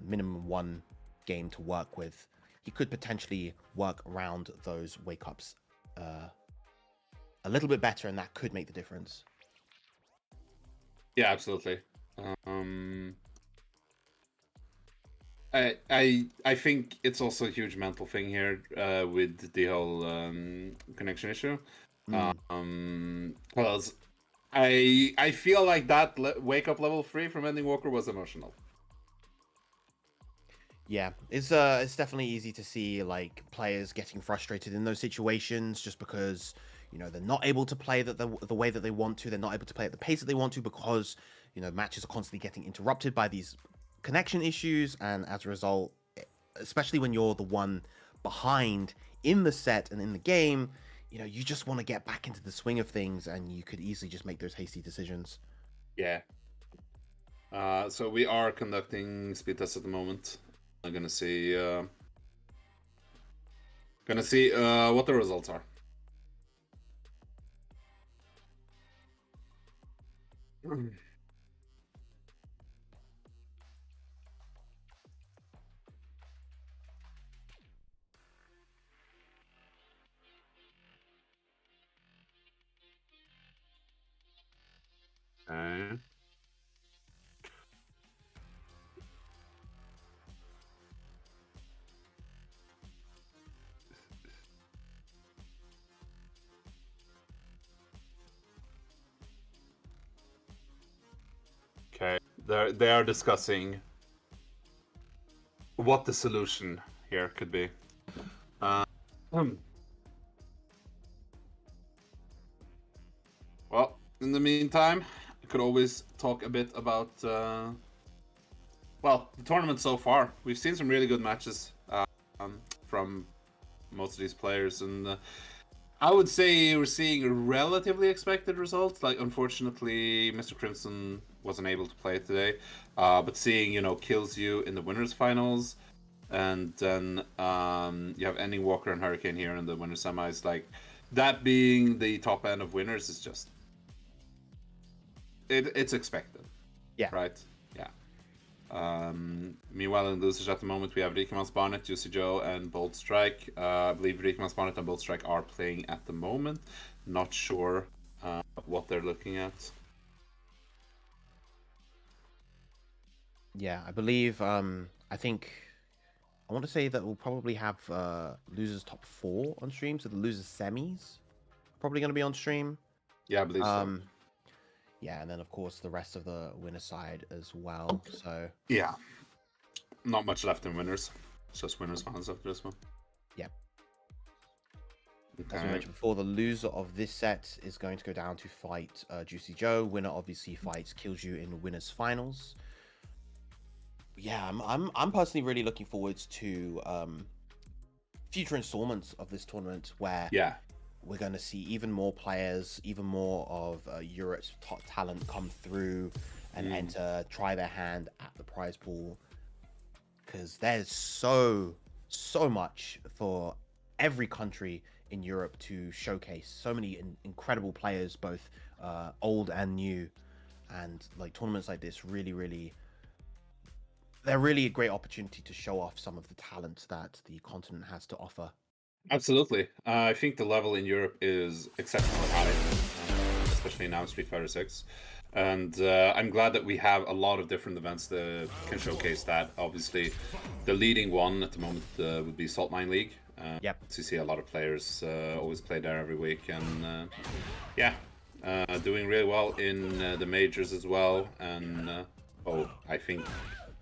minimum one game to work with. He could potentially work around those wake ups a little bit better, and that could make the difference. Yeah, absolutely. I think it's also a huge mental thing here with the whole connection issue. Because I feel like that wake up level 3 from Ending Walker was emotional. Yeah, it's definitely easy to see like players getting frustrated in those situations just because, you know, they're not able to play the way that they want to. They're not able to play at the pace that they want to because, you know, matches are constantly getting interrupted by these connection issues, and as a result, especially when you're the one behind in the set and in the game, you know, you just want to get back into the swing of things, and you could easily just make those hasty decisions. Yeah. So we are conducting speed tests at the moment. I'm gonna see what the results are. Okay. Okay, they are discussing what the solution here could be. Well, in the meantime, I could always talk a bit about well, the tournament so far. We've seen some really good matches from most of these players, and I would say we're seeing relatively expected results. Like, unfortunately, Mr. Crimson wasn't able to play today, but seeing, you know, kills you in the winners finals, and then you have Ending Walker and Hurricane here in the winners semis. Like, that being the top end of winners is just it's expected. Yeah. Right. Yeah. Meanwhile, in losers at the moment, we have Rikman's Bonnet, Juicy Joe, and Bold Strike. I believe Rikman's Bonnet and Bold Strike are playing at the moment. Not sure what they're looking at. Yeah, I believe I think I want to say that we'll probably have losers top 4 on stream. So the losers semis probably going to be on stream. Yeah, I believe so. Yeah, and then of course the rest of the winner side as well. So Yeah, not much left in winners. It's just winners finals after this one. yeah, Okay. as we mentioned before, the loser of this set is going to go down to fight Juicy Joe. Winner obviously fights Kills You in winners finals. Yeah, I'm personally really looking forward to future installments of this tournament where Yeah. we're going to see even more players, even more of Europe's top talent come through and enter, try their hand at the prize pool. Because there's so much for every country in Europe to showcase. So many incredible players, both old and new. And like tournaments like this they're really a great opportunity to show off some of the talent that the continent has to offer. Absolutely. I think the level in Europe is exceptionally high, especially now in Street Fighter 6. And I'm glad that we have a lot of different events that can showcase that. Obviously, the leading one at the moment would be Salt Mine League. Yep. To see a lot of players always play there every week. And yeah, doing really well in the majors as well. And I think,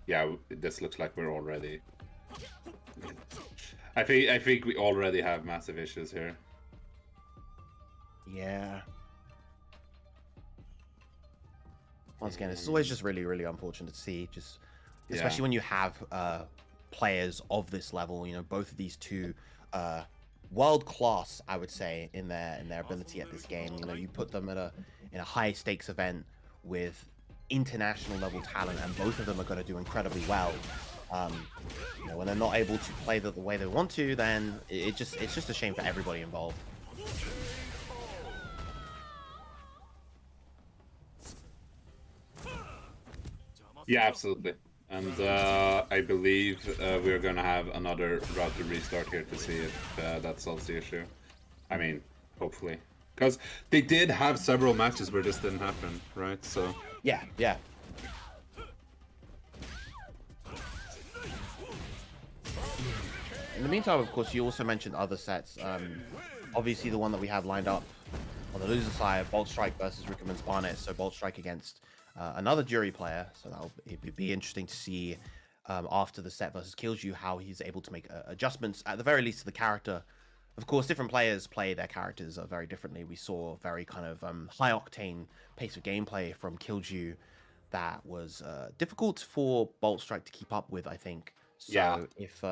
yeah, this looks like we're already... I think we already have massive issues here. Yeah. Once again, it's always just really unfortunate to see, just especially when you have players of this level. You know, both of these two world class, I would say, in their ability at this game. You know, you put them in a high stakes event with international level talent, and both of them are going to do incredibly well. You know, when they're not able to play the way they want to, then it's just a shame for everybody involved. Yeah, absolutely. And I believe we're gonna have another route to restart here to see if that solves the issue. I mean, hopefully, because they did have several matches where this didn't happen, right? So Yeah. In the meantime, of course, you also mentioned other sets. Obviously, the one that we have lined up on the loser side, Bolt Strike versus Rickerman's Barnet. So Bolt Strike against another jury player. So it'd be interesting to see after the set versus Kills You how he's able to make adjustments, at the very least, to the character. Of course, different players play their characters very differently. We saw very kind of high octane pace of gameplay from Kills You that was difficult for Bolt Strike to keep up with, I think. So Yeah. if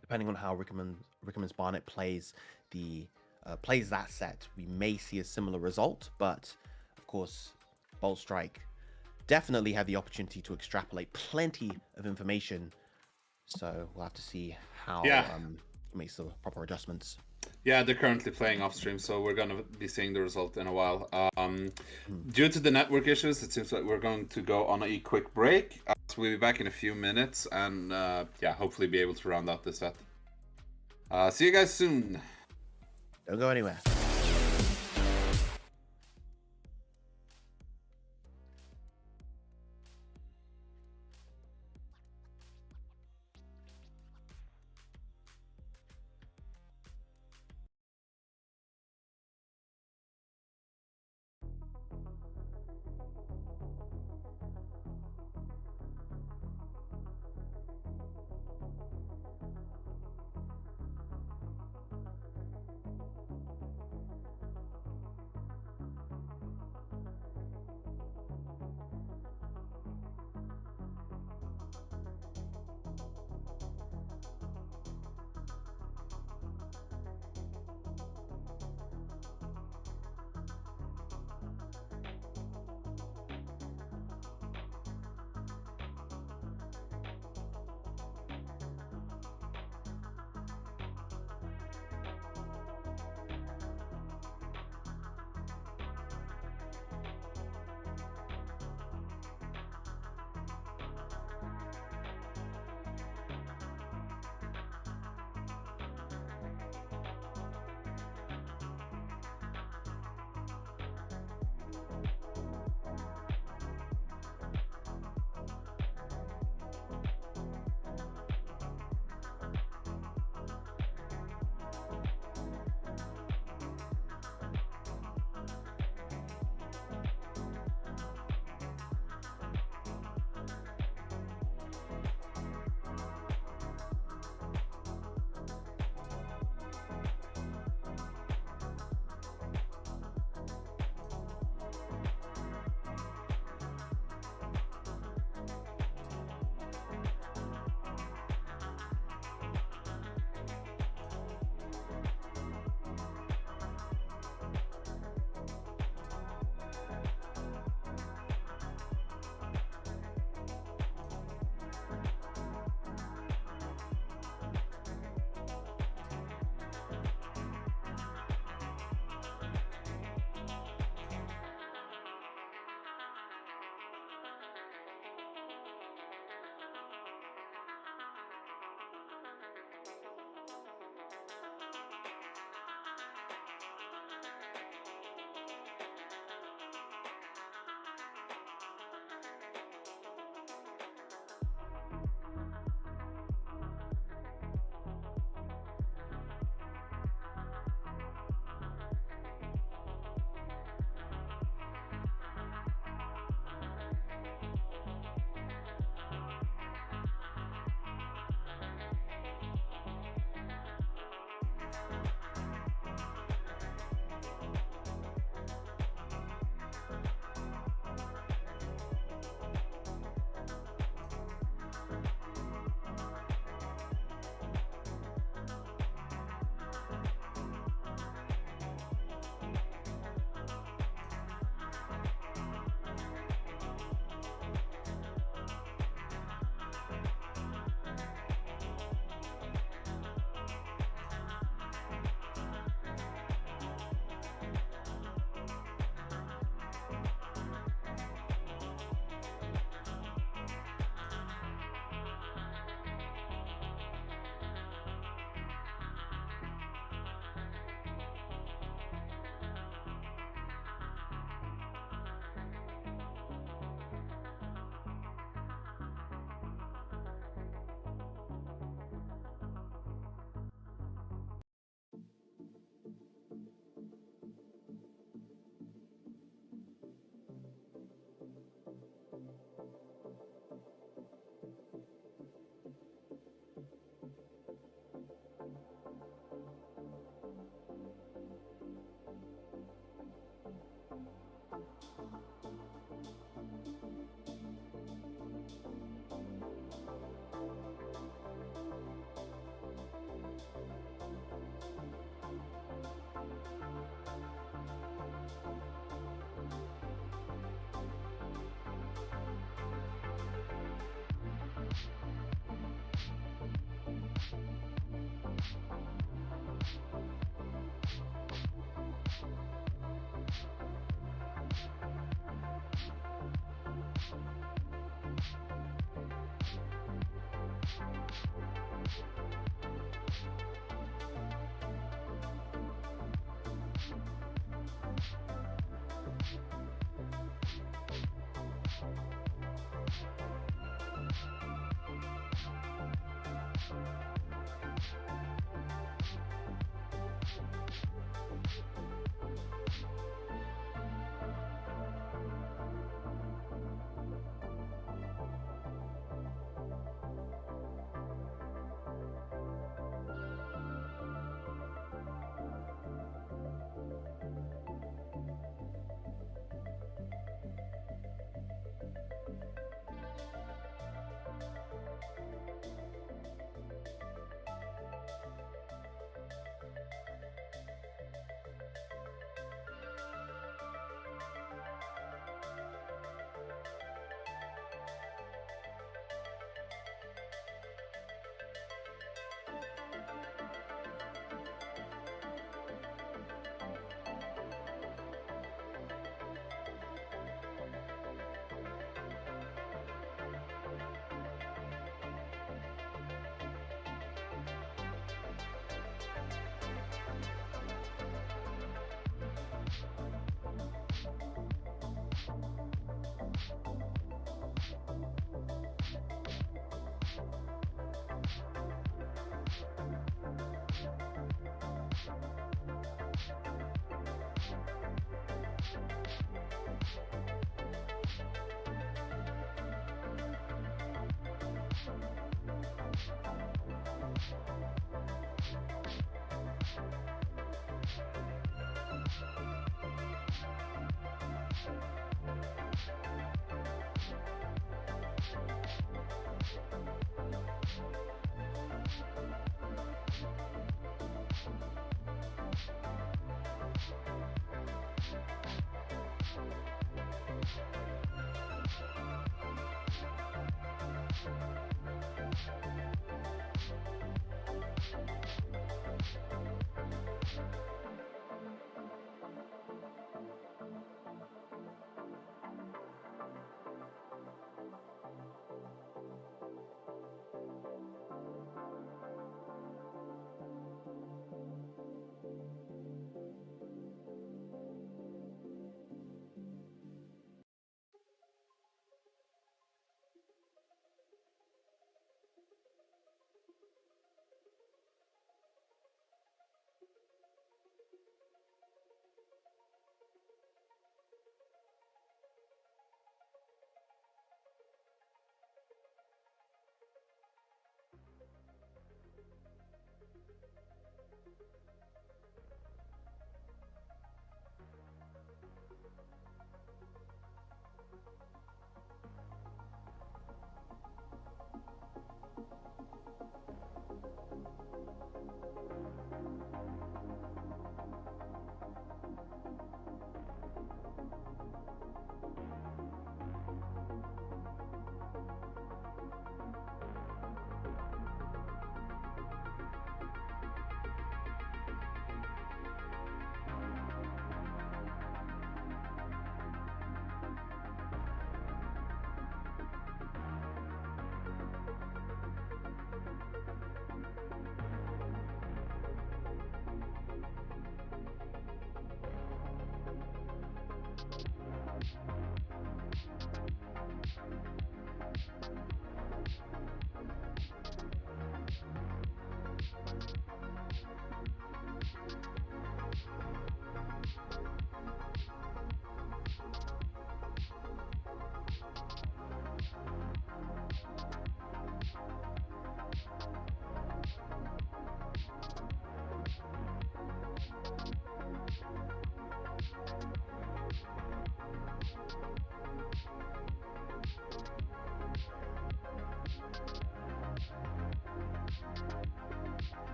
depending on how Rickerman's Barnet plays that set, we may see a similar result. But of course, Bolt Strike definitely have the opportunity to extrapolate plenty of information. So we'll have to see how he makes the proper adjustments. yeah, they're currently playing off stream, so we're gonna be seeing the result in a while. Due to the network issues, it seems like we're going to go on a quick break. So we'll be back in a few minutes, and yeah, hopefully be able to round out this set. See you guys soon. Don't go anywhere.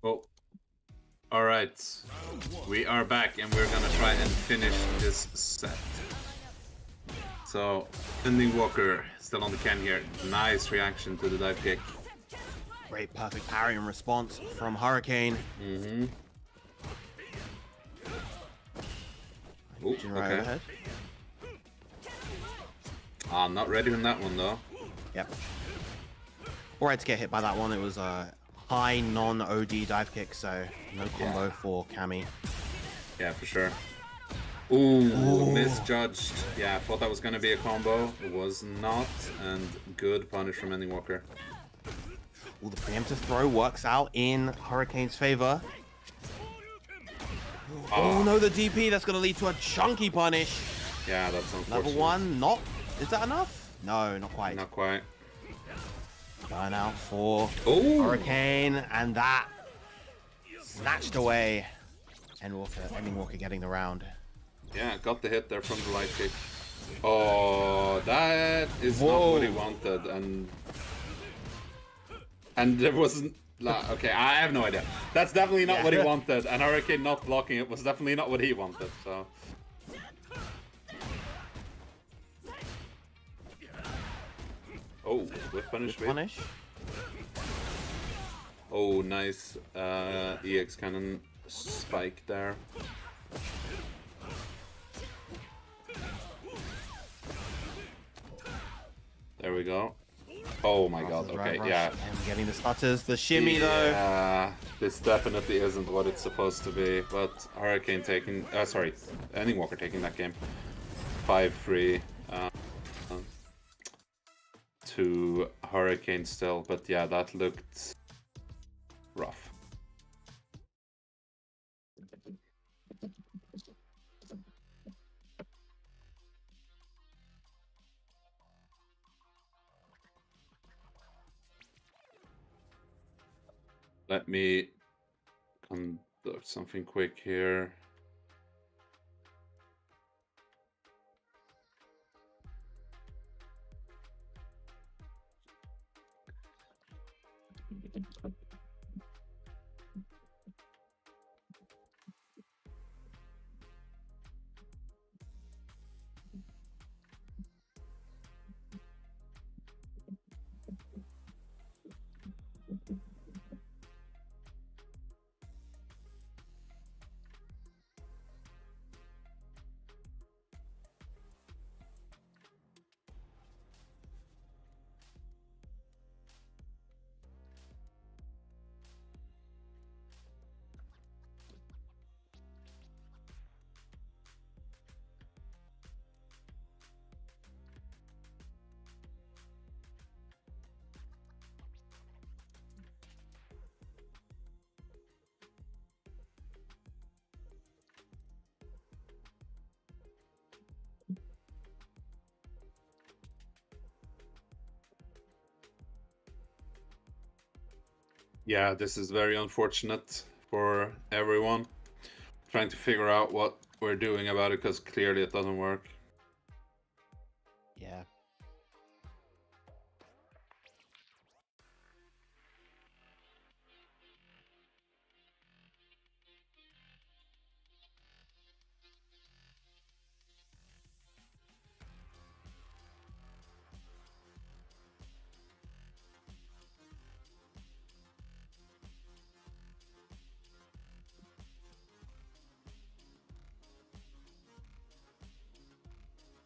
Oh, all right. We are back, and we're gonna try and finish this set. So, Ending Walker still on the can here. Nice reaction to the dive kick. Great, perfect parry and response from Hurricane. Mm-hmm. Ooh, Right okay. overhead. I'm not ready on that one though. Yep. Alright to get hit by that one. It was a high non-OD dive kick, so no combo for Cammy. Yeah, for sure. Ooh, misjudged. Yeah, I thought that was gonna be a combo. It was not, and good punish from Ending Walker. Well, the preemptive throw works out in Hurricane's favor. Oh no, the DP, that's gonna lead to a chunky punish. Yeah, that's unfortunate. Level 1, not. Is that enough? No, not quite. Not quite. Burnout for Ooh. Hurricane, and that snatched away. Ending Walker getting the round. Yeah, got the hit there from the light kick. Oh, that is not what he wanted, and there wasn't. Okay, I have no idea. That's definitely not what he wanted, and Hurricane not blocking it was definitely not what he wanted. So. Oh, whip punish. Punish. Oh, nice EX cannon spike there. There we go. Oh my god, okay, yeah. And getting the stutters, the shimmy though. Yeah, this definitely isn't what it's supposed to be, but Hurricane taking, sorry, Ending Walker taking that game. 5-3 to Hurricane still, but yeah, that looked rough. Let me conduct something quick here. Yeah, this is very unfortunate for everyone. Trying to figure out what we're doing about it, because clearly it doesn't work. Yeah.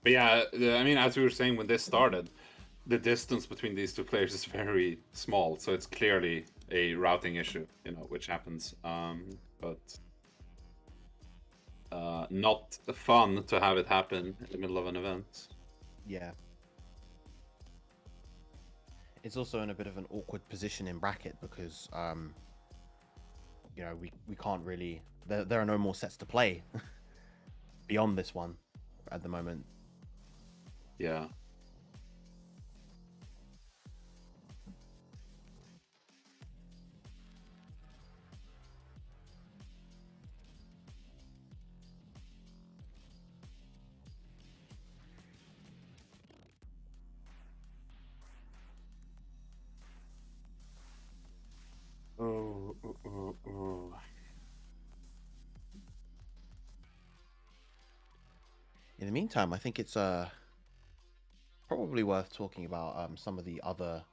But yeah, I mean, as we were saying when this started, the distance between these two players is very small, so it's clearly a routing issue, you know, which happens. But not fun to have it happen in the middle of an event. Yeah. It's also in a bit of an awkward position in bracket because, you know, we can't really. There are no more sets to play beyond this one at the moment. Yeah. Oh. In the meantime, I think it's probably worth talking about some of the other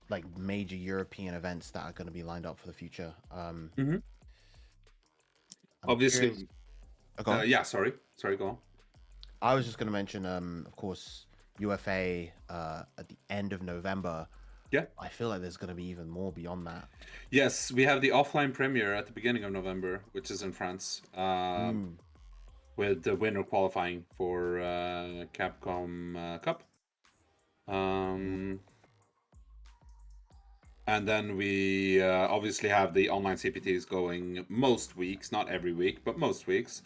like major European events that are going to be lined up for the future. I'm Obviously. curious- go on. Yeah, sorry, go on. I was just going to mention, of course, UFA at the end of November. Yeah. I feel like there's going to be even more beyond that. Yes, we have the offline premiere at the beginning of November, which is in France, with the winner qualifying for Capcom Cup. And then we obviously have the online CPTs going most weeks, not every week, but most weeks.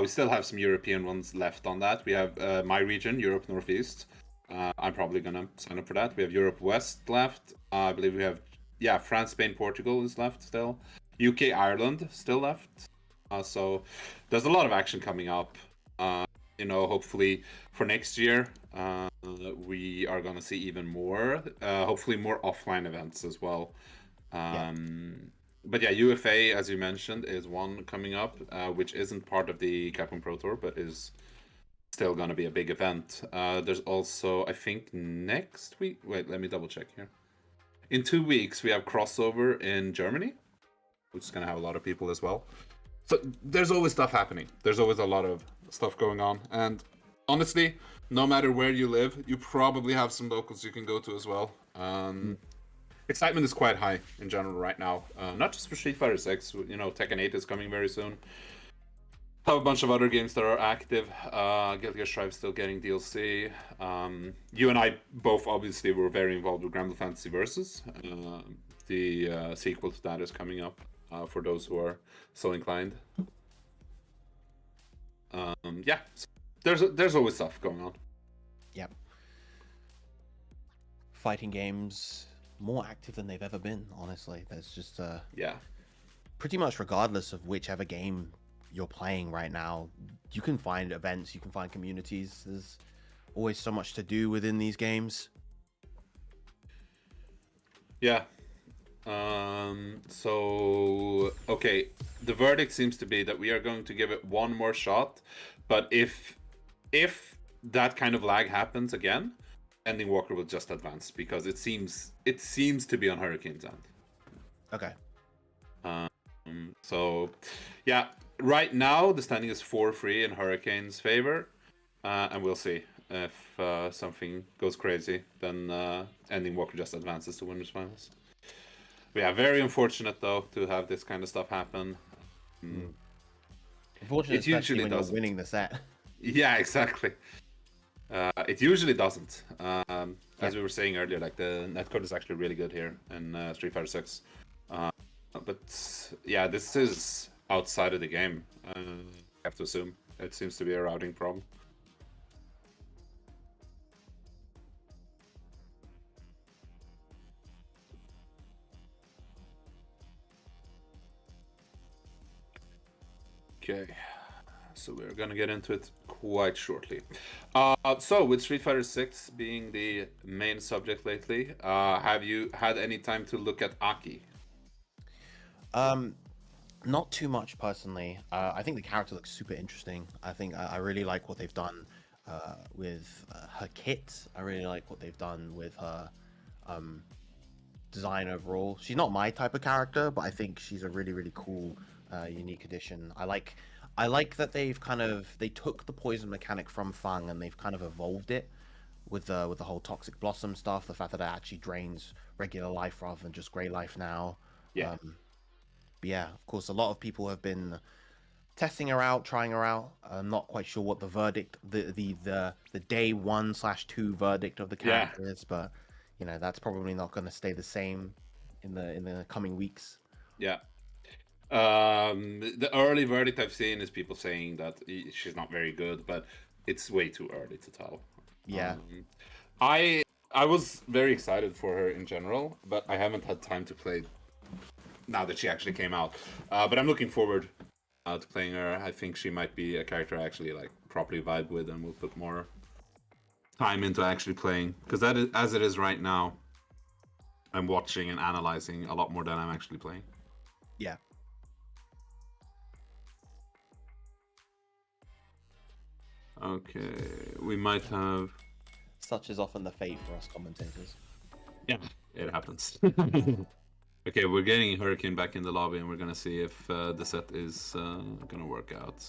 We still have some European ones left on that. We have my region, Europe Northeast. I'm probably going to sign up for that. We have Europe West left. I believe we have, France, Spain, Portugal is left still. UK, Ireland still left. So there's a lot of action coming up. Hopefully for next year, we are gonna see even more. Hopefully more offline events as well. But yeah, UFA, as you mentioned, is one coming up, which isn't part of the Capcom Pro Tour, but is still gonna be a big event. There's also, I think, next week. Wait, let me double check here. In 2 weeks, we have crossover in Germany, which is gonna have a lot of people as well. So there's always stuff happening. There's always a lot of stuff going on, and honestly, no matter where you live, you probably have some locals you can go to as well. Excitement is quite high in general right now. Not just for Street Fighter 6. Tekken 8 is coming very soon. Have a bunch of other games that are active. Guilty Gear Strive still getting DLC. You and I both obviously were very involved with Granblue Fantasy Versus. The sequel to that is coming up for those who are so inclined. Yeah, so there's always stuff going on. Yep. Fighting games more active than they've ever been. Honestly, there's just Yeah. pretty much regardless of whichever game you're playing right now, you can find events, you can find communities. There's always so much to do within these games. Yeah. So okay, the verdict seems to be that we are going to give it one more shot, but if that kind of lag happens again, Ending Walker will just advance because it seems to be on Hurricane's end. Okay. So yeah, right now the standing is 4-3 in Hurricane's favor, and we'll see if something goes crazy. Then Ending Walker just advances to winners finals. Yeah, very unfortunate though to have this kind of stuff happen. Unfortunately, It usually when doesn't. you're winning the set. Yeah, exactly. It usually doesn't. As we were saying earlier, like the netcode is actually really good here in Street Fighter 6. But yeah, this is outside of the game. I have to assume it seems to be a routing problem. Okay, so we're gonna get into it quite shortly. So with Street Fighter 6 being the main subject lately, have you had any time to look at Aki? Not too much personally. I think the character looks super interesting. I think I really like what they've done with her kit. I really like what they've done with her design overall. She's not my type of character, but I think she's a really, really cool, unique addition. I like that they took the poison mechanic from Fang and they've kind of evolved it with the whole Toxic Blossom stuff. The fact that it actually drains regular life rather than just gray life now. Yeah. But yeah, of course, a lot of people have been testing her out, trying her out. I'm not quite sure what the verdict, the day 1/2 verdict of the character is, but that's probably not going to stay the same in the coming weeks. Yeah. The early verdict I've seen is people saying that she's not very good, but it's way too early to tell. Yeah. I was very excited for her in general, but I haven't had time to play now that she actually came out. But I'm looking forward to playing her. I think she might be a character I actually like properly vibe with, and we'll put more time into actually playing. Because that is, as it is right now, I'm watching and analyzing a lot more than I'm actually playing. Yeah. Okay, we might have. Such is often the fate for us commentators. Yeah, it happens. Okay, we're getting Hurricane back in the lobby, and we're gonna see if the set is gonna work out.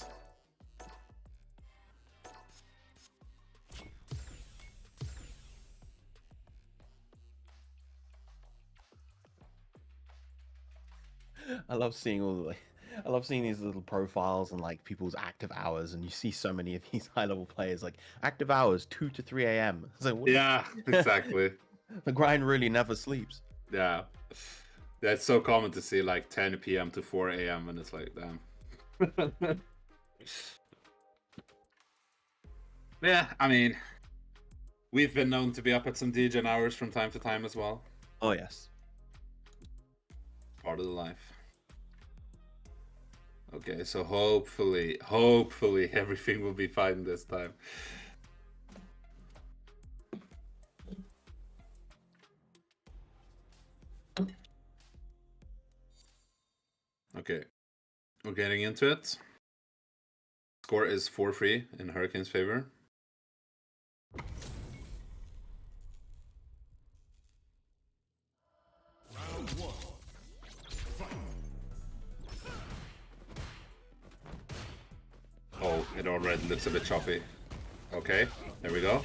I love seeing these little profiles and like people's active hours, and you see so many of these high level players like active hours 2 to 3 a.m. So Yeah, exactly. The grind really never sleeps. Yeah, that's so common to see like 10 p.m. to 4 a.m. and it's like, damn. Yeah, I mean, we've been known to be up at some DGen hours from time to time as well. Oh yes. Part of the life. Okay, so hopefully everything will be fine this time. Okay, we're getting into it. Score is 4-3 in Hurricane's favor. Round one. Fight. Oh, it already looks a bit choppy. Okay, there we go.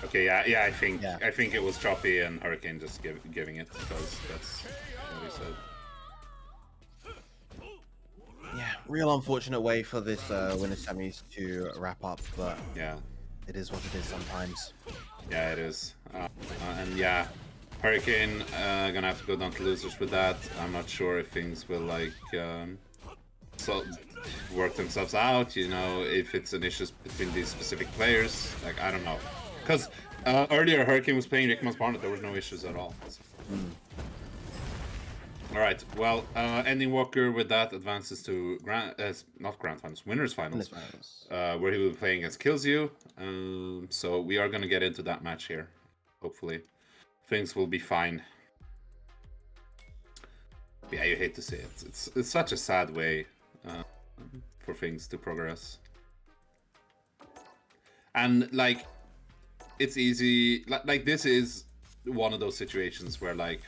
Okay, yeah, I think it was choppy and Hurricane just giving it because that's what he said. Yeah, real unfortunate way for this winner semis to wrap up, but Yeah, it is what it is sometimes. yeah, it is. And yeah, Hurricane gonna have to go down to losers with that. I'm not sure if things will like so work themselves out. You know, if it's an issue between these specific players, like I don't know, because earlier Hurricane was playing Rickman's Barnet, there was no issues at all. So. All right. Well, Ending Walker with that advances to not grand finals, winners finals, where he will be playing against Kills You. So we are gonna get into that match here. Hopefully, things will be fine. Yeah, you hate to see it. It's such a sad way for things to progress. And like, it's easy. Like this is one of those situations where like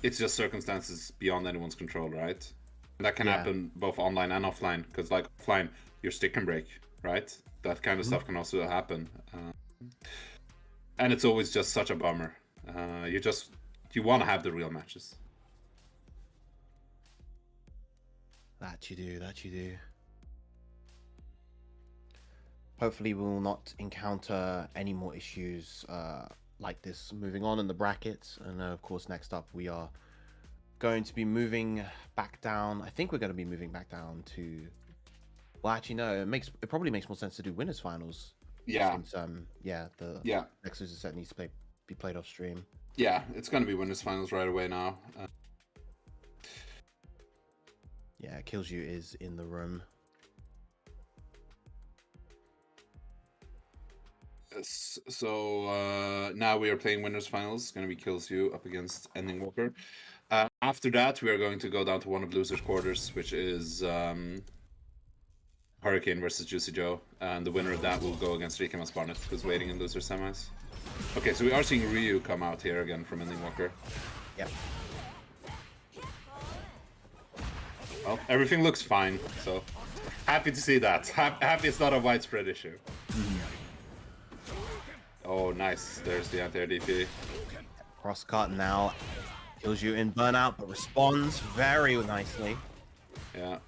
it's just circumstances beyond anyone's control, right? And that can happen both online and offline, because like offline your stick can break, right? That kind of stuff can also happen, and it's always just such a bummer. You want to have the real matches. That you do. Hopefully we will not encounter any more issues like this moving on in the brackets. And of course, next up we are going to be moving back down. I think we're going to be moving back down to, well, actually no, it probably makes more sense to do winners finals. Yeah. Since next loser set needs to be played off stream. Yeah, it's going to be winners finals right away now. Yeah, Kills You is in the room. So now we are playing winners finals. It's going to be Kills You up against Ending Walker. After that, we are going to go down to one of losers' quarters, which is Hurricane versus Juicy Joe, and the winner of that will go against Rikamas Barnet, who's waiting in loser semis. Okay, so we are seeing Ryu come out here again from Ending Walker. Yep. Well, everything looks fine, so happy to see that. Happy it's not a widespread issue. Oh, nice. There's the anti-air DP. Cross cut now. Kills You in burnout, but responds very nicely. Yeah.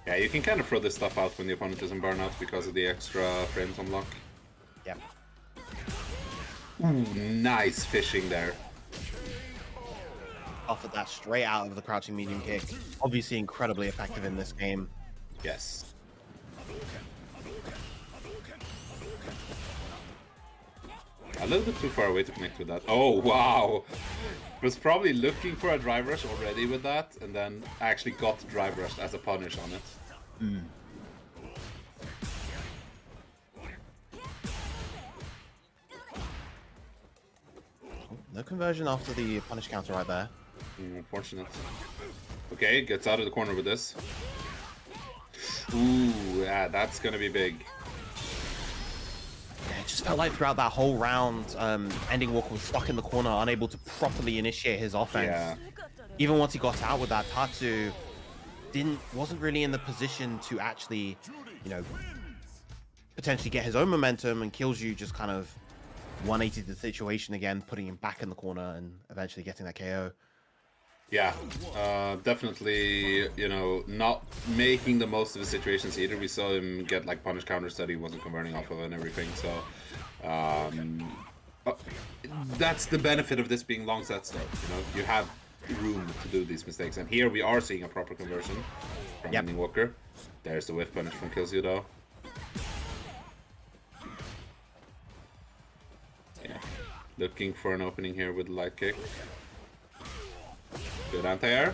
Yeah, you can kind of throw this stuff out when the opponent is in burnout because of the extra frames on block. Yep. Ooh, nice fishing there. Offered that straight out of the crouching medium kick. Obviously incredibly effective in this game. Yes. A little bit too far away to connect with that. Oh, wow. Was probably looking for a drive rush already with that, and then actually got drive rushed as a punish on it. No conversion after the punish counter right there. Unfortunate. Okay, gets out of the corner with this. Ooh, yeah, that's gonna be big. Yeah, it just felt like throughout that whole round, Ending Walker was stuck in the corner, unable to properly initiate his offense. Yeah. Even once he got out with that, Tatsu wasn't really in the position to actually, potentially get his own momentum, and Kills You just kind of 180 the situation again, putting him back in the corner and eventually getting that KO. Yeah, definitely, not making the most of the situations either. We saw him get like punish counters that he wasn't converting off of and everything, so that's the benefit of this being long sets though. You have room to do these mistakes, and here we are seeing a proper conversion from Ending Walker. There's the whiff punish from Kills You though. Looking for an opening here with light kick. Good anti-air.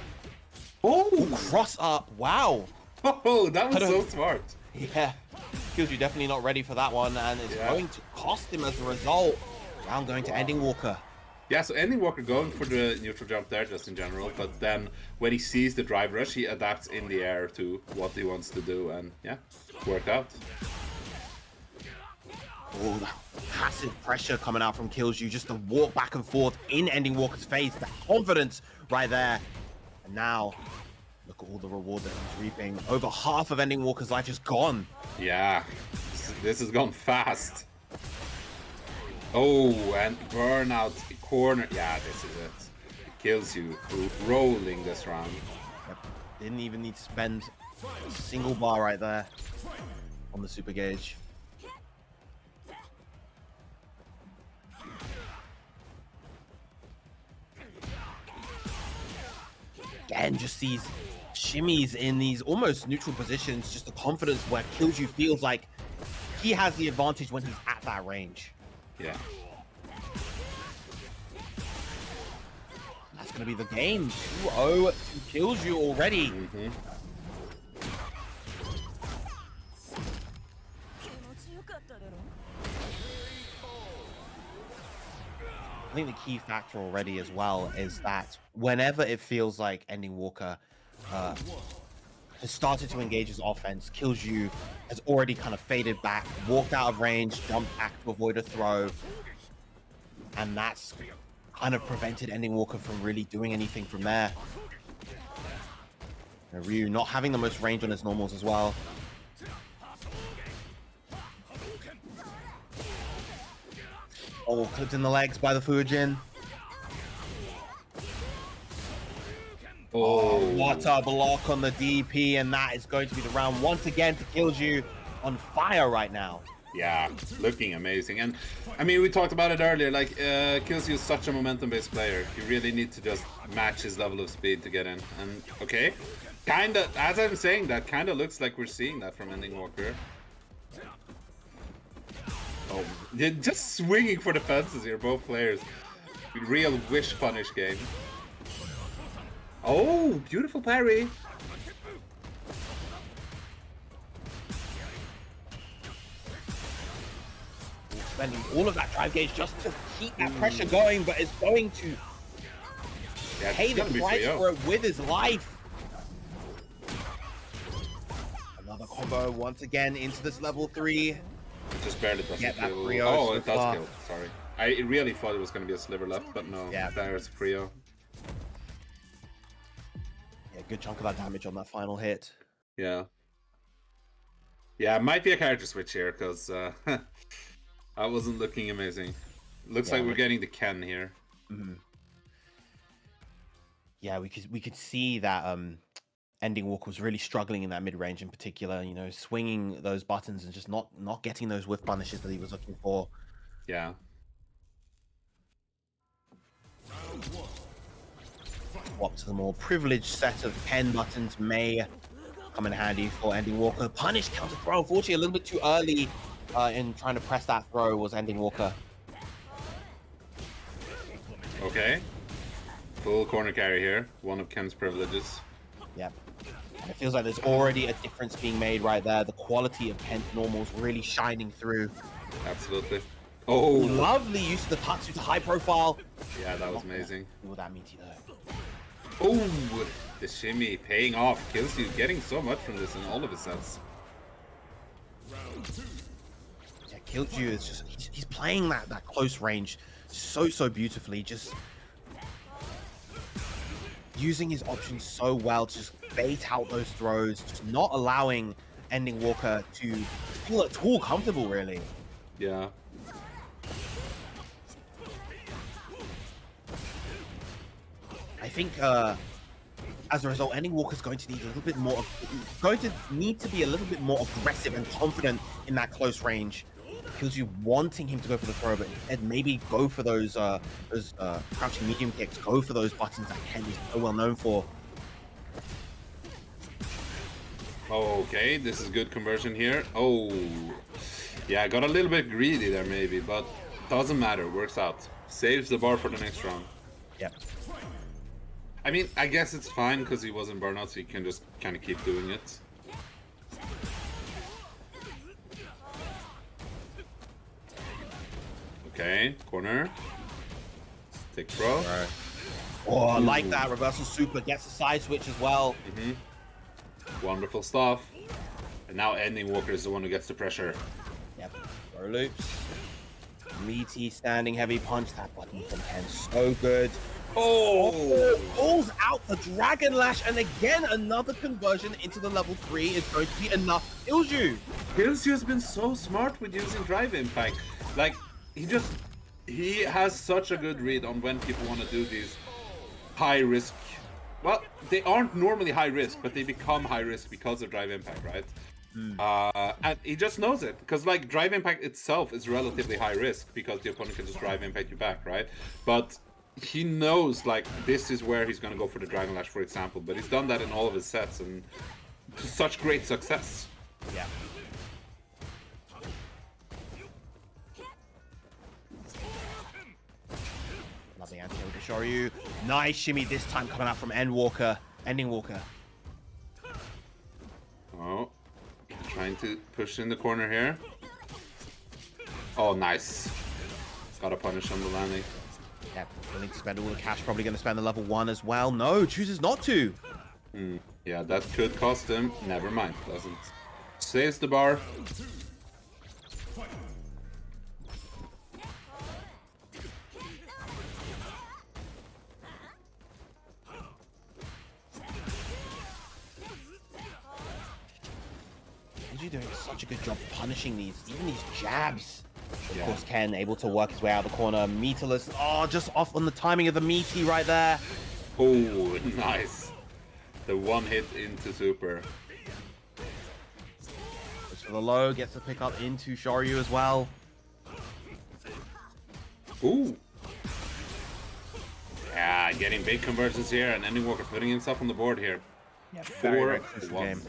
Oh, cross up. Wow. Oh, that was so smart. Yeah. Feels you definitely not ready for that one, and it's going to cost him as a result. Now I'm going to Ending Walker. Yeah, so Ending Walker going for the neutral jump there just in general, but then when he sees the drive rush, he adapts in the air to what he wants to do, and yeah, worked out. Oh, that passive pressure coming out from Killju, just to walk back and forth in Ending Walker's face, the confidence right there. And now, look at all the reward that he's reaping. Over half of Ending Walker's life is gone. Yeah, this has gone fast. Oh, and burnout corner. Yeah, this is it. It kills you. Rolling this round. Yep. Didn't even need to spend a single bar right there on the super gauge. Again, just these shimmies in these almost neutral positions, just the confidence where Killju feels like he has the advantage when he's at that range. Yeah. That's going to be the game. 2-0 to Killju already. I think the key factor already as well is that whenever it feels like Ending Walker has started to engage his offense, Killju has already kind of faded back, walked out of range, jumped back to avoid a throw, and that's kind of prevented Ending Walker from really doing anything from there. And Ryu not having the most range on his normals as well. Oh, clipped in the legs by the Fujin. Oh, what a block on the DP, and that is going to be the round once again to Killju on fire right now. Yeah, looking amazing. And I mean, we talked about it earlier, like Killju is such a momentum-based player. You really need to just match his level of speed to get in. And okay, kinda, as I'm saying that, kinda looks like we're seeing that from Ending Walker. Oh, they're just swinging for the fences here, both players. Real wish punish game. Oh, beautiful parry. Spending all of that drive gauge just to keep that pressure going, but it's going to pay the price for it with his life. Another combo once again into this level 3. It just barely doesn't Get that kill. Frio Oh, so it does far. kill. Sorry. I really thought it was going to be a sliver left, but no. Yeah. There's a Frio. Yeah, good chunk of that damage on that final hit. Yeah. Yeah, it might be a character switch here, because that wasn't looking amazing. Looks like we're getting the Ken here. Yeah, we could see that Ending Walker was really struggling in that mid-range in particular, you know, swinging those buttons and just not getting those whiff punishes that he was looking for. Yeah. Swap to the more privileged set of pen buttons may come in handy for Ending Walker. Punish counter throw, unfortunately a little bit too early in trying to press that throw was Ending Walker. Okay. Full corner carry here. One of Ken's privileges. Yep. And it feels like there's already a difference being made right there. The quality of Ken's normals really shining through. Absolutely. Oh, Lovely use of the Tatsu to high profile. yeah, that was amazing. Will that meet you though? Oh, the shimmy paying off. Killju getting so much from this in all of his sets. Yeah, Killju is just he's playing that close range so beautifully, just using his options so well to just bait out those throws, just not allowing Ending Walker to feel at all comfortable really. Yeah. I think as a result, Ending Walker's going to need a little bit more, need to be a little bit more aggressive and confident in that close range. Killju wanting him to go for the throw, but instead maybe go for those crouching medium kicks, go for those buttons that Ken is so well known for. Okay, this is good conversion here. Oh, yeah, got a little bit greedy there maybe, but doesn't matter, works out. Saves the bar for the next round. Yep. I mean, I guess it's fine because he was in burnout, so he can just kind of keep doing it. Okay, corner. Take throw. Right. Oh, I like that. Reversal super gets the side switch as well. Wonderful stuff. And now Ending Walker is the one who gets the pressure. Yep. Throw loops. Meaty standing heavy punch. That button from Ken. So good. Oh, pulls out the Dragon Lash, and again another conversion into the level 3 is going to be enough. Kills you. Killzoo has been so smart with using Drive Impact. Like, he has such a good read on when people want to do these high risk. Well, they aren't normally high risk, but they become high risk because of Drive Impact, right? And he just knows it, because like Drive Impact itself is relatively high risk because the opponent can just Drive Impact you back, right? But he knows like this is where he's gonna go for the Dragon Lash, for example. But he's done that in all of his sets and to such great success. Yeah. Lovely anti-hit to Shoryu. Nice shimmy this time coming out from Ending Walker. Oh, trying to push in the corner here. Oh, nice. Got a punish on the landing. Yeah, willing to spend all the cash, probably going to spend the level 1 as well. No, chooses not to. Yeah, that could cost him. Never mind, doesn't. Saves the bar. You're doing such a good job punishing these, even these jabs. Of Yeah. course, Ken able to work his way out of the corner. Meterless. Oh, just off on the timing of the meaty right there. Oh, nice. The one hit into super. Goes for the low, gets the pick up into Shoryu as well. Ooh. Yeah, getting big conversions here, and Ending Walker putting himself on the board here. Yeah, 4-1. game.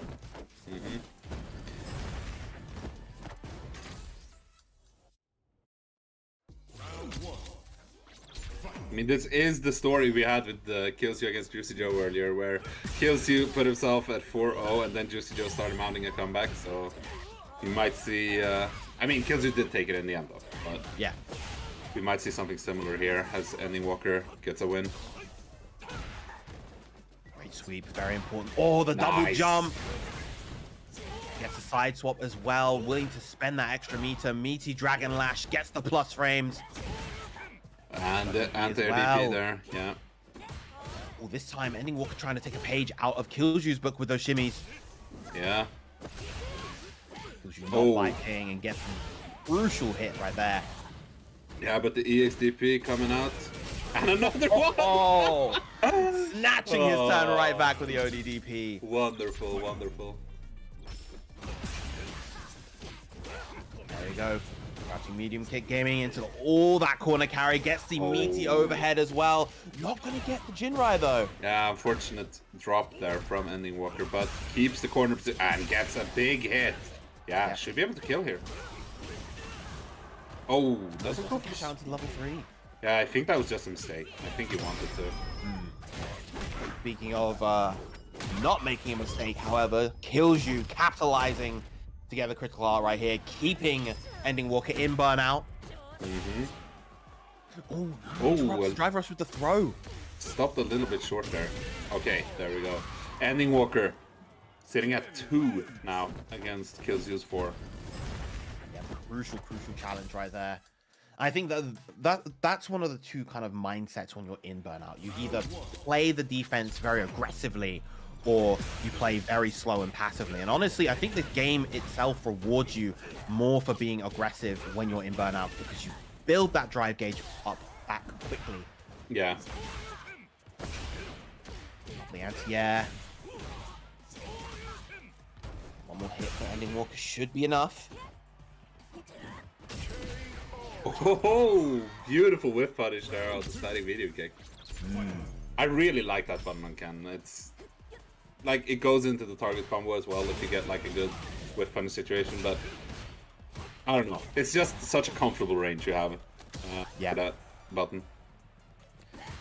I mean, this is the story we had with Killzoo against Juicy Joe earlier, where Killzoo put himself at 4-0, and then Juicy Joe started mounting a comeback, so you might see... I mean, Killzoo did take it in the end, though, but Yeah. we might see something similar here as Ending Walker gets a win. Great sweep, very important. Oh, the double Nice. jump. Gets a side swap as well, willing to spend that extra meter. Meaty Dragon Lash gets the plus frames. And the anti-RDP well. there, yeah. Oh, this time Ending Walker trying to take a page out of Killzoo's book with those shimmies. Yeah. Killzoo not Oh. biting and gets a crucial hit right there. Yeah, but the EXDP coming out. And another one! Oh, snatching his turn Oh. right back with the ODDP. Wonderful, wonderful. There we go. Crouching medium kick gaming into all that corner carry. Gets the meaty Oh. overhead as well. Not going to get the Jinrai though. Yeah, unfortunate drop there from Ending Walker, but keeps the corner position and gets a big hit. Yeah, Yeah. should be able to kill here. Oh, doesn't go Push down to level 3. Yeah, I think that was just a mistake. I think he wanted to. Speaking of not making a mistake, however, Killzoo capitalizing to get the critical art right here, keeping Ending Walker in burnout. Oh, well- drive rush with the throw. Stopped a little bit short there. Okay, there we go. Ending Walker sitting at 2 now against Killzoo's 4. Yeah, crucial challenge right there. I think that's one of the two kind of mindsets when you're in burnout. You either play the defense very aggressively, or you play very slow and passively. And honestly, I think the game itself rewards you more for being aggressive when you're in burnout, because you build that drive gauge up back quickly. Yeah. Lovely anti-air. One more hit for Ending Walker should be enough. Oh, beautiful whiff punish there on the static video kick. I really like that button on Ken. It's like it goes into the target combo as well if you get like a good whiff punish situation, but I don't know. It's just such a comfortable range you have. Yeah. For that. button.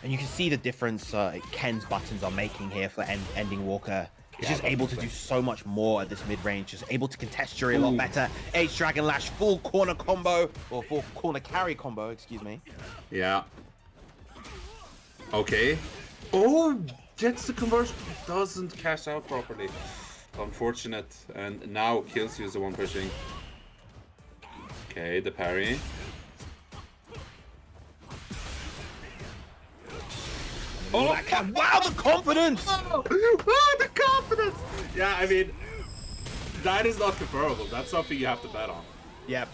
And you can see the difference Ken's buttons are making here for ending Walker. He's just able to do so much more at this mid-range, just able to contest Jury a lot better. H Dragon Lash, full corner combo, or full corner carry combo, excuse me. Yeah. Okay. Oh, gets the conversion. Doesn't cash out properly. Unfortunate. And now Kills is the one pushing. Okay, the parry. Oh, wow, the confidence! Oh, the confidence! Yeah, I mean, that is not comparable. That's something you have to bet on. Yep.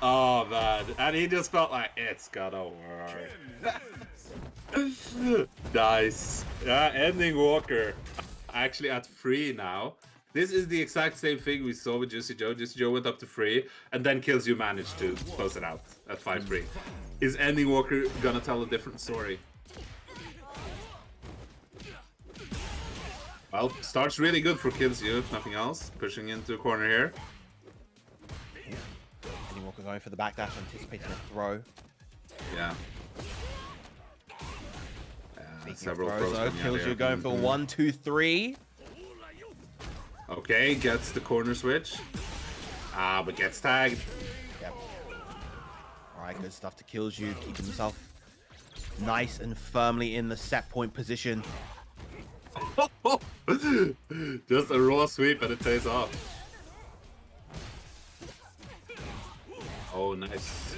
Oh, man. And he just felt like, it's gonna work. Nice. Yeah, ending Walker. Actually at 3 now. This is the exact same thing we saw with Juicy Joe. Juicy Joe went up to 3, and then Kills You managed to close it out at 5-3. Is ending Walker gonna tell a different story? Well, starts really good for Kills You, if nothing else. Pushing into a corner here. Ending Walker going for the backdash, anticipating a throw. Yeah. Several throws. Kills You going for 1, 2, 3. Okay, gets the corner switch. Ah, but gets tagged. Yep. Alright, good stuff to Kills You, keeping himself nice and firmly in the set point position. Just a raw sweep and it pays off. Oh, nice.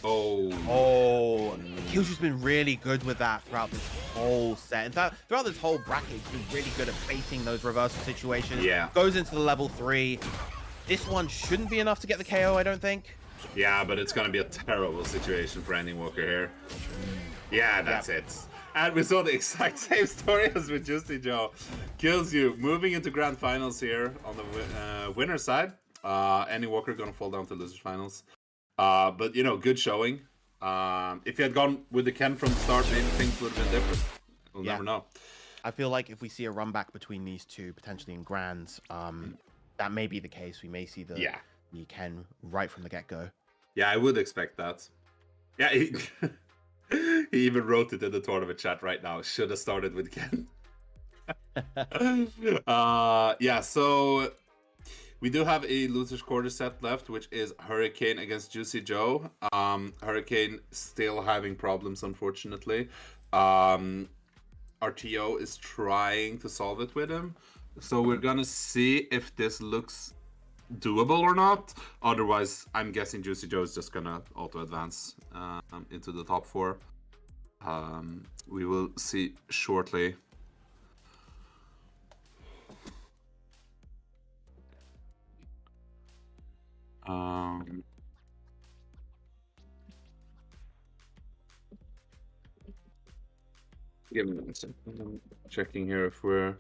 Oh, Kyuju's been really good with that throughout this whole set. And throughout this whole bracket, he's been really good at facing those reversal situations. Yeah. Goes into the level 3. This one shouldn't be enough to get the KO, I don't think. Yeah, but it's gonna be a terrible situation for ending Walker here. Yeah, that's it. And we saw the exact same story as with Juicy Joe. Kills You, moving into grand finals here on the winner's side. Ending Walker gonna fall down to losers finals. But, you know, good showing. If he had gone with the Ken from the start, maybe things would have been different. We'll never know. I feel like if we see a run back between these two, potentially in Grands, that may be the case. We may see the Ken right from the get-go. Yeah, I would expect that. Yeah, he, he even wrote it in the tournament chat right now. Should have started with Ken. Yeah, so... we do have a loser's quarter set left, which is Hurricane against Juicy Joe. Hurricane still having problems, unfortunately. RTO is trying to solve it with him. So we're gonna see if this looks doable or not. Otherwise, I'm guessing Juicy Joe is just gonna auto-advance into the top 4. We will see shortly. Give me one second. I'm checking here if we're...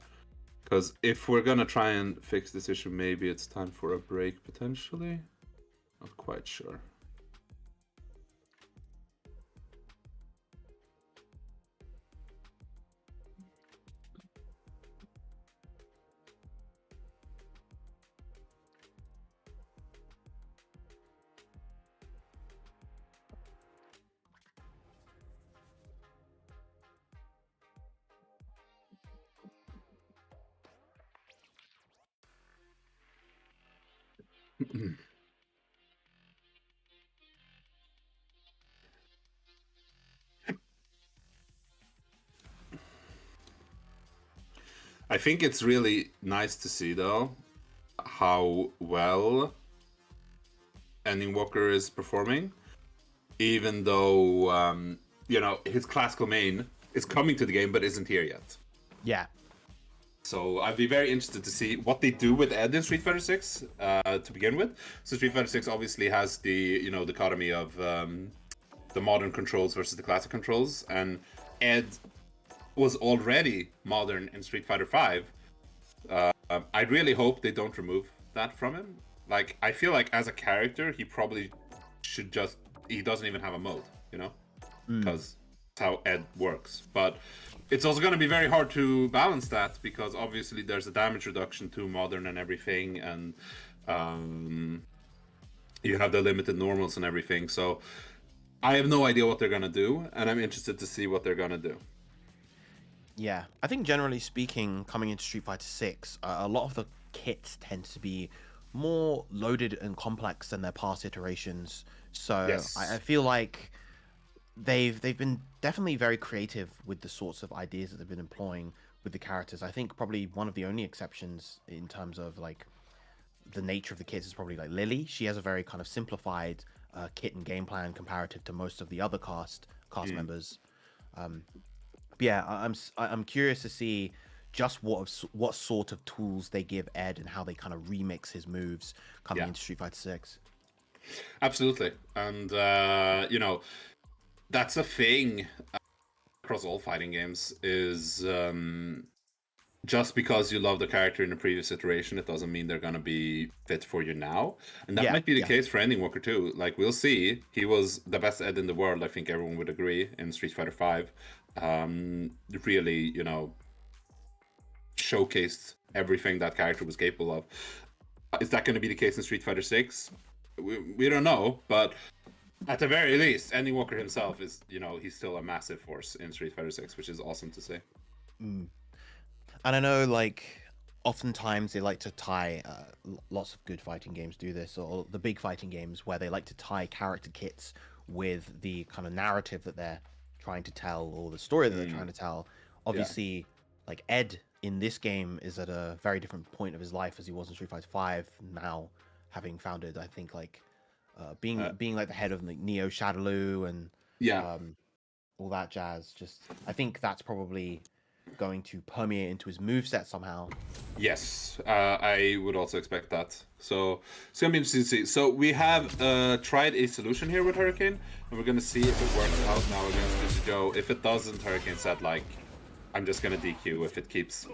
because if we're gonna try and fix this issue, maybe it's time for a break, potentially. Not quite sure. I think it's really nice to see, though, how well Ending Walker is performing, even though, you know, his classical main is coming to the game but isn't here yet. Yeah. So I'd be very interested to see what they do with Ed in Street Fighter 6 to begin with. So Street Fighter 6 obviously has the, you know, dichotomy of the modern controls versus the classic controls, and Ed was already modern in Street Fighter 5. I really hope they don't remove that from him. Like, I feel like as a character, he probably should just... he doesn't even have a mode, you know? Because how Ed works. But it's also going to be very hard to balance that because obviously there's a damage reduction to modern and everything, and you have the limited normals and everything. So I have no idea what they're going to do, and I'm interested to see what they're going to do. Yeah, I think generally speaking, coming into Street Fighter 6, a lot of the kits tend to be more loaded and complex than their past iterations. So Yes. I feel like they've been definitely very creative with the sorts of ideas that they've been employing with the characters. I think probably one of the only exceptions in terms of like the nature of the kits is probably like Lily. She has a very kind of simplified kit and game plan comparative to most of the other cast members. But yeah, I'm curious to see just what sort of tools they give Ed and how they kind of remix his moves coming into Street Fighter 6. Absolutely, and that's a thing across all fighting games is just because you love the character in the previous iteration, it doesn't mean they're gonna be fit for you now. And that might be the case for Ending Walker too. Like, we'll see. He was the best Ed in the world, I think everyone would agree, in Street Fighter V. Really, showcased everything that character was capable of. Is that going to be the case in Street Fighter 6? We don't know, but at the very least, Ending Walker himself is, he's still a massive force in Street Fighter 6, which is awesome to see. And I know, like, oftentimes they like to tie, lots of good fighting games do this, or the big fighting games where they like to tie character kits with the kind of narrative that they're trying to tell, or the story that they're trying to tell. Obviously, like, Ed in this game is at a very different point of his life as he was in Street Fighter 5 now, having founded, I think, like, being like the head of like, Neo Shadaloo and all that jazz. Just, I think that's probably going to permeate into his moveset somehow. Yes, I would also expect that. So it's going to be interesting to see. So we have tried a solution here with Hurricane, and we're going to see if it works out now against Joe. If it doesn't, Hurricane said, like, I'm just going to DQ if it keeps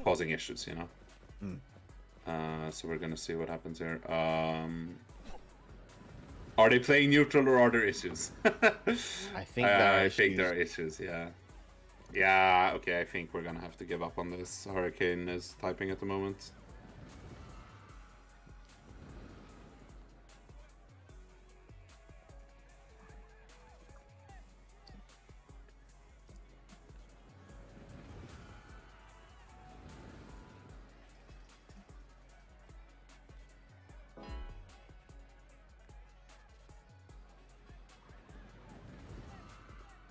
causing issues, So we're going to see what happens here. Are they playing neutral or are there issues? I think there are issues, yeah. Yeah, okay, I think we're gonna have to give up on this. Hurricane is typing at the moment.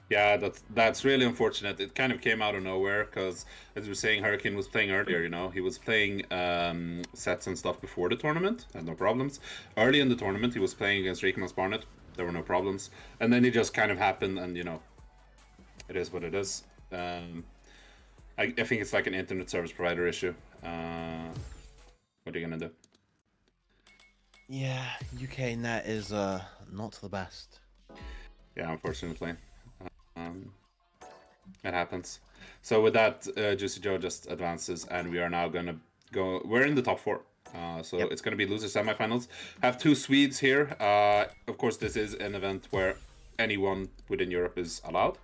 Yeah, that's really unfortunate. It kind of came out of nowhere because, as we were saying, Hurricane was playing earlier. He was playing sets and stuff before the tournament, had no problems. Early in the tournament, he was playing against Reikman's Barnet. There were no problems, and then it just kind of happened, and it is what it is. I think it's like an internet service provider issue. What are you gonna do? Yeah, UK net is not the best. Yeah, unfortunately. It happens. So with that, Juicy Joe just advances, and we are now gonna go. We're in the top 4. So it's gonna be loser semifinals. Have 2 Swedes here. Of course, this is an event where anyone within Europe is allowed.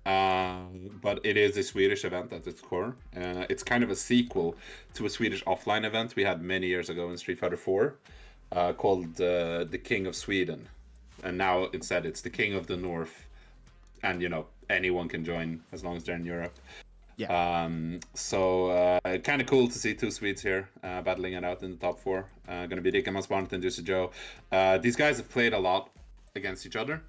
But it is a Swedish event at its core. It's kind of a sequel to a Swedish offline event we had many years ago in Street Fighter 4, called the King of Sweden. And now instead it's the King of the North. And, anyone can join as long as they're in Europe. Yeah. So kind of cool to see 2 Swedes here battling it out in the top 4. Going to be Rika Sparnet and Juicy Joe. These guys have played a lot against each other.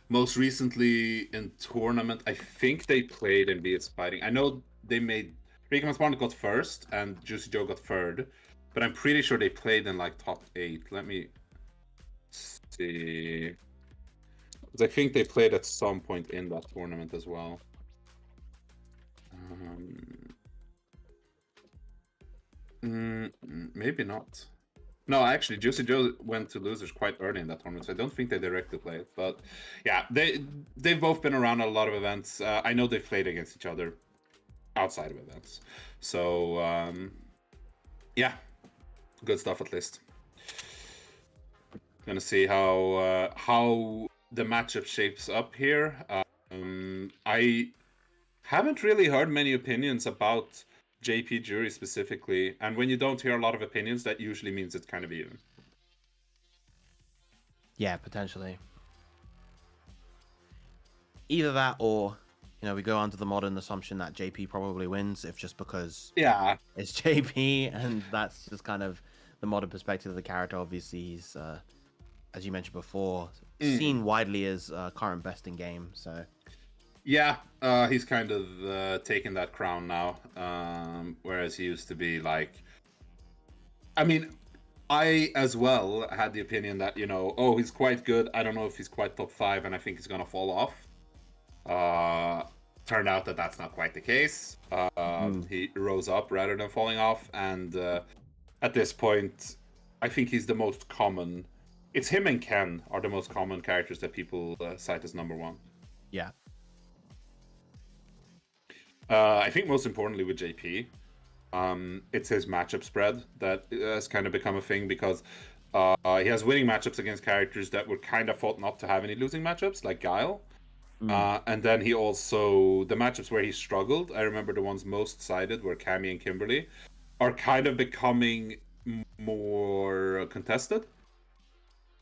Most recently in tournament, I think they played in BS Fighting. I know they made Rika Sparnet got first and Juicy Joe got third, but I'm pretty sure they played in like top 8. Let me see. I think they played at some point in that tournament as well. Maybe not. No, actually, Juicy Joe went to losers quite early in that tournament, so I don't think they directly played. But yeah, they've both been around a lot of events. I know they've played against each other outside of events. So yeah, good stuff at least. Gonna see how the matchup shapes up here. I haven't really heard many opinions about JP Jury specifically, and when you don't hear a lot of opinions, that usually means it's kind of even. Yeah, potentially. Either that or, we go under the modern assumption that JP probably wins, if just because Yeah, it's JP, and that's just kind of the modern perspective of the character. Obviously, he's, as you mentioned before, seen widely as current best in game, so... yeah, he's kind of taken that crown now, whereas he used to be like... I mean, I as well had the opinion that, oh, he's quite good. I don't know if he's quite top 5, and I think he's gonna fall off. Turned out that that's not quite the case. He rose up rather than falling off, and at this point, I think he's the most common. It's him and Ken are the most common characters that people cite as number 1. Yeah. I think most importantly with JP, it's his matchup spread that has kind of become a thing, because he has winning matchups against characters that were kind of thought not to have any losing matchups, like Guile. And then he also, the matchups where he struggled, I remember the ones most cited were Cammy and Kimberly, are kind of becoming more contested.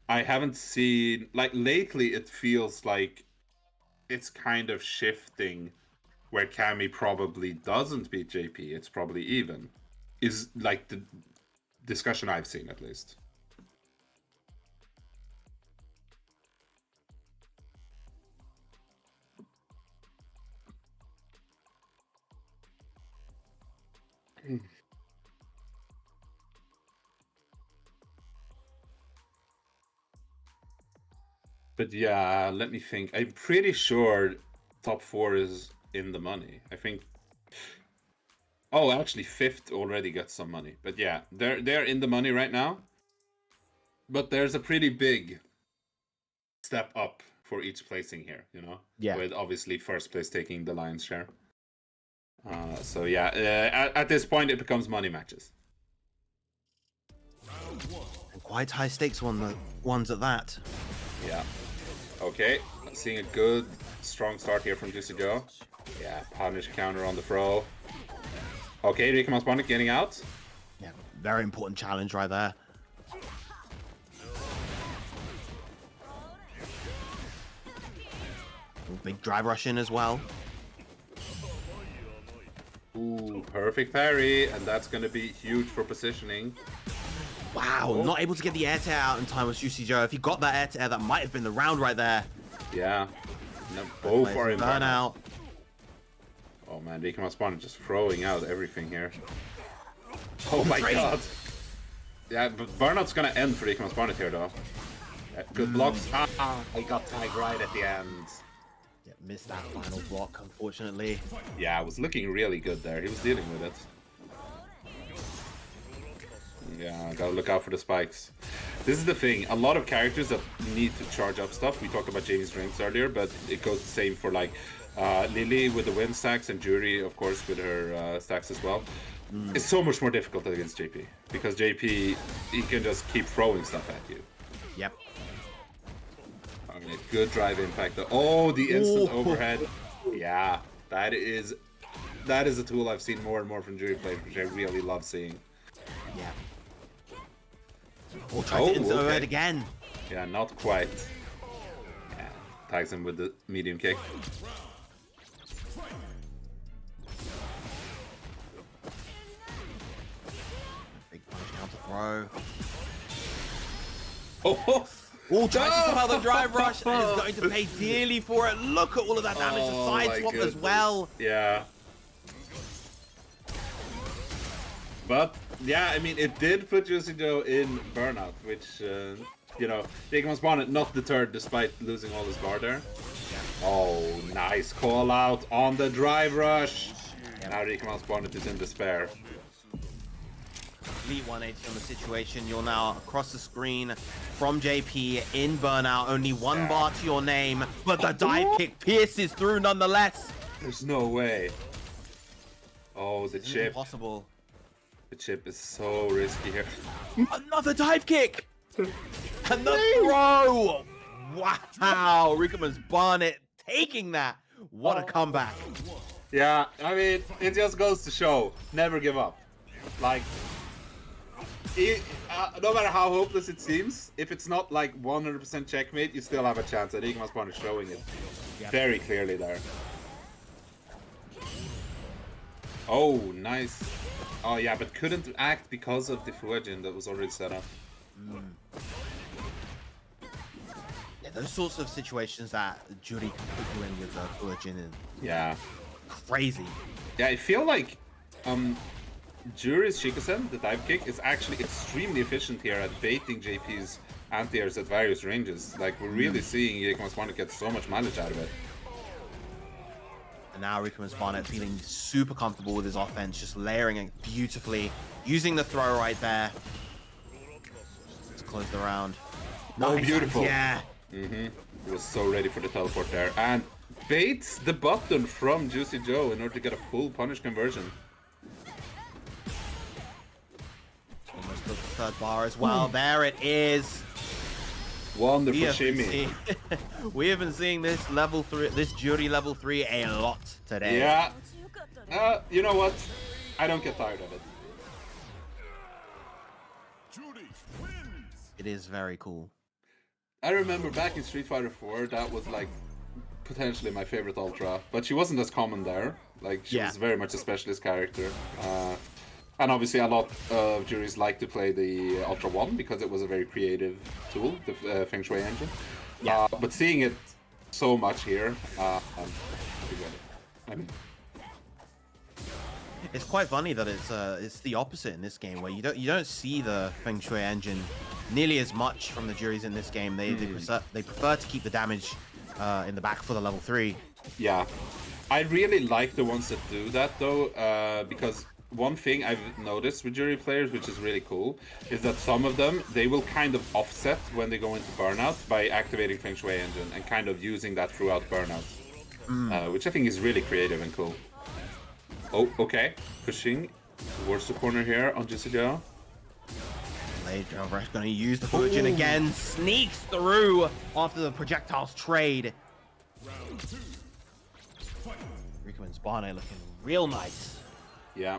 I haven't seen, like, lately it feels like it's kind of shifting where Cammy probably doesn't beat JP, it's probably even, is like the discussion I've seen at least. But yeah, let me think. I'm pretty sure top 4 is in the money. I think. Oh, actually, 5th already got some money. But yeah, they're in the money right now. But there's a pretty big step up for each placing here, Yeah. With obviously first place taking the lion's share. So yeah, at this point it becomes money matches. And quite high stakes ones at that. Yeah. Okay, seeing a good, strong start here from Juicy Joe. Yeah, punish counter on the throw. Okay, Rikaman's Bonnet getting out. Yeah, very important challenge right there. Big drive rush in as well. Ooh, perfect parry, and that's going to be huge for positioning. Wow, not able to get the air tear out in time with Juicy Joe. If he got that air tear, that might have been the round right there. Yeah, no, both are in burnout. Oh man, Rikaman's Bonnet just throwing out everything here. Oh my god. Yeah, but burnout's going to end for Rikaman's Bonnet here though. Yeah, good blocks. He got tagged right at the end. Yeah, missed that final block, unfortunately. Yeah, it was looking really good there. He was dealing with it. Yeah, gotta look out for the spikes. This is the thing. A lot of characters that need to charge up stuff. We talked about Jamie's drinks earlier, but it goes the same for like Lily with the wind stacks and Jury, of course, with her stacks as well. It's so much more difficult against JP because JP, he can just keep throwing stuff at you. Yep. I mean, good drive impact though. Oh, the instant overhead. Yeah, that is a tool I've seen more and more from Jury players, which I really love seeing. Yeah. Oh, try to instant overhead again. Yeah, not quite. Yeah, tags him with the medium kick. Big punch counter throw. Oh! Oh, tries to somehow the drive rush and is going to pay dearly for it. Look at all of that damage. The side swap as well. Yeah. But, yeah, I mean, it did put Juicy Joe in burnout, which, Rikaman's Bonnet not deterred despite losing all his bar there. Oh, nice call out on the drive rush. Now Rikaman's Bonnet is in despair. Complete 180 on the situation. You're now across the screen from JP in burnout. Only one bar to your name, but the dive kick pierces through nonetheless. There's no way. Oh, the chip. Impossible. The chip is so risky here. Another dive kick. And the throw. Wow, Rikuman's Barnet taking that. What a comeback. Yeah, I mean, it just goes to show, never give up. Like, no matter how hopeless it seems, if it's not like 100% checkmate, you still have a chance. And Iguma's Spawn is showing it very clearly there. Oh, nice. Oh yeah, but couldn't act because of the Fuejin that was already set up. Yeah, those sorts of situations that Jury can put you in with Fuejin and Yeah. crazy. Yeah, I feel like Jury's Shikosen, the dive kick, is actually extremely efficient here at baiting JP's anti-airs at various ranges. Like, we're really seeing Iguma's Spawn get so much mileage out of it. And now Rikuman's Barnet feeling super comfortable with his offense, just layering it beautifully, using the throw right there to close the round. Oh, beautiful. Yeah. He was so ready for the teleport there. And baits the button from Juicy Joe in order to get a full punish conversion. Almost the third bar as well. There it is. Wonderful shimmy. We have been seeing this level 3, this Jury level 3 a lot today. Yeah. You know what? I don't get tired of it. It is very cool. I remember back in Street Fighter 4, that was like potentially my favorite Ultra, but she wasn't as common there. Like, she was very much a specialist character. And obviously a lot of juries like to play the Ultra 1 because it was a very creative tool, the Feng Shui engine. But seeing it so much here, I mean, it's quite funny that it's the opposite in this game, where you don't see the Feng Shui engine nearly as much from the juries in this game. They prefer to keep the damage in the back for the level 3. Yeah, I really like the ones that do that though, because one thing I've noticed with jury players, which is really cool, is that some of them, they will kind of offset when they go into burnout by activating Feng Shui engine and kind of using that throughout burnout, which I think is really creative and cool. Oh, okay, pushing towards the corner here on Juicy Joe. Blade Driver is going to use the Fuejin again, sneaks through after the projectiles trade. Rikuman's Barnet looking real nice. Yeah.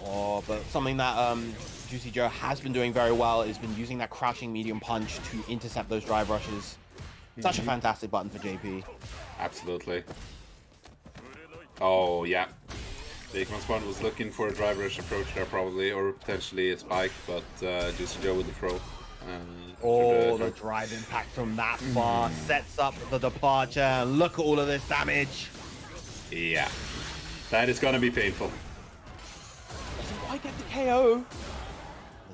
Oh, but something that Juicy Joe has been doing very well is been using that crouching medium punch to intercept those drive rushes. Such a fantastic button for JP. Absolutely. Oh, yeah. The Iguma's Spawn was looking for a drive rush approach there probably, or potentially a spike, but Juicy Joe with the throw. Oh, the drive impact from that far sets up the departure. Look at all of this damage. Yeah. That is going to be painful. Doesn't quite get the KO.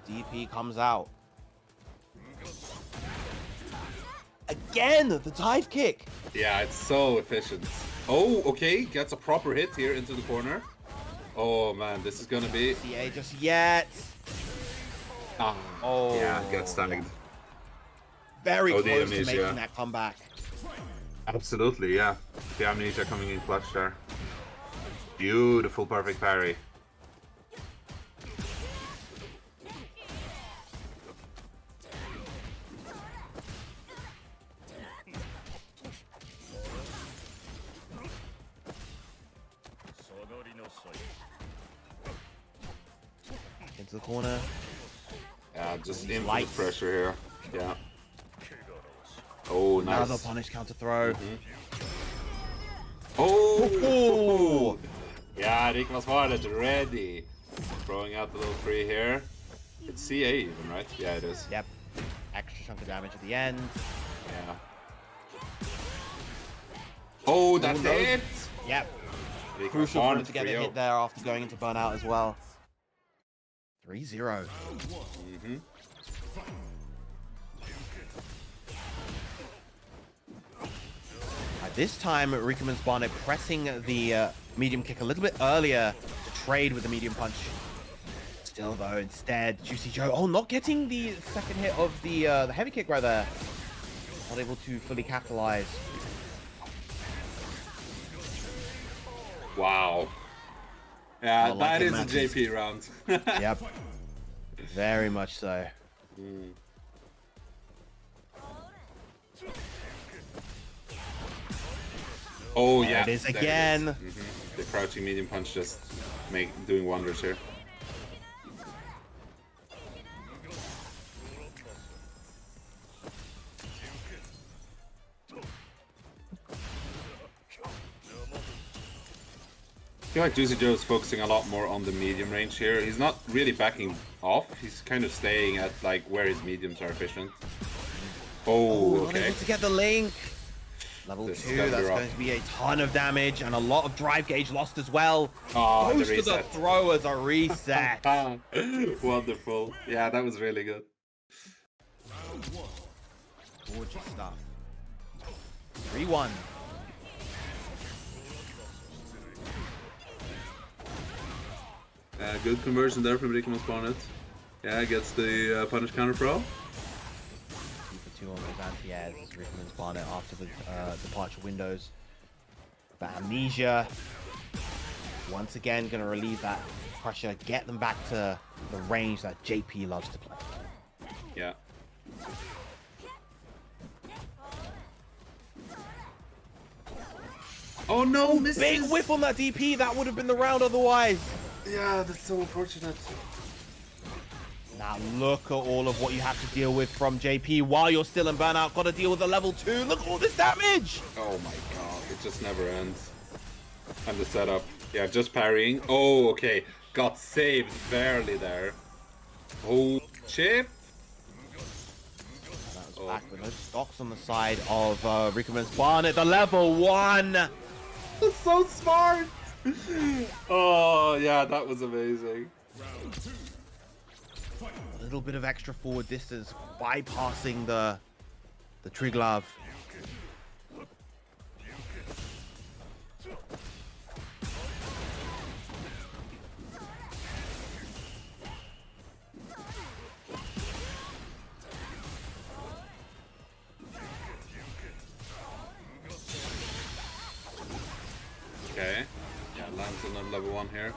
The DP comes out. Again, the dive kick. Yeah, it's so efficient. Oh, okay. Gets a proper hit here into the corner. Oh, man. This is going to be... CA just yet. Oh. Yeah, gets stunned. Very the close to amnesia. making that comeback. Absolutely, yeah. The amnesia coming in clutch there. Beautiful, perfect parry. Into the corner. Yeah, just infinite Lights. pressure here. Yeah. Oh, nice. Another punish counter throw. Oh! Yeah, Iguma's Barnet ready. Throwing out the little free here. It's CA even, right? Yeah, it is. Yep. Extra chunk of damage at the end. Yeah. Oh, that's no. it! Yep. Iguma's Crucial for him Barnet to get a 3-0. hit there after going into burnout as well. 3-0. This time, Rikuman's Barnet pressing the medium kick a little bit earlier to trade with the medium punch. Still, though, instead, Juicy Joe, not getting the second hit of the heavy kick right there. Not able to fully capitalize. Wow. Yeah, Not that like it is a matters. JP round. Yep. Very much so. Oh There yeah, it is there again. The crouching medium punch just doing wonders here. I feel like Juicy Joe is focusing a lot more on the medium range here. He's not really backing off. He's kind of staying at like where his mediums are efficient. Oh, Not okay. able to get the link. Level This is 2, gonna be that's rough. going to be a ton of damage and a lot of drive gauge lost as well. Oh, the Most of the reset. throwers are reset. Wonderful. Yeah, that was really good. Gorgeous stuff. 3-1. Good conversion there from Rickman's Bonnet. Yeah, gets the punish counter pro. 2 on those anti-airs as Rickman's Barnet after the departure windows. But Amnesia, once again, going to relieve that pressure, get them back to the range that JP loves to play. Yeah. Oh no, misses! Big whiff on that DP, that would have been the round otherwise. Yeah, that's so unfortunate. Now look at all of what you have to deal with from JP while you're still in burnout. Got to deal with the level 2. Look at all this damage. Oh my god, it just never ends. And the setup. Yeah, just parrying. Oh, okay. Got saved barely there. Oh, chip. That was back with those stocks on the side of Rickman's Barnet. The level 1. That's so smart. Oh, yeah, that was amazing. A little bit of extra forward distance, bypassing the Triglav. Okay. Yeah, lands on level 1 here.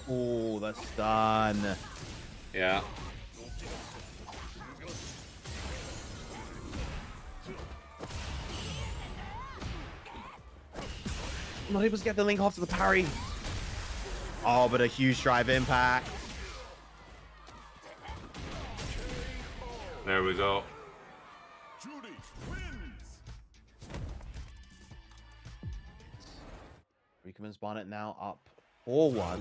Oh, the stun. Yeah. Not able to get the link after the parry. Oh, but a huge drive impact. There we go. Judy wins. Rickman's Barnet now up 4-1.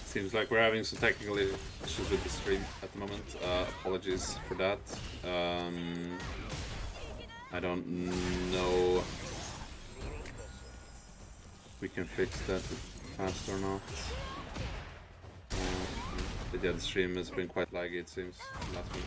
Seems like we're having some technical issues with the stream at the moment. Apologies for that. I don't know if we can fix that fast or not. But yeah, the stream has been quite laggy, it seems, last week.